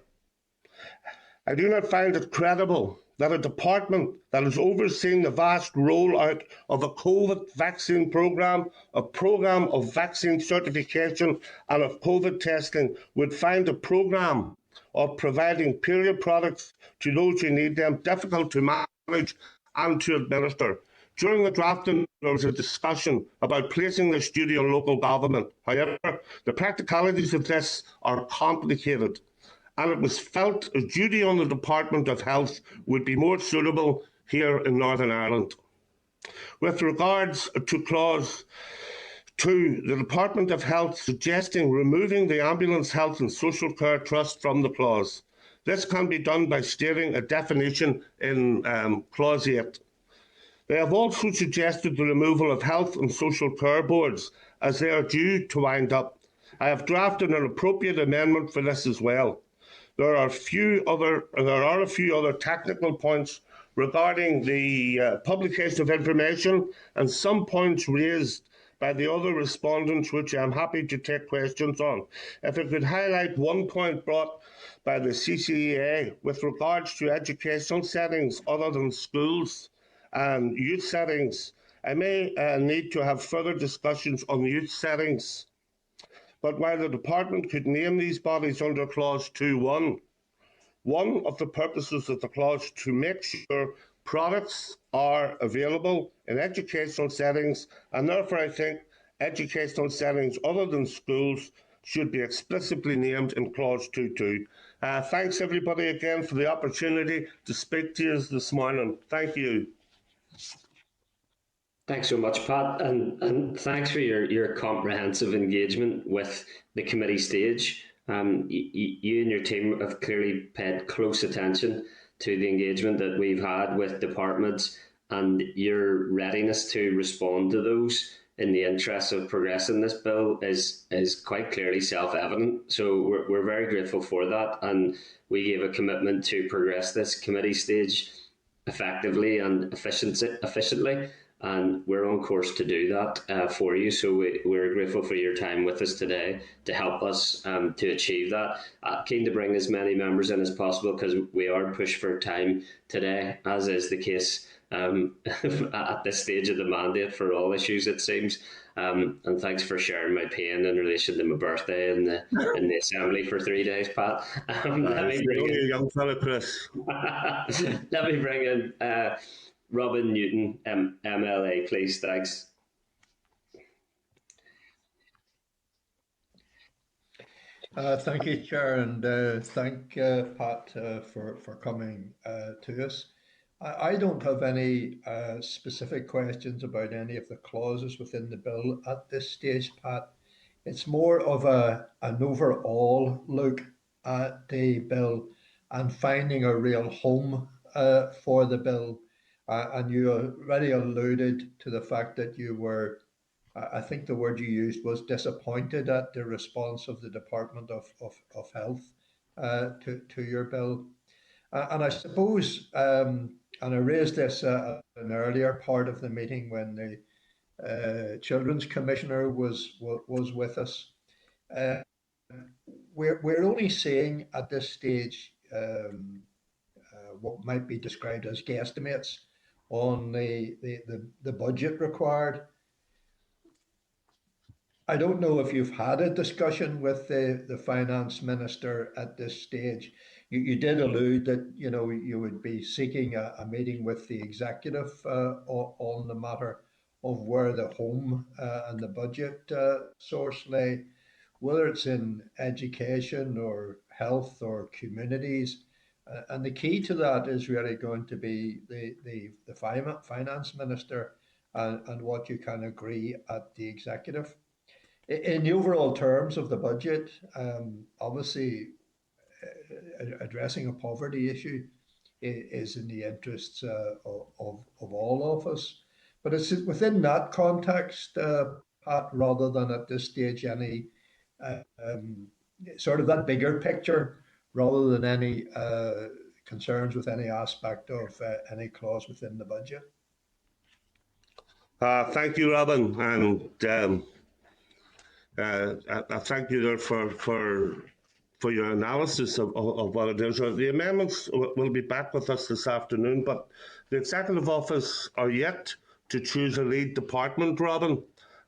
I do not find it credible that a department that has overseen the vast rollout of a COVID vaccine programme, a programme of vaccine certification and of COVID testing would find a programme of providing period products to those who need them difficult to manage and to administer. During the drafting, there was a discussion about placing this duty on local government. However, the practicalities of this are complicated, and it was felt a duty on the Department of Health would be more suitable here in Northern Ireland. With regards to Clause 2, the Department of Health suggesting removing the Ambulance Health and Social Care Trust from the clause. This can be done by stating a definition in Clause 8. They have also suggested the removal of health and social care boards as they are due to wind up. I have drafted an appropriate amendment for this as well. There are a few other technical points regarding the publication of information and some points raised by the other respondents, which I'm happy to take questions on. If I could highlight one point brought by the CCEA with regards to educational settings other than schools and youth settings, I may need to have further discussions on youth settings. But while the Department could name these bodies under Clause 2.1, one of the purposes of the clause to make sure products are available in educational settings, and therefore I think educational settings other than schools should be explicitly named in Clause 2.2. Thanks everybody again for the opportunity to speak to you this morning. Thank you. Thanks so much, Pat, and thanks for your comprehensive engagement with the committee stage. You and your team have clearly paid close attention to the engagement that we've had with departments, and your readiness to respond to those in the interest of progressing this bill is quite clearly self-evident. So we're very grateful for that, and we gave a commitment to progress this committee stage effectively and efficiently. And we're on course to do that for you. So we're grateful for your time with us today to help us to achieve that. Keen to bring as many members in as possible because we are pushed for time today, as is the case at this stage of the mandate for all issues, it seems. And thanks for sharing my pain in relation to my birthday in the Assembly for 3 days, Pat. Let me bring in, young fella, Chris. Let me bring in Robin Newton, MLA, please. Thanks. Thank you, Chair, and thank Pat for coming to us. I don't have any specific questions about any of the clauses within the bill at this stage, Pat. It's more of an overall look at the bill and finding a real home for the bill. And you already alluded to the fact that you were, I think the word you used was disappointed at the response of the Department of Health to your bill. And I suppose, and I raised this at an earlier part of the meeting when the Children's Commissioner was with us. we're only seeing at this stage what might be described as guesstimates on the budget required. I don't know if you've had a discussion with the finance minister at this stage. You did allude that you would be seeking a meeting with the executive on the matter of where the home and the budget source lay, whether it's in education or health or communities. And the key to that is really going to be the finance minister and what you can agree at the executive. In the overall terms of the budget, obviously addressing a poverty issue is in the interests of all of us. But it's within that context, Pat, rather than at this stage any sort of that bigger picture, rather than any concerns with any aspect of any clause within the budget. Thank you, Robin, and I thank you there for your analysis of what it is. The amendments will be back with us this afternoon, but the Executive Office are yet to choose a lead department, Robin.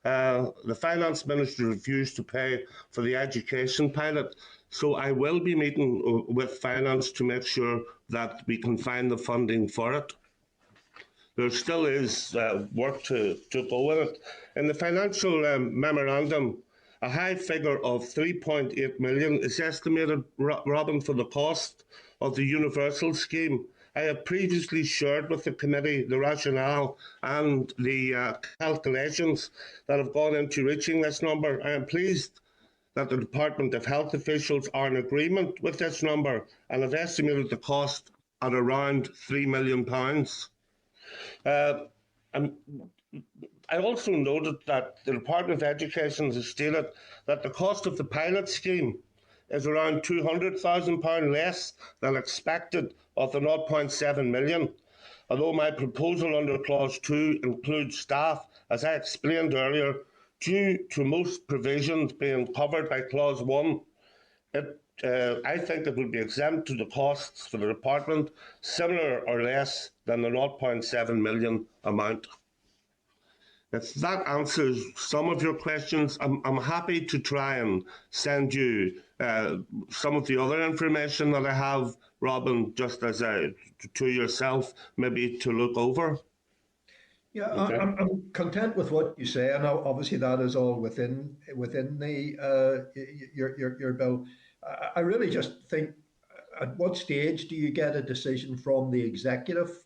The Finance Minister refused to pay for the education pilot, so I will be meeting with Finance to make sure that we can find the funding for it. There still is work to go with it. In the financial memorandum, a high figure of 3.8 million is estimated, Robin, for the cost of the universal scheme. I have previously shared with the committee the rationale and the calculations that have gone into reaching this number. I am pleased that the Department of Health officials are in agreement with this number and have estimated the cost at around £3 million. I also noted that the Department of Education has stated that the cost of the pilot scheme is around £200,000 less than expected of the 0.7 million. Although my proposal under Clause 2 includes staff, as I explained earlier, due to most provisions being covered by Clause 1, I think it would be exempt to the costs for the department, similar or less than the 0.7 million amount. If that answers some of your questions, I'm happy to try and send you some of the other information that I have, Robin, just as to yourself, maybe to look over. Yeah, okay. I'm content with what you say, and obviously that is all within the your bill. I really just think, at what stage do you get a decision from the executive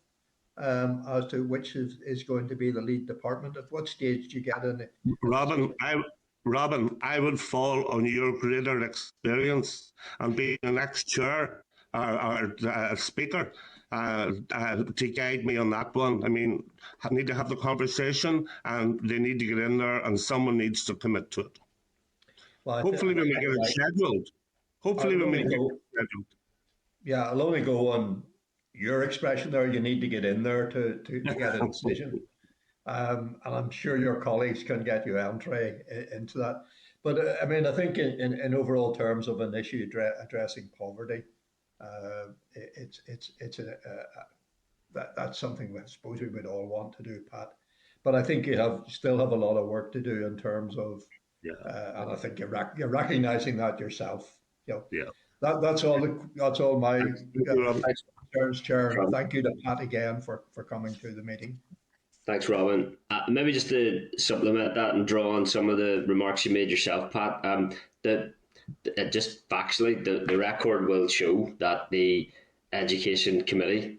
as to which is going to be the lead department? At what stage do you get in? Robin, I would fall on your greater experience and being an ex-chair or speaker to guide me on that one. I mean, I need to have the conversation, and they need to get in there, and someone needs to commit to it. Well, hopefully, we may get it scheduled. Hopefully, we may get it scheduled. Yeah, I'll only go on your expression there. You need to get in there to get a decision. And I'm sure your colleagues can get you entry into that. But I mean, I think in overall terms of an issue addressing poverty, that's something I suppose we would all want to do, Pat. But I think you still have a lot of work to do in terms of, and I think you're recognising that yourself. That's all my concerns, Chair. Thank you to Pat again for coming to the meeting. Thanks, Robin. Maybe just to supplement that and draw on some of the remarks you made yourself, Pat, just factually, the record will show that the Education Committee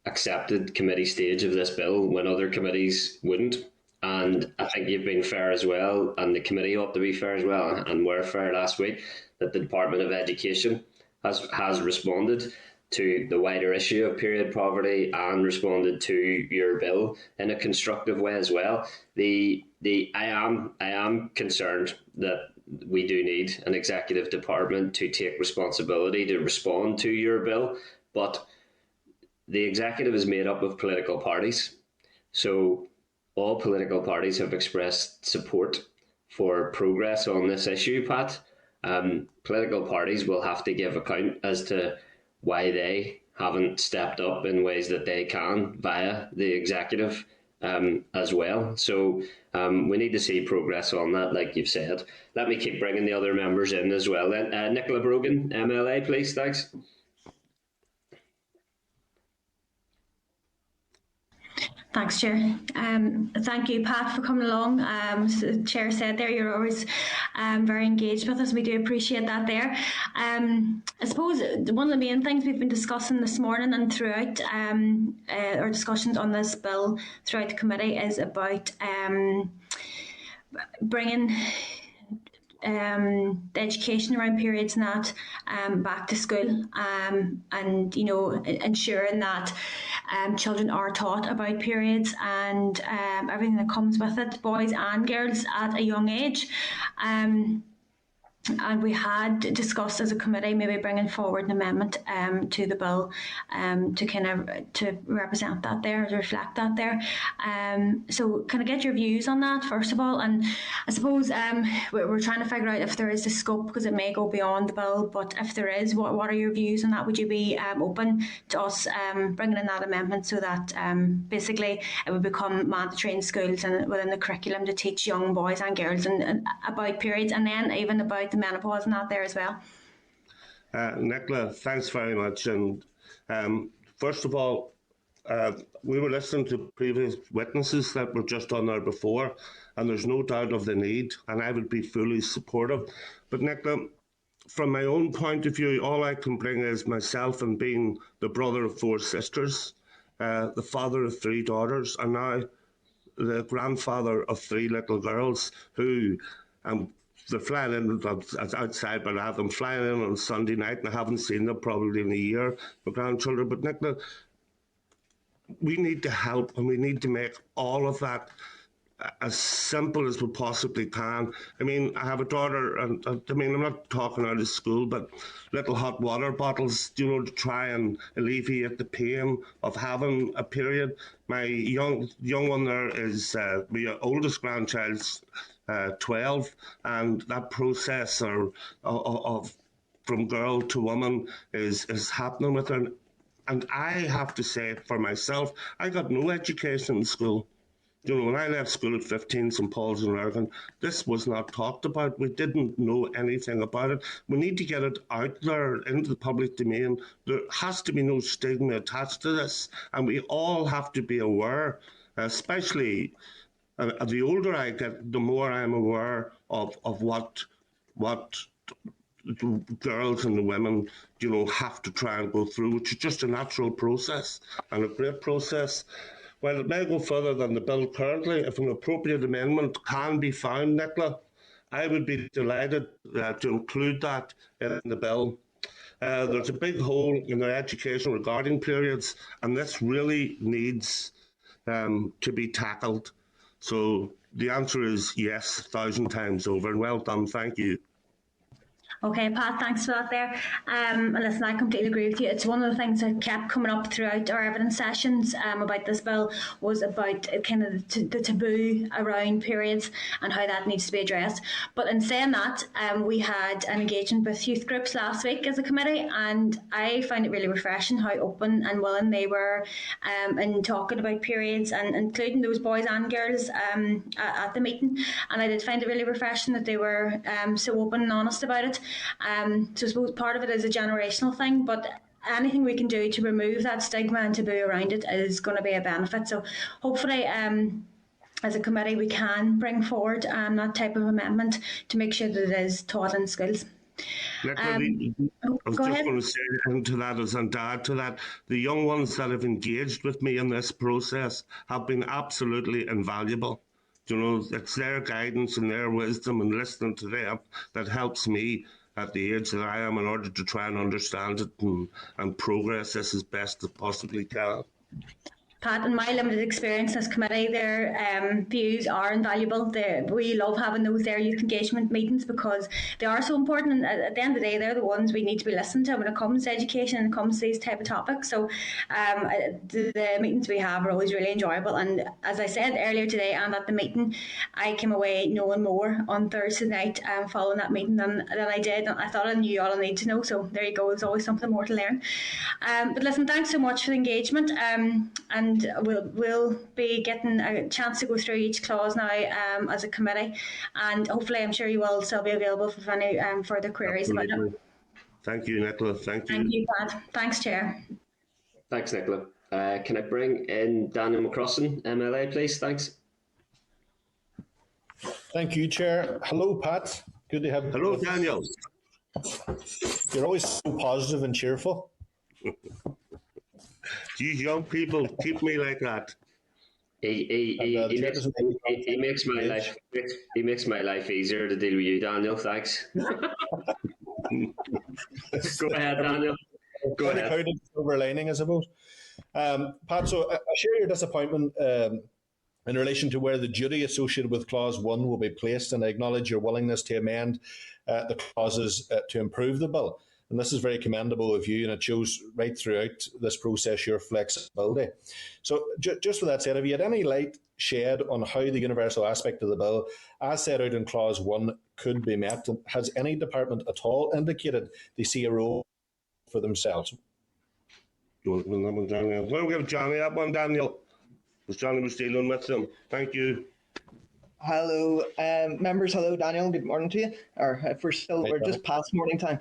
accepted committee stage of this bill when other committees wouldn't. And I think you've been fair as well, and the committee ought to be fair as well, and were fair last week, that the Department of Education has responded to the wider issue of period poverty and responded to your bill in a constructive way as well. I am concerned that we do need an executive department to take responsibility to respond to your bill, but the executive is made up of political parties. So all political parties have expressed support for progress on this issue, Pat. political parties will have to give account as to why they haven't stepped up in ways that they can via the executive as well. So we need to see progress on that, like you've said. Let me keep bringing the other members in as well then. Nicola Brogan, MLA, please, thanks. Thanks, Chair. Thank you, Pat, for coming along. As the Chair said there, you're always very engaged with us. We do appreciate that there. I suppose one of the main things we've been discussing this morning and throughout our discussions on this bill throughout the committee is about bringing the education around periods and that back to school, and ensuring that children are taught about periods and everything that comes with it, boys and girls, at a young age. And we had discussed as a committee maybe bringing forward an amendment to the bill to represent that there, to reflect that there. So can I get your views on that first of all? And I suppose we're trying to figure out if there is a scope, because it may go beyond the bill, but if there is, what are your views on that? Would you be open to us bringing in that amendment so that basically it would become mandatory in schools and within the curriculum to teach young boys and girls and about periods, and then even about the menopause and that there as well? Nicola, thanks very much. And first of all, we were listening to previous witnesses that were just on there before, and there's no doubt of the need, and I would be fully supportive. But Nicola, from my own point of view, all I can bring is myself and being the brother of 4 sisters, the father of 3 daughters, and now the grandfather of 3 little girls who they're flying in outside, but I have them flying in on Sunday night, and I haven't seen them probably in a year, my grandchildren. But Nicola, we need to help, and we need to make all of that as simple as we possibly can. I mean, I have a daughter, and I mean, I'm not talking out of school, but little hot water bottles, to try and alleviate the pain of having a period. My young one there is my oldest grandchild's 12, and that process of from girl to woman is happening with her. And I have to say, for myself, I got no education in school. When I left school at 15, St Paul's in Lurgan, this was not talked about. We didn't know anything about it. We need to get it out there into the public domain. There has to be no stigma attached to this, and we all have to be aware, especially the older I get, the more I'm aware of what the girls and the women, have to try and go through, which is just a natural process and a great process. While it may go further than the bill currently, if an appropriate amendment can be found, Nicola, I would be delighted to include that in the bill. There's a big hole in our education regarding periods, and this really needs to be tackled. So the answer is yes, 1,000 times over, and well done, thank you. Okay, Pat, thanks for that there. And listen, I completely agree with you. It's one of the things that kept coming up throughout our evidence sessions about this bill was about kind of the taboo around periods and how that needs to be addressed. But in saying that, we had an engagement with youth groups last week as a committee, and I find it really refreshing how open and willing they were in talking about periods, and including those boys and girls at the meeting. And I did find it really refreshing that they were so open and honest about it. So I suppose part of it is a generational thing, but anything we can do to remove that stigma and taboo around it is going to be a benefit. So hopefully as a committee we can bring forward that type of amendment to make sure that it is taught in schools. I was just going to say into that as and add to that, the young ones that have engaged with me in this process have been absolutely invaluable. It's their guidance and their wisdom and listening to them that helps me at the age that I am in order to try and understand it and progress this as best as possibly can. Pat, in my limited experience as committee, their views are invaluable. We love having those youth engagement meetings because they are so important. And at the end of the day, they're the ones we need to be listened to when it comes to education and it comes to these type of topics. So the meetings we have are always really enjoyable. And as I said earlier today and at the meeting, I came away knowing more on Thursday night following that meeting than I did. I thought I knew all I need to know. So there you go. There's always something more to learn. But listen, thanks so much for the engagement. And we'll be getting a chance to go through each clause now as a committee, and hopefully I'm sure you will still be available for any further queries about it. Thank you, Nicola. Thank you. Thank you, Pat. Thanks, Chair. Thanks, Nicola. Can I bring in Daniel McCrossan, MLA, please? Thanks. Thank you, Chair. Hello, Pat. Good to have you. Hello, Daniel. You're always so positive and cheerful. These young people keep me like that. He makes my life easier to deal with you, Daniel. Thanks. Go ahead, Daniel. Go ahead. Silver lining, I suppose. Pat, so I share your disappointment in relation to where the duty associated with Clause 1 will be placed, and I acknowledge your willingness to amend the clauses to improve the bill. And this is very commendable of you, and it shows right throughout this process your flexibility. So just with that said, have you had any light shed on how the universal aspect of the bill, as set out in Clause 1, could be met? Has any department at all indicated they see a role for themselves? We'll give Johnny that one, Daniel, because Johnny was dealing with them. Thank you. Hello, members. Hello, Daniel. Good morning to you. Or if we're just past morning time.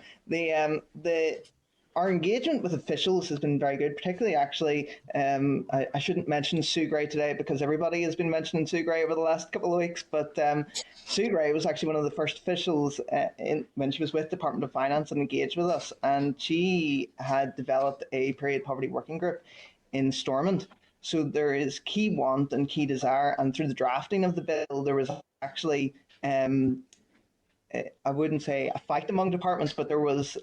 Our engagement with officials has been very good. Particularly, actually, I shouldn't mention Sue Gray today because everybody has been mentioning Sue Gray over the last couple of weeks. But Sue Gray was actually one of the first officials when she was with Department of Finance and engaged with us, and she had developed a period poverty working group in Stormont. So there is key want and key desire, and through the drafting of the bill, there was actually, I wouldn't say a fight among departments, but there was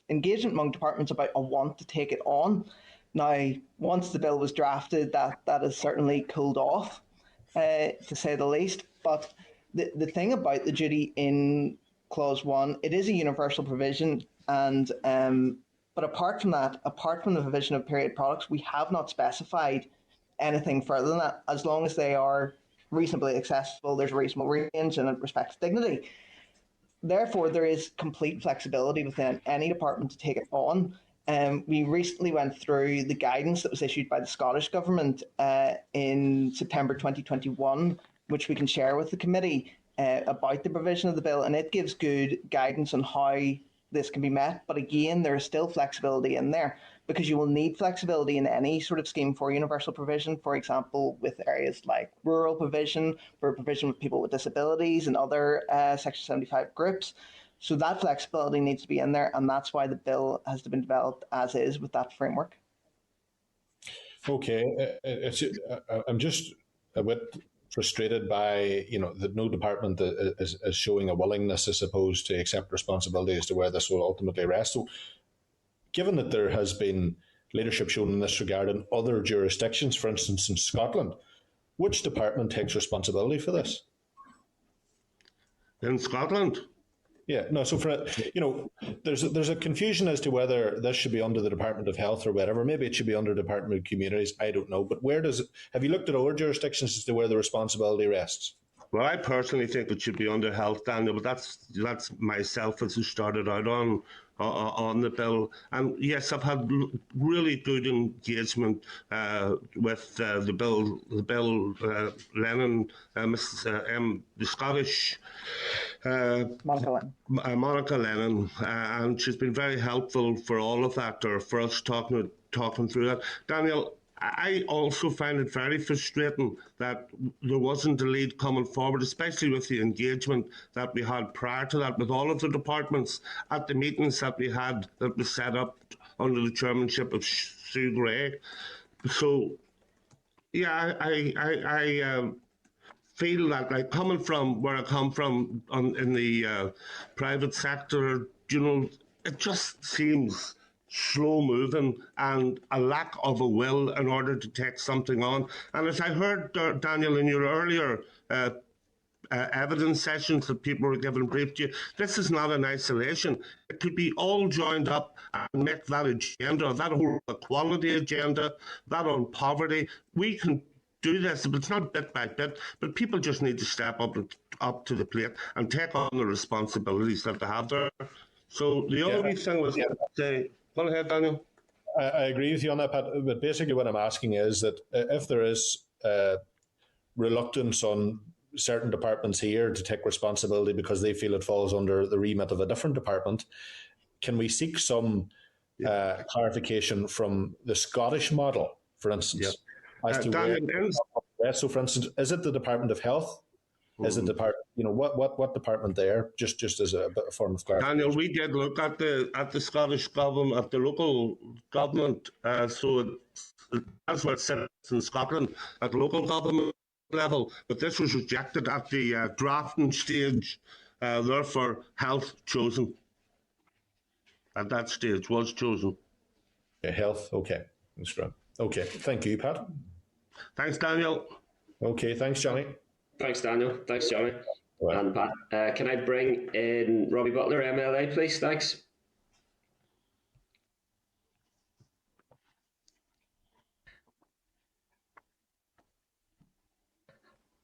engagement among departments about a want to take it on. Now, once the bill was drafted, that has certainly cooled off, to say the least. But the thing about the duty in Clause 1, it is a universal provision, and but apart from that, apart from the provision of period products, we have not specified anything further than that. As long as they are reasonably accessible, there's a reasonable range and it respects dignity. Therefore, there is complete flexibility within any department to take it on. We recently went through the guidance that was issued by the Scottish Government in September 2021, which we can share with the committee about the provision of the bill, and it gives good guidance on how this can be met. But again, there is still flexibility in there because you will need flexibility in any sort of scheme for universal provision, for example, with areas like rural provision, for provision with people with disabilities and other Section 75 groups. So that flexibility needs to be in there, and that's why the bill has been developed as is with that framework. Okay, I'm just a bit frustrated by, that no department is showing a willingness, I suppose, to accept responsibility as to where this will ultimately rest. So, given that there has been leadership shown in this regard in other jurisdictions, for instance in Scotland, which department takes responsibility for this? In Scotland? Yeah, no, so there's a confusion as to whether this should be under the Department of Health or whatever. Maybe it should be under Department of Communities, I don't know. But have you looked at other jurisdictions as to where the responsibility rests? Well, I personally think it should be under Health, Daniel, but that's myself as who started out on the bill. And yes, I've had really good engagement with the bill Lennon, the Scottish Monica Lennon, and she's been very helpful for all of that, or for us talking through that. Daniel, I also find it very frustrating that there wasn't a lead coming forward, especially with the engagement that we had prior to that with all of the departments at the meetings that we had that was set up under the chairmanship of Sue Gray. So, yeah, I feel that, like, coming from where I come from in the private sector, it just seems slow moving and a lack of a will in order to take something on. And as I heard, Daniel, in your earlier evidence sessions that people were given brief to you, this is not in isolation. It could be all joined up and make that agenda, that whole equality agenda, that on poverty. We can do this, but it's not bit by bit, but people just need to step up to the plate and take on the responsibilities that they have there. So the only thing was to say, go ahead, Daniel. I agree with you on that, Pat, but basically what I'm asking is that if there is reluctance on certain departments here to take responsibility because they feel it falls under the remit of a different department, can we seek some clarification from the Scottish model, for instance, as to where? So, for instance, is it the Department of Health? Is it department? What department there? Just as a bit of form of clarification. Daniel, we did look at the Scottish government, at the local government. So that's what it says in Scotland at local government level. But this was rejected at the drafting stage. Therefore, health chosen at that stage was chosen. Health. Okay, that's right. Okay, thank you, Pat. Thanks, Daniel. Okay, thanks, Johnny. Thanks, Daniel. Thanks, Johnny. Right. And Pat, can I bring in Robbie Butler, MLA, please? Thanks.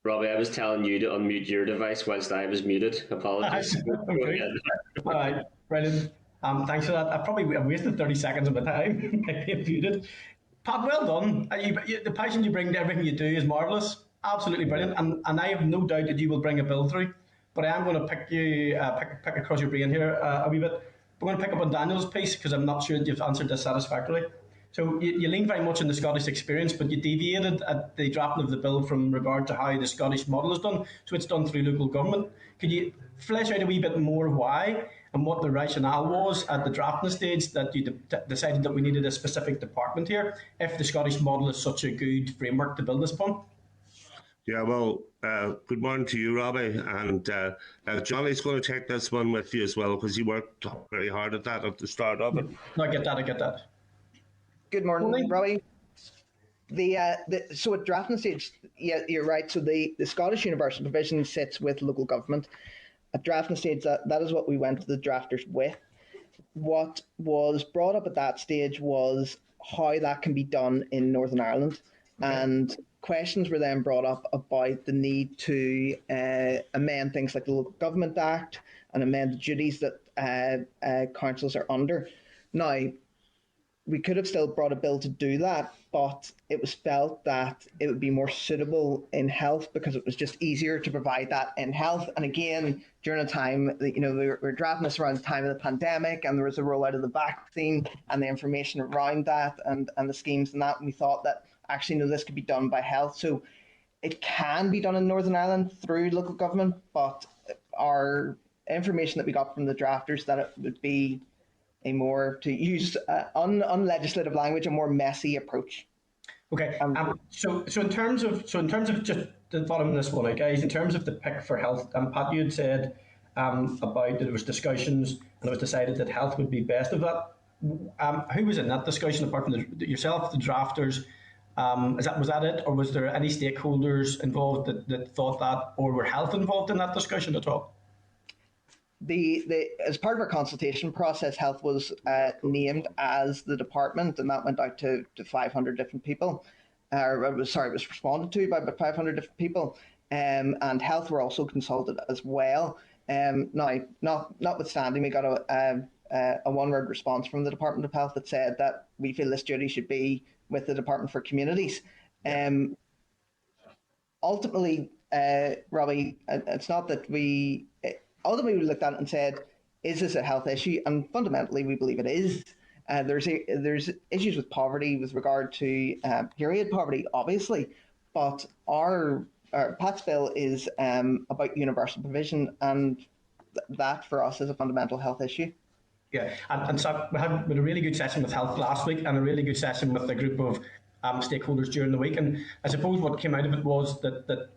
Robbie, I was telling you to unmute your device whilst I was muted. Apologies. Okay. All right, brilliant. Thanks for that. I've wasted 30 seconds of my time being muted. Pat, well done. The passion you bring to everything you do is marvellous. Absolutely brilliant. And I have no doubt that you will bring a bill through. But I am going to pick across your brain here a wee bit. I'm going to pick up on Daniel's piece because I'm not sure that you've answered this satisfactorily. So you lean very much on the Scottish experience, but you deviated at the drafting of the bill from regard to how the Scottish model is done. So it's done through local government. Could you flesh out a wee bit more why and what the rationale was at the drafting stage that you decided that we needed a specific department here, if the Scottish model is such a good framework to build this upon? Yeah, well, good morning to you, Robbie. And Johnny's going to take this one with you as well because he worked very hard at that at the start of it. No, I get that. Good morning, Robbie. So at drafting stage, yeah, you're right. So the Scottish universal provision sits with local government. At drafting stage, that is what we went to the drafters with. What was brought up at that stage was how that can be done in Northern Ireland. Okay. And questions were then brought up about the need to amend things like the Local Government Act and amend the duties that councils are under. Now, we could have still brought a bill to do that, but it was felt that it would be more suitable in health because it was just easier to provide that in health. And again, during a time, we were drafting this around the time of the pandemic, and there was a rollout of the vaccine and the information around that and the schemes and that. And we thought that actually, no, this could be done by health. So it can be done in Northern Ireland through local government, but our information that we got from the drafters that it would be a more, to use unlegislative language, a more messy approach. Okay. So in terms of just the bottom of this one, right, guys, in terms of the pick for health, Pat, you had said about that there was discussions and it was decided that health would be best of that. Who was in that discussion apart from yourself, the drafters? Was that it, or was there any stakeholders involved that thought that, or were health involved in that discussion at all? As part of our consultation process, health was named as the department, and that went out to 500 different people. It was responded to by about 500 different people, and health were also consulted as well. Now, notwithstanding, we got a one-word response from the Department of Health that said that we feel this duty should be with the Department for Communities. Ultimately, Robbie, it's not that we... Ultimately, we looked at it and said, is this a health issue? And fundamentally, we believe it is. There's issues with poverty with regard to period poverty, obviously, but our Pat's bill is about universal provision, and that for us is a fundamental health issue. Yeah, and so we had a really good session with health last week and a really good session with a group of stakeholders during the week. And I suppose what came out of it was that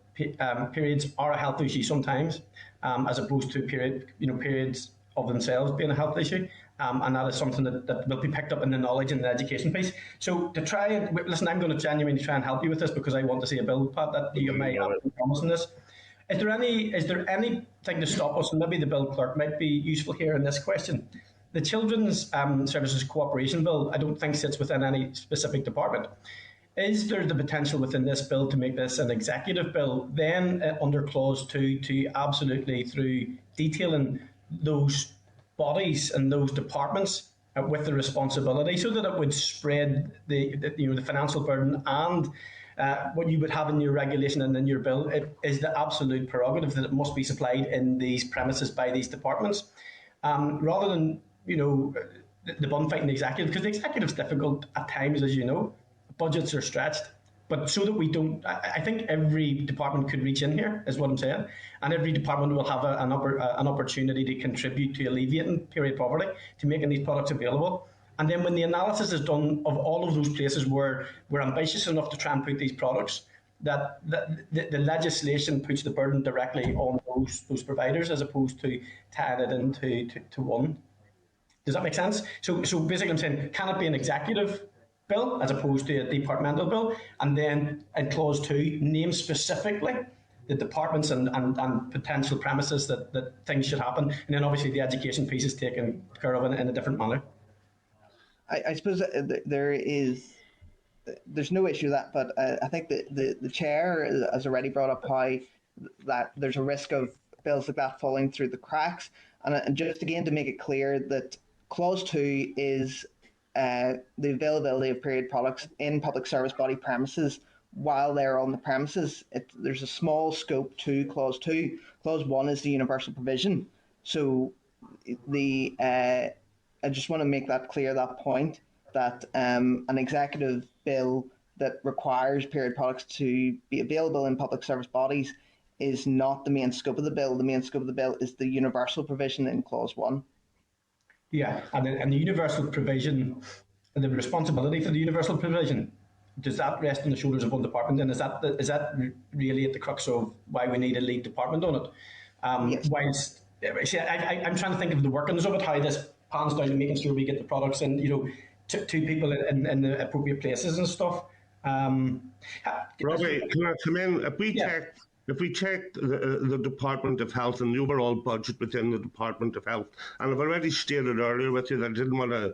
periods are a health issue sometimes, as opposed to periods of themselves being a health issue. and that is something that will be picked up in the knowledge and the education piece. So to try and listen, I'm going to genuinely try and help you with this because I want to see a bill, Pat, that you may have a promise on this. Is there anything to stop us? And maybe the bill clerk might be useful here in this question. The Children's Services Cooperation Bill, I don't think sits within any specific department. Is there the potential within this bill to make this an executive bill, then under clause 2 to absolutely through detailing those bodies and those departments with the responsibility, so that it would spread the financial burden and what you would have in your regulation and in your bill? It is the absolute prerogative that it must be supplied in these premises by these departments, rather than the bun fighting the executive, because the executive's difficult at times, as you know. Budgets are stretched, but so that we don't, I think every department could reach in here, is what I'm saying, and every department will have an opportunity to contribute to alleviating period poverty, to making these products available. And then when the analysis is done of all of those places where we're ambitious enough to try and put these products, that the legislation puts the burden directly on those providers as opposed to tying it into one. Does that make sense? So basically I'm saying, can it be an executive bill as opposed to a departmental bill? And then in clause 2, name specifically the departments and potential premises that things should happen. And then obviously the education piece is taken care of in a different manner. I suppose there's no issue with that, but I think the chair has already brought up how that there's a risk of bills like that falling through the cracks. And just again to make it clear that clause 2 is the availability of period products in public service body premises while they're on the premises. There's a small scope to clause 2. Clause 1 is the universal provision. So I just want to make that clear, that point, that an executive bill that requires period products to be available in public service bodies is not the main scope of the bill. The main scope of the bill is the universal provision in clause 1. Yeah, and the universal provision, and the responsibility for the universal provision, does that rest on the shoulders of one department? And is that really at the crux of why we need a lead department on it? Yes. Whilst, see, I'm trying to think of the workings of it, how this pans down to making sure we get the products in, to people in the appropriate places and stuff. Robbie, can I come in? If we check the Department of Health and the overall budget within the Department of Health, and I've already stated earlier with you that I didn't want to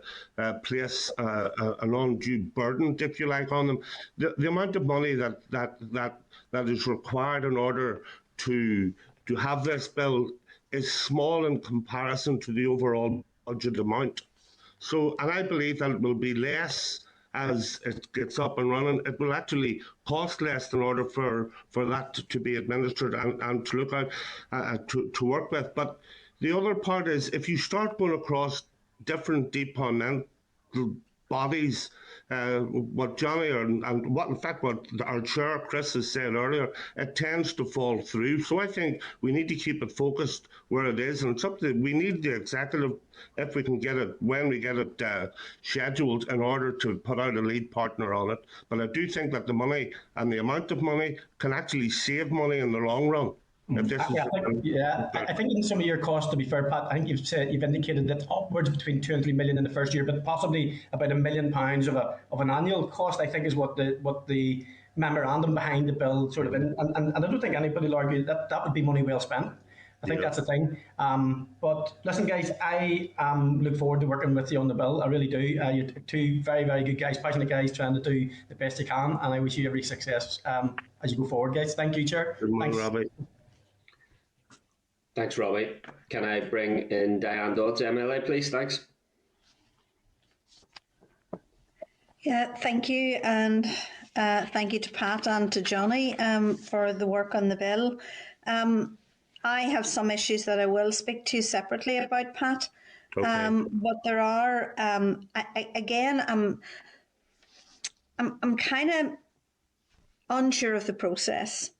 place an undue burden, if you like, on them. The amount of money that is required in order to have this bill is small in comparison to the overall budget amount. So, and I believe that it will be less as it gets up and running. It will actually cost less in order for that to be administered and to look at, to work with. But the other part is, if you start going across different departmental bodies, what Johnny and what in fact what our chair Chris has said earlier, it tends to fall through. So I think we need to keep it focused where it is, and it's up to we need the executive, if we can get it, when we get it scheduled, in order to put out a lead partner on it. But I do think that the money and the amount of money can actually save money in the long run. I think in some of your costs, to be fair, Pat, I think you've indicated that upwards between 2 and 3 million in the first year, but possibly about £1 million of an annual cost, I think, is what the memorandum behind the bill sort of, and I don't think anybody will argue that would be money well spent. I think that's the thing. But listen, guys, I look forward to working with you on the bill. I really do. You're two very, very good guys, passionate guys, trying to do the best you can, and I wish you every success as you go forward, guys. Thank you, Chair. Good morning, Robbie. Thanks, Robbie. Can I bring in Diane Dodds, MLA, please? Thanks. Yeah, thank you. And thank you to Pat and to Johnny for the work on the bill. I have some issues that I will speak to separately about, Pat. Okay. But there are, I'm kind of unsure of the process.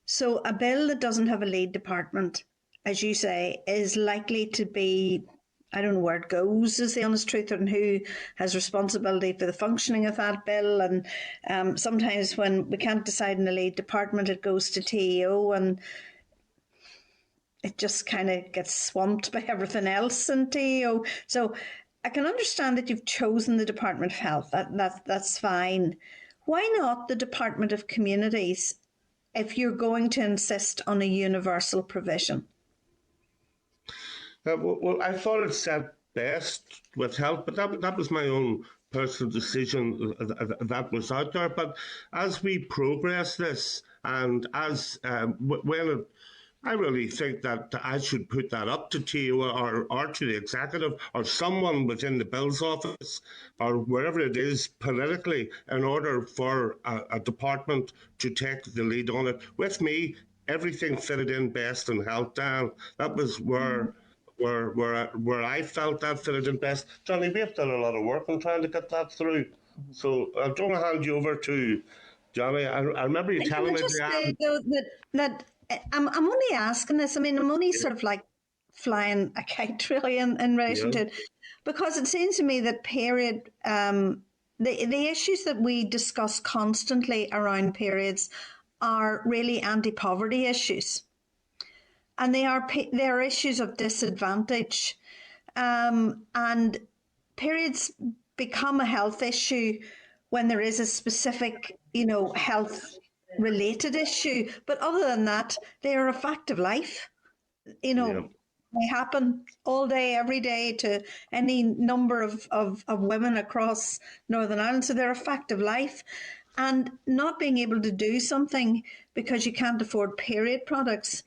So a bill that doesn't have a lead department, as you say, is likely to be, I don't know where it goes, is the honest truth, and who has responsibility for the functioning of that bill. And sometimes when we can't decide in the lead department, it goes to TEO. And it just kind of gets swamped by everything else in TEO. So I can understand that you've chosen the Department of Health. That's fine. Why not the Department of Communities if you're going to insist on a universal provision? Well, I thought it said best with health, but that was my own personal decision that was out there. But as we progress this, and as I really think that I should put that up to TEO or to the executive or someone within the Bill's office or wherever it is politically in order for a department to take the lead on it. With me, everything fitted in best in health, Dan. That was where I felt that fitted in best. Johnny, we have done a lot of work on trying to get that through. So I'm going to hand you over to Johnny. I remember you telling me that I'm only asking this. I mean, I'm only sort of like flying a kite really in relation to it, because it seems to me that period, the issues that we discuss constantly around periods are really anti-poverty issues, and they are issues of disadvantage, and periods become a health issue when there is a specific, health related issue. But other than that, they are a fact of life. They happen all day, every day to any number of women across Northern Ireland. So they're a fact of life. And not being able to do something because you can't afford period products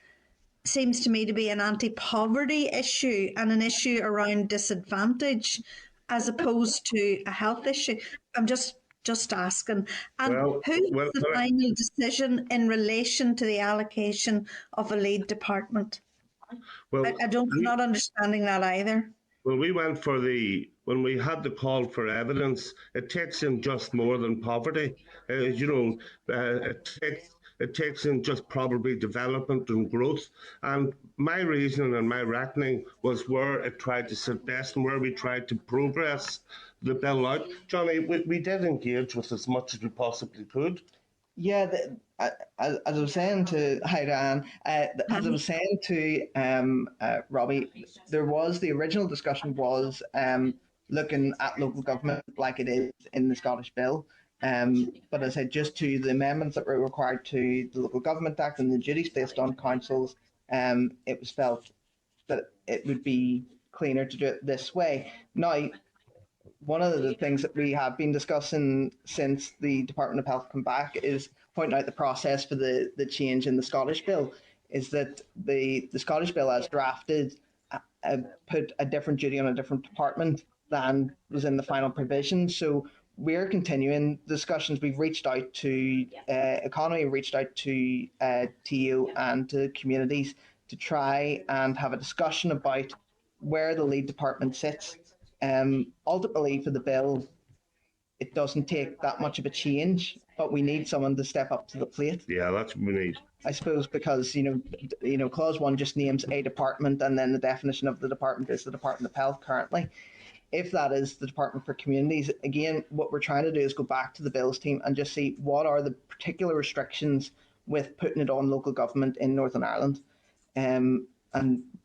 seems to me to be an anti-poverty issue and an issue around disadvantage as opposed to a health issue. I'm just asking. And who's the final decision in relation to the allocation of a lead department? I'm not understanding that either. Well, we went for when we had the call for evidence, it takes in just more than poverty. It takes in just probably development and growth. And my reasoning and my reckoning was where it tried to sit best and where we tried to progress the bill out. Johnny, we did engage with as much as we possibly could. Yeah, as I was saying to Diane, as I was saying to Robbie, the original discussion was looking at local government like it is in the Scottish Bill. But I said just to the amendments that were required to the Local Government Act and the duties placed on councils, it was felt that it would be cleaner to do it this way. Now, one of the things that we have been discussing since the Department of Health come back is pointing out the process for the change in the Scottish Bill, is that the Scottish Bill as drafted put a different duty on a different department than was in the final provision. So we're continuing discussions. We've reached out to Economy, reached out to TEO and to communities to try and have a discussion about where the lead department sits. Ultimately, for the bill, it doesn't take that much of a change, but we need someone to step up to the plate. Yeah, that's what we need. I suppose because clause 1 just names a department, and then the definition of the department is the Department of Health currently. If that is the Department for Communities, again, what we're trying to do is go back to the bills team and just see what are the particular restrictions with putting it on local government in Northern Ireland. And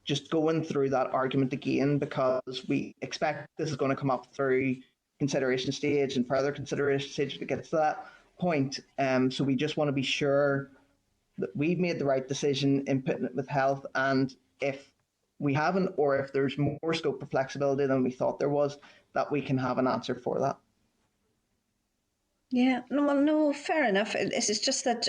just going through that argument again, because we expect this is going to come up through consideration stage and further consideration stage to get to that point. So we just want to be sure that we've made the right decision in putting it with health, and if we haven't, or if there's more scope for flexibility than we thought there was, that we can have an answer for that. Yeah, no, fair enough. It's just that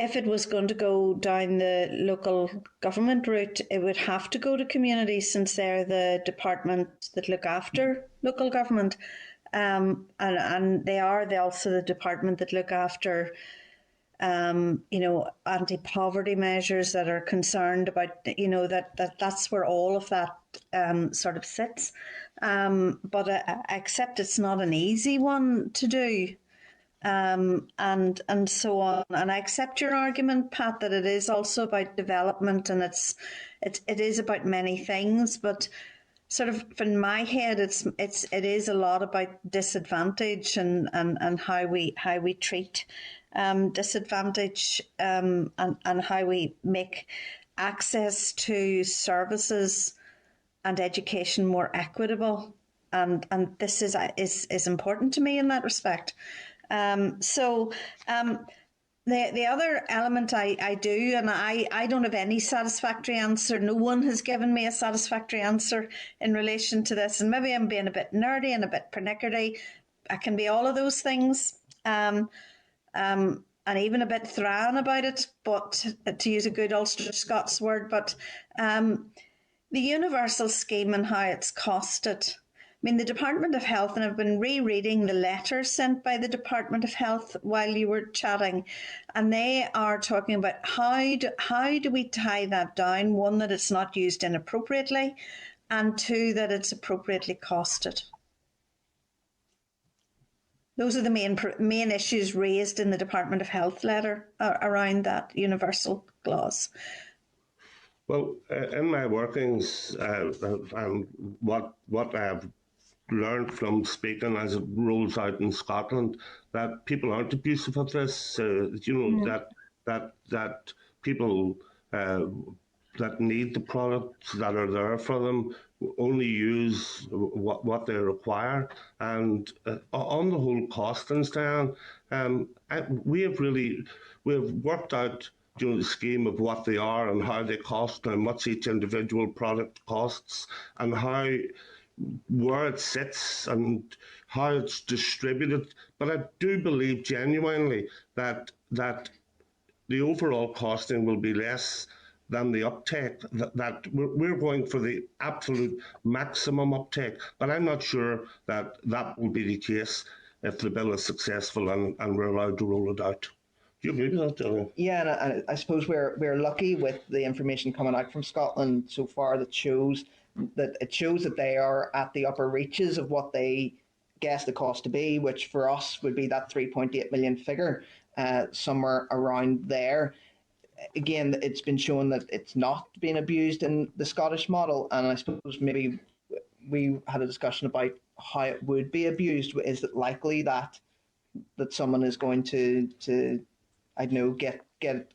if it was going to go down the local government route, it would have to go to communities since they're the department that look after local government. And they are also the department that look after anti-poverty measures that are concerned about, that's where all of that sort of sits. But I accept it's not an easy one to do. And so on. And I accept your argument, Pat, that it is also about development and it is about many things, but sort of in my head, it is a lot about disadvantage and how we treat disadvantage and how we make access to services and education more equitable, and this is important to me in that respect. The other element I do, and I don't have any satisfactory answer. No one has given me a satisfactory answer in relation to this, and maybe I'm being a bit nerdy and a bit pernickety. I can be all of those things, and even a bit thrawn about it, but to use a good Ulster Scots word, but the universal scheme and how it's costed. I mean, the Department of Health, and I've been rereading the letter sent by the Department of Health while you were chatting, and they are talking about how do we tie that down? One, that it's not used inappropriately, and two, that it's appropriately costed. Those are the main issues raised in the Department of Health letter around that universal clause. Well, in my workings, and what I have learned from speaking as it rolls out in Scotland, that people aren't abusive of this. That people that need the products that are there for them only use what they require. And on the whole costings, Dan, we've worked out the scheme of what they are and how they cost and how much each individual product costs and where it sits and how it's distributed. But I do believe genuinely that the overall costing will be less than the uptake, that we're going for the absolute maximum uptake. But I'm not sure that will be the case if the bill is successful and we're allowed to roll it out. Do you agree with that, Dylan? Yeah, and I suppose we're lucky with the information coming out from Scotland so far that shows that they are at the upper reaches of what they guess the cost to be, which for us would be that 3.8 million figure, somewhere around there. Again, it's been shown that it's not being abused in the Scottish model, and I suppose maybe we had a discussion about how it would be abused. Is it likely that someone is going to I don't know, get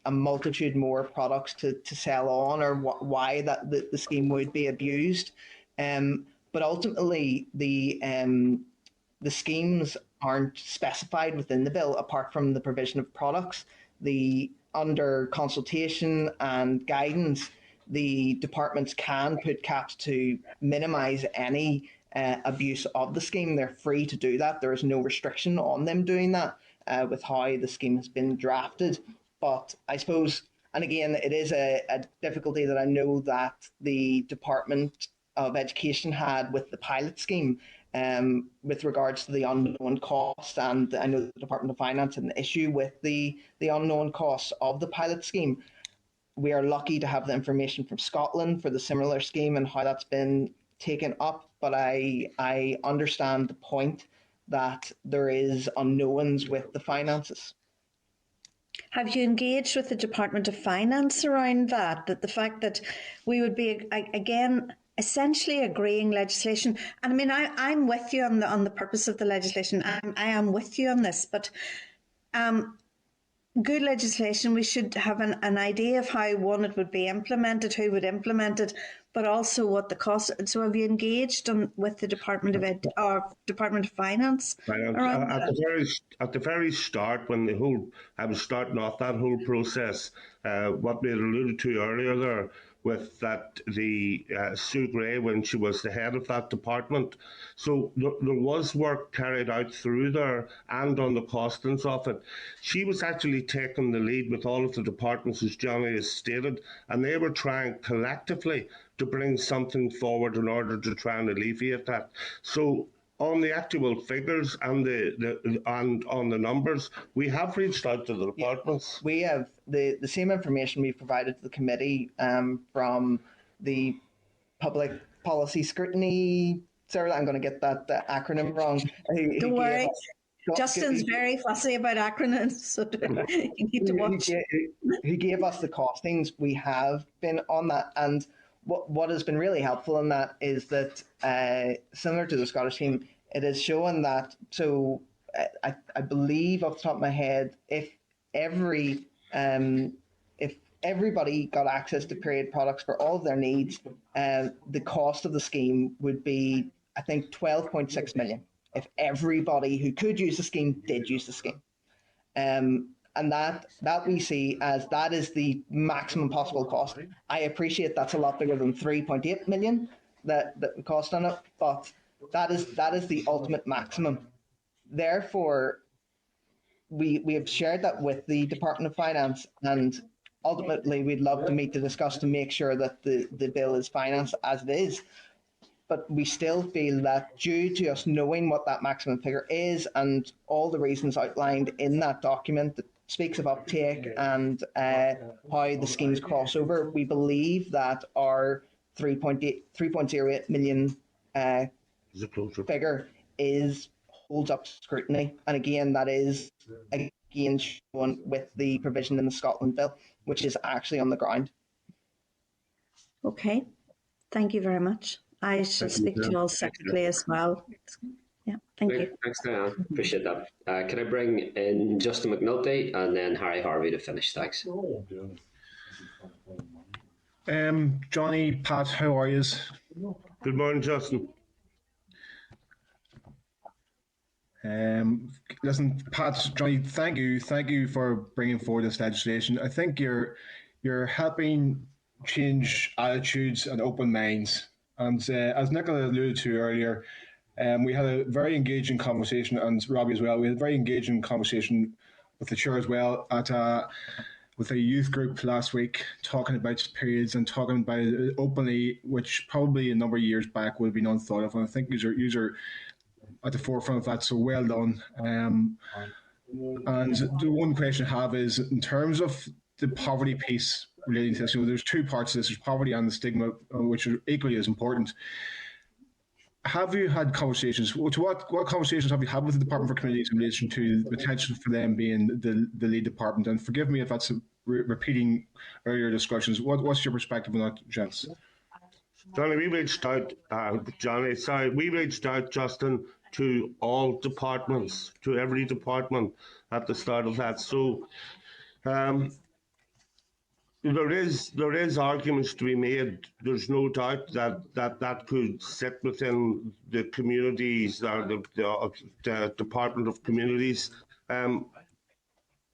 a multitude more products to sell on, or why that the scheme would be abused? But ultimately, the schemes aren't specified within the bill, apart from the provision of products. Under consultation and guidance, the departments can put caps to minimise any abuse of the scheme. They're free to do that. There is no restriction on them doing that with how the scheme has been drafted. But I suppose, and again, it is a difficulty that I know that the Department of Education had with the pilot scheme with regards to the unknown costs, and I know the Department of Finance had an issue with the unknown costs of the pilot scheme. We are lucky to have the information from Scotland for the similar scheme and how that's been taken up, but I understand the point that there is unknowns with the finances. Have you engaged with the Department of Finance around that the fact that we would be, again, essentially agreeing legislation? And I mean, I'm with you on the purpose of the legislation. I am with you on this, but good legislation, we should have an idea of how, one, it would be implemented, who would implement it, but also what the cost. So have you engaged with the Department of Department of Finance? At the very start, when I was starting off that whole process, what we had alluded to earlier there, with that Sue Gray, when she was the head of that department. So there was work carried out through there and on the costings of it. She was actually taking the lead with all of the departments, as Johnny has stated, and they were trying collectively to bring something forward in order to try and alleviate that. So on the actual figures and on the numbers, we have reached out to the departments. We have the same information we provided to the committee from the Public Policy Scrutiny. Sarah, I'm going to get that acronym wrong. Don't worry. Justin's very fussy about acronyms, so you need to watch. He gave us the costings. We have been on that, and what has been really helpful in that is that, similar to the Scottish scheme, it is showing that, so I believe off the top of my head, if everybody got access to period products for all of their needs, the cost of the scheme would be, I think, 12.6 million if everybody who could use the scheme did use the scheme. And that we see as that is the maximum possible cost. I appreciate that's a lot bigger than 3.8 million that cost on it, but that is the ultimate maximum. Therefore, we have shared that with the Department of Finance, and ultimately we'd love to meet to discuss to make sure that the bill is financed as it is. But we still feel that due to us knowing what that maximum figure is and all the reasons outlined in that document that speaks of uptake and how the schemes cross over, we believe that our 3.08 million figure holds up to scrutiny. And again, that is again shown with the provision in the Scotland bill, which is actually on the ground. Okay, thank you very much. I shall speak to you all separately as well. Yeah, thank you. Thanks, Diane. Appreciate that. Can I bring in Justin McNulty and then Harry Harvey to finish? Thanks. Johnny, Pat, how are you? Good morning, Justin. Listen, Pat, Johnny, thank you for bringing forward this legislation. I think you're helping change attitudes and open minds. And as Nicola alluded to earlier, we had a very engaging conversation, and Robbie as well. We had a very engaging conversation with the chair as well with a youth group last week, talking about periods and talking about it openly, which probably a number of years back would have been unthought of. And I think you are at the forefront of that, so well done. And the one question I have is, in terms of the poverty piece relating to this, there's two parts to this: there's poverty and the stigma, which are equally as important. Have you had conversations? What conversations have you had with the Department for Communities in relation to the potential for them being the lead department? And forgive me if that's repeating earlier discussions. What's your perspective on that, gents? Johnny, we reached out, Justin, to all departments, to every department at the start of that. So there is arguments to be made. There's no doubt that could sit within the communities, the Department of Communities.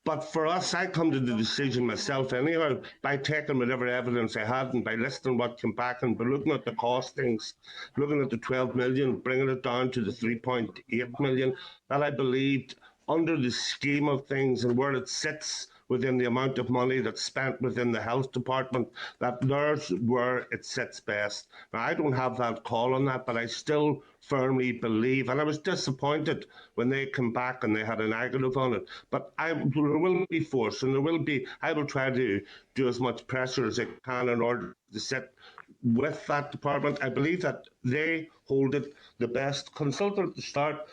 But for us, I come to the decision myself anyhow, by taking whatever evidence I had and by listening what came back and by looking at the costings, looking at the 12 million, bringing it down to the 3.8 million, that I believed under the scheme of things and where it sits within the amount of money that's spent within the health department, that there's where it sits best. Now, I don't have that call on that, but I still firmly believe, and I was disappointed when they come back and they had a negative on it, but there will be force, and I will try to do as much pressure as I can in order to sit with that department. I believe that they hold it the best. Consulted at the start.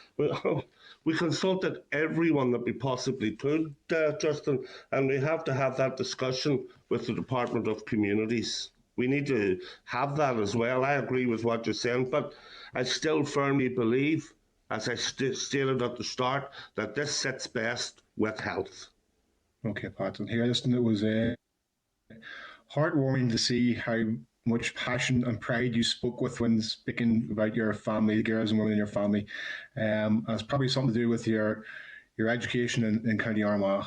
We consulted everyone that we possibly could, Justin, and we have to have that discussion with the Department of Communities. We need to have that as well. I agree with what you're saying, but I still firmly believe, as I stated at the start, that this sits best with health. Okay, Pat, and here, listen, it was heartwarming to see how much passion and pride you spoke with when speaking about your family, the girls and women in your family. And it's probably something to do with your education in County Armagh.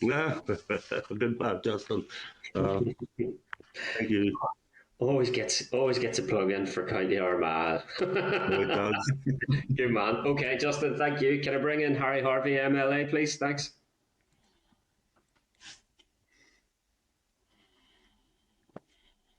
Yeah, good man, Justin. Thank you. Always gets a plug in for County Armagh. It does. Good man. Okay, Justin, thank you. Can I bring in Harry Harvey, MLA, please? Thanks.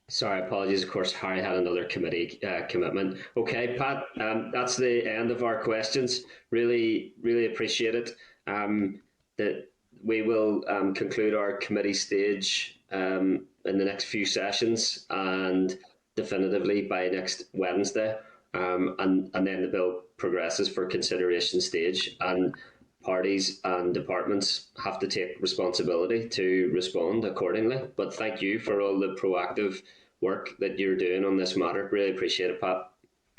Sorry, apologies. Of course, Harry had another committee commitment. Okay, Pat, that's the end of our questions. Really, really appreciate it. That we will conclude our committee stage in the next few sessions and definitively by next Wednesday. And then the bill progresses for consideration stage, and parties and departments have to take responsibility to respond accordingly. But thank you for all the proactive work that you're doing on this matter. Really appreciate it, Pat.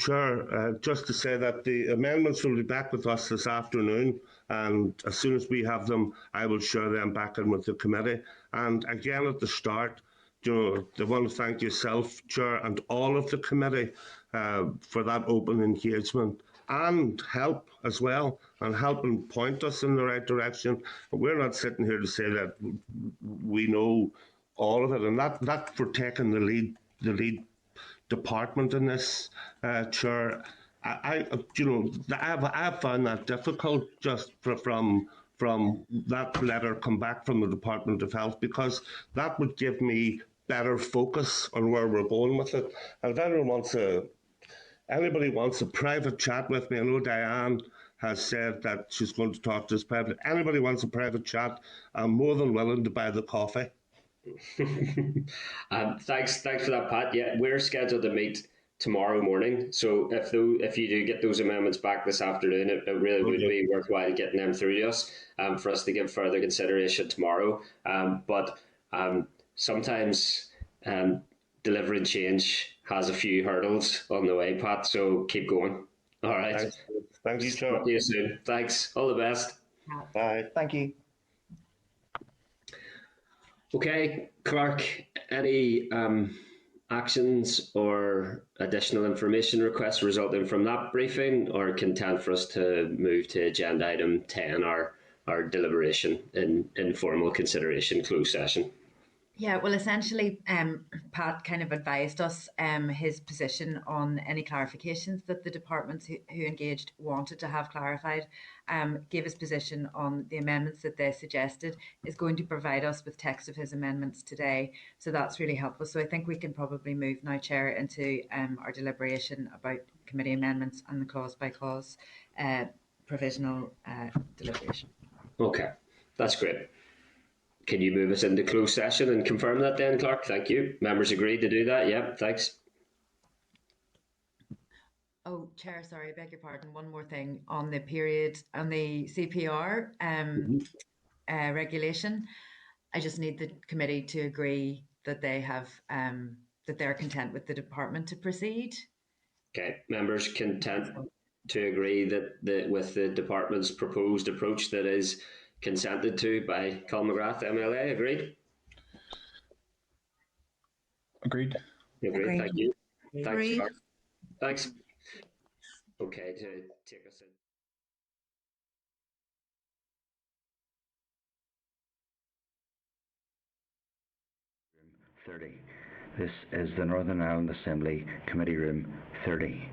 Chair, just to say that the amendments will be back with us this afternoon, and as soon as we have them, I will share them back in with the committee. And again, at the start, I want to thank yourself, Chair, and all of the committee for that open engagement and help as well, and help and point us in the right direction. But we're not sitting here to say that we know all of it, and that for taking the lead department in this, Chair. I've found that difficult just from that letter come back from the Department of Health, because that would give me better focus on where we're going with it. And if anybody wants a private chat with me, I know Diane has said that she's going to talk to us privately. Anybody wants a private chat, I'm more than willing to buy the coffee. Thanks for that, Pat. Yeah, we're scheduled to meet tomorrow morning. So if you do get those amendments back this afternoon, it really would be worthwhile getting them through to us for us to give further consideration tomorrow. But sometimes delivering change has a few hurdles on the way, Pat. So keep going. All right. Thank you, Chair. Talk to you soon. Thanks. All the best. Bye. Thank you. Okay, Clark, any actions or additional information requests resulting from that briefing, or content for us to move to agenda item 10, our deliberation in informal consideration closed session? Yeah, well, essentially, Pat kind of advised us his position on any clarifications that the departments who engaged wanted to have clarified, gave his position on the amendments that they suggested, is going to provide us with text of his amendments today. So that's really helpful. So I think we can probably move now, Chair, into our deliberation about committee amendments and the clause by clause provisional deliberation. Okay, that's great. Can you move us into closed session and confirm that then, Clark? Thank you. Members agreed to do that? Yep, thanks. Oh, Chair, sorry, I beg your pardon. One more thing on the CPR regulation. I just need the committee to agree that they have that they're content with the department to proceed. Okay, members content to agree that with the department's proposed approach that is consented to by Colm McGrath, MLA. Agreed? Agreed. Agreed. Thank you. Thanks, Agreed. Clark. Thanks. Okay, to take us in. Room 30. This is the Northern Ireland Assembly Committee Room 30.